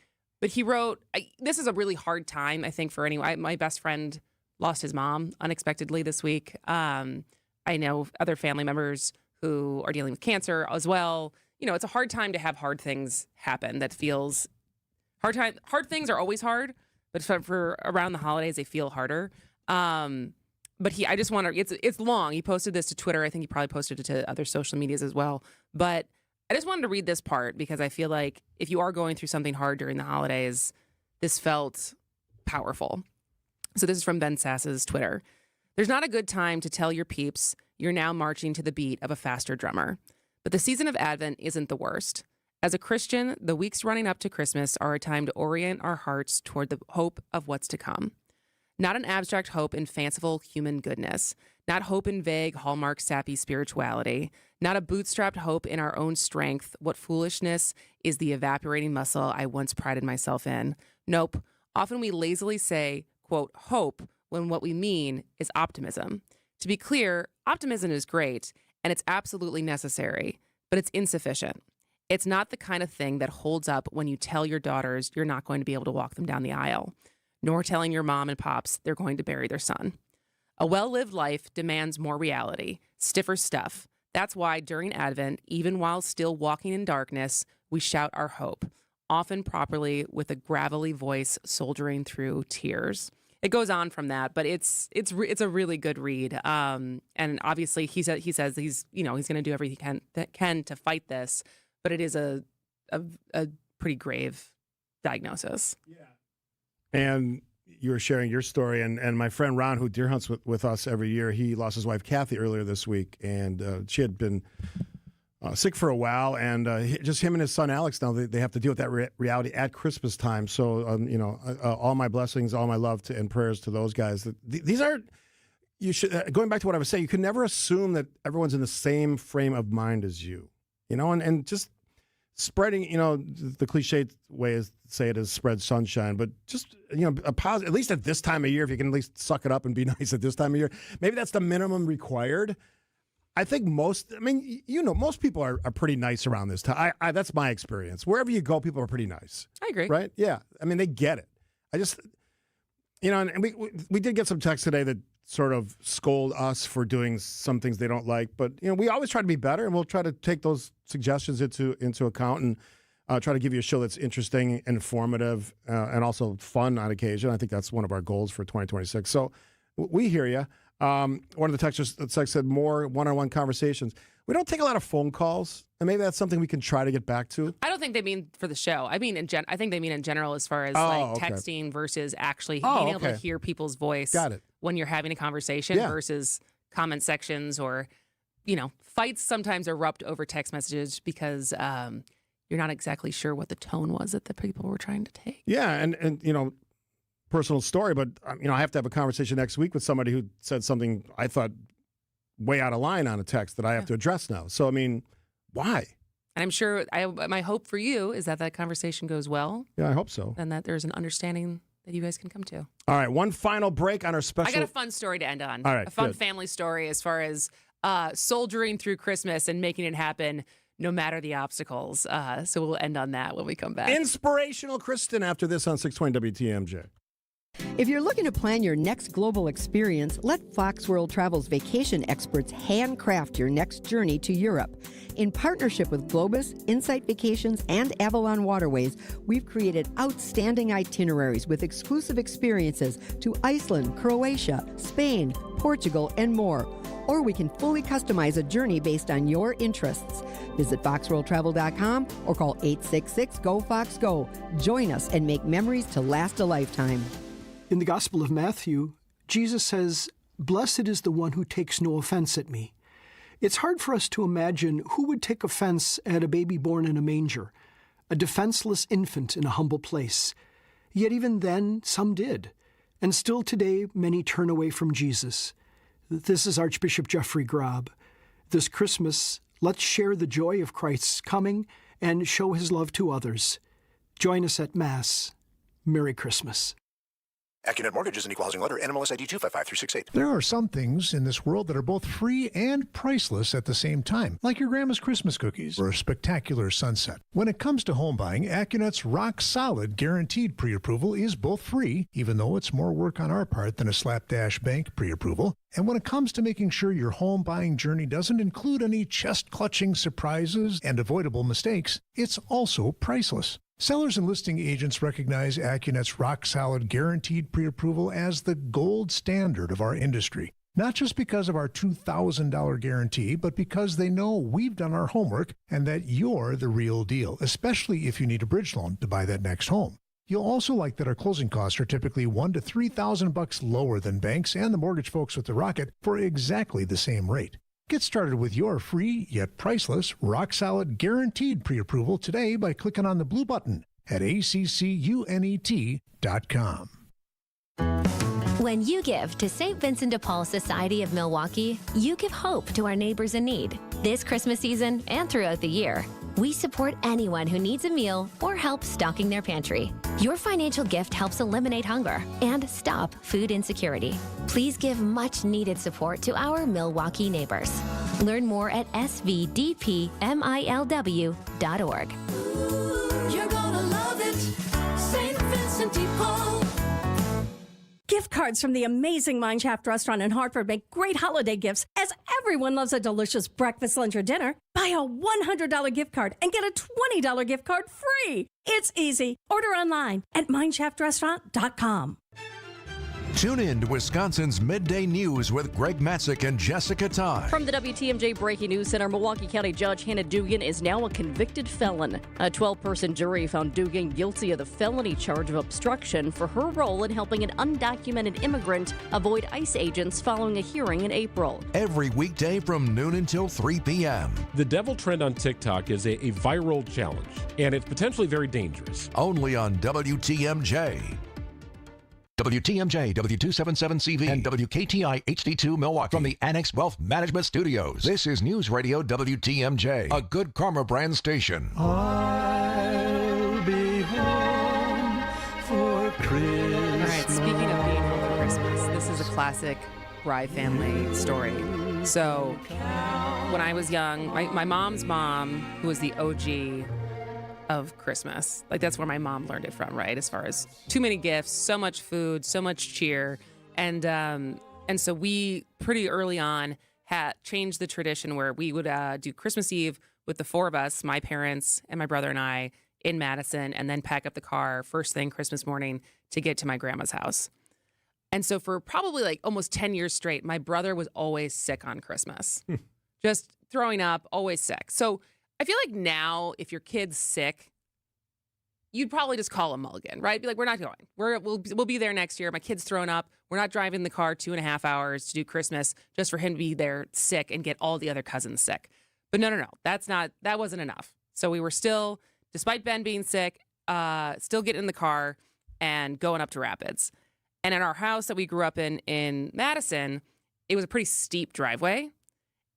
he wrote, this is a really hard time, I think, for anyone. My best friend lost his mom unexpectedly this week. I know other family members who are dealing with cancer as well. You know, it's a hard time to have hard things happen. That feels hard. Hard things are always hard, but for around the holidays, they feel harder. But I just want to, it's long. He posted this to Twitter. I think he probably posted it to other social medias as well. But I just wanted to read this part because I feel like if you are going through something hard during the holidays, this felt powerful. So this is from Ben Sasse's Twitter. There's not a good time to tell your peeps you're now marching to the beat of a faster drummer. But the season of Advent isn't the worst. As a Christian, the weeks running up to Christmas are a time to orient our hearts toward the hope of what's to come. Not an abstract hope in fanciful human goodness, not hope in vague Hallmark sappy spirituality, not a bootstrapped hope in our own strength. What foolishness is the evaporating muscle I once prided myself in. Nope. Often we lazily say, quote, hope, when what we mean is optimism. To be clear, optimism is great, and it's absolutely necessary, but it's insufficient. It's not the kind of thing that holds up when you tell your daughters you're not going to be able to walk them down the aisle, nor telling your mom and pops they're going to bury their son. A well-lived life demands more reality, stiffer stuff. That's why during Advent, even while still walking in darkness, we shout our hope, often properly with a gravelly voice soldiering through tears. It goes on from that, but it's a really good read. And obviously, he says he's going to do everything he can to fight this, but it is a pretty grave diagnosis. Yeah. And you were sharing your story, and my friend Ron, who deer hunts with us every year, he lost his wife Kathy earlier this week, and she had been sick for a while, and just him and his son Alex now they have to deal with that reality at Christmas time. So all my blessings, all my love and prayers to those guys. These are going back to what I was saying. You can never assume that everyone's in the same frame of mind as you, and just spreading, the cliched way is say it is spread sunshine, but just, a positive, at least at this time of year, if you can at least suck it up and be nice at this time of year, maybe that's the minimum required. I think most people are pretty nice around this time. That's my experience. Wherever you go, people are pretty nice. I agree. Right? Yeah. I mean, they get it. I just, and we did get some text today that sort of scold us for doing some things they don't like. But, we always try to be better, and we'll try to take those suggestions into account and try to give you a show that's interesting, informative, and also fun on occasion. I think that's one of our goals for 2026. So we hear you. One of the texters said more one-on-one conversations. We don't take a lot of phone calls, and maybe that's something we can try to get back to. I don't think they mean for the show. I mean, I think they mean in general as far as texting versus actually being able to hear people's voice. Got it. When you're having a conversation versus comment sections or, fights sometimes erupt over text messages because you're not exactly sure what the tone was that the people were trying to take. Yeah, and personal story, but I have to have a conversation next week with somebody who said something I thought way out of line on a text that I have to address now. So, why? And I'm sure my hope for you is that conversation goes well. Yeah, I hope so. And that there's an understanding that you guys can come to. All right, one final break on our special. I got a fun story to end on. All right, a fun good. family story as far as soldiering through Christmas and making it happen no matter the obstacles. So we'll end on that when we come back. Inspirational Kristen after this on 620 WTMJ. If you're looking to plan your next global experience, let Fox World Travel's vacation experts handcraft your next journey to Europe. In partnership with Globus, Insight Vacations, and Avalon Waterways, we've created outstanding itineraries with exclusive experiences to Iceland, Croatia, Spain, Portugal, and more. Or we can fully customize a journey based on your interests. Visit foxworldtravel.com or call 866-GO-FOX-GO. Join us and make memories to last a lifetime. In the Gospel of Matthew, Jesus says, "Blessed is the one who takes no offense at me." It's hard for us to imagine who would take offense at a baby born in a manger, a defenseless infant in a humble place. Yet even then, some did. And still today, many turn away from Jesus. This is Archbishop Jeffrey Grob. This Christmas, let's share the joy of Christ's coming and show his love to others. Join us at Mass. Merry Christmas. AccuNet Mortgage is an equal housing lender. NMLS ID 255368. There are some things in this world that are both free and priceless at the same time, like your grandma's Christmas cookies or a spectacular sunset. When it comes to home buying, AccuNet's rock-solid guaranteed pre-approval is both free, even though it's more work on our part than a slapdash bank pre-approval. And when it comes to making sure your home buying journey doesn't include any chest-clutching surprises and avoidable mistakes, it's also priceless. Sellers and listing agents recognize AccuNet's rock-solid guaranteed pre-approval as the gold standard of our industry. Not just because of our $2,000 guarantee, but because they know we've done our homework and that you're the real deal, especially if you need a bridge loan to buy that next home. You'll also like that our closing costs are typically $1,000 to $3,000 lower than banks and the mortgage folks with the Rocket for exactly the same rate. Get started with your free, yet priceless, rock-solid, guaranteed pre-approval today by clicking on the blue button at accunet.com. When you give to St. Vincent de Paul Society of Milwaukee, you give hope to our neighbors in need. This Christmas season and throughout the year, we support anyone who needs a meal or help stocking their pantry. Your financial gift helps eliminate hunger and stop food insecurity. Please give much needed support to our Milwaukee neighbors. Learn more at svdpmilw.org. You're gonna love it, St. Vincent de Paul. Gift cards from the amazing Mineshaft restaurant in Hartford make great holiday gifts, as everyone loves a delicious breakfast, lunch, or dinner. Buy a $100 gift card and get a $20 gift card free. It's easy. Order online at mineshaftrestaurant.com. Tune in to Wisconsin's Midday News with Greg Matzik and Jessica Ty. From the WTMJ Breaking News Center, Milwaukee County Judge Hannah Dugan is now a convicted felon. A 12-person jury found Dugan guilty of the felony charge of obstruction for her role in helping an undocumented immigrant avoid ICE agents following a hearing in April. Every weekday from noon until 3 p.m. The devil trend on TikTok is a viral challenge, and it's potentially very dangerous. Only on WTMJ. WTMJ, W277CV, and WKTI HD2 Milwaukee from the Annex Wealth Management Studios. This is News Radio WTMJ, a Good Karma brand station. I'll be home for Christmas. All right, speaking of being home for Christmas, this is a classic Rye family story. So, when I was young, my mom's mom, who was the OG of Christmas, like that's where my mom learned it from, right? As far as too many gifts, so much food, so much cheer, and so we pretty early on had changed the tradition where we would do Christmas Eve with the four of us, my parents and my brother and I, in Madison, and then pack up the car first thing Christmas morning to get to my grandma's house. And so for probably like almost 10 years straight, my brother was always sick on Christmas. Just throwing up, always sick. So I feel like now if your kid's sick, you'd probably just call a mulligan, right? Be like, we're not going. We'll be there next year. My kid's thrown up. We're not driving the car 2.5 hours to do Christmas just for him to be there sick and get all the other cousins sick. But no. That wasn't enough. So we were still, despite Ben being sick, still getting in the car and going up to Rapids. And in our house that we grew up in Madison, it was a pretty steep driveway.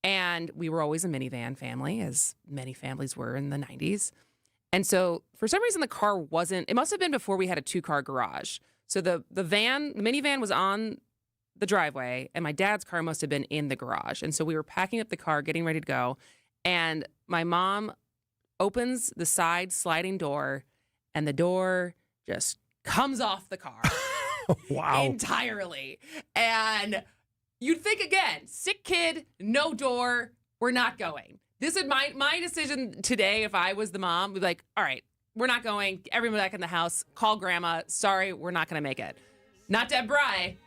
And we were always a minivan family, as many families were in the 90s. And so for some reason, the car wasn't, it must have been before we had a 2-car garage. So the minivan was on the driveway, and my dad's car must have been in the garage. And so we were packing up the car, getting ready to go. And my mom opens the side sliding door, and the door just comes off the car. Wow. Entirely. And you'd think again, sick kid, no door, we're not going. This is my decision today. If I was the mom, would be like, all right, we're not going. Everyone back in the house. Call grandma. Sorry, we're not going to make it. Not Deb Bry.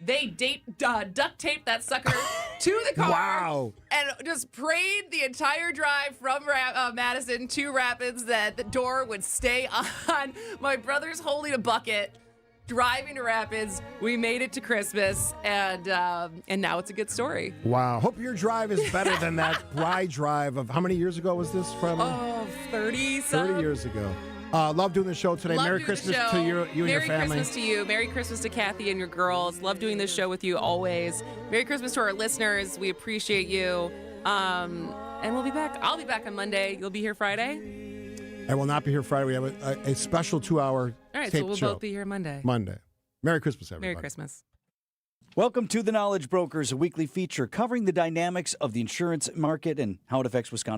They duct taped that sucker to the car. Wow. And just prayed the entire drive from Madison to Rapids that the door would stay on. My brother's holding a bucket, driving to Rapids. We made it to Christmas, and now it's a good story. Wow. Hope your drive is better than that Bry drive of how many years ago was this from? 30 years ago. Love doing the show today. Merry Christmas to you and your family. Merry Christmas to you. Merry Christmas to Kathy and your girls. Love doing this show with you always. Merry Christmas to our listeners. We appreciate you. And we'll be back. I'll be back on Monday. You'll be here Friday? I will not be here Friday. We have a special 2-hour All right, taped so we'll show. both be here Monday. Merry Christmas, everybody. Merry Christmas. Welcome to The Knowledge Brokers, a weekly feature covering the dynamics of the insurance market and how it affects Wisconsin.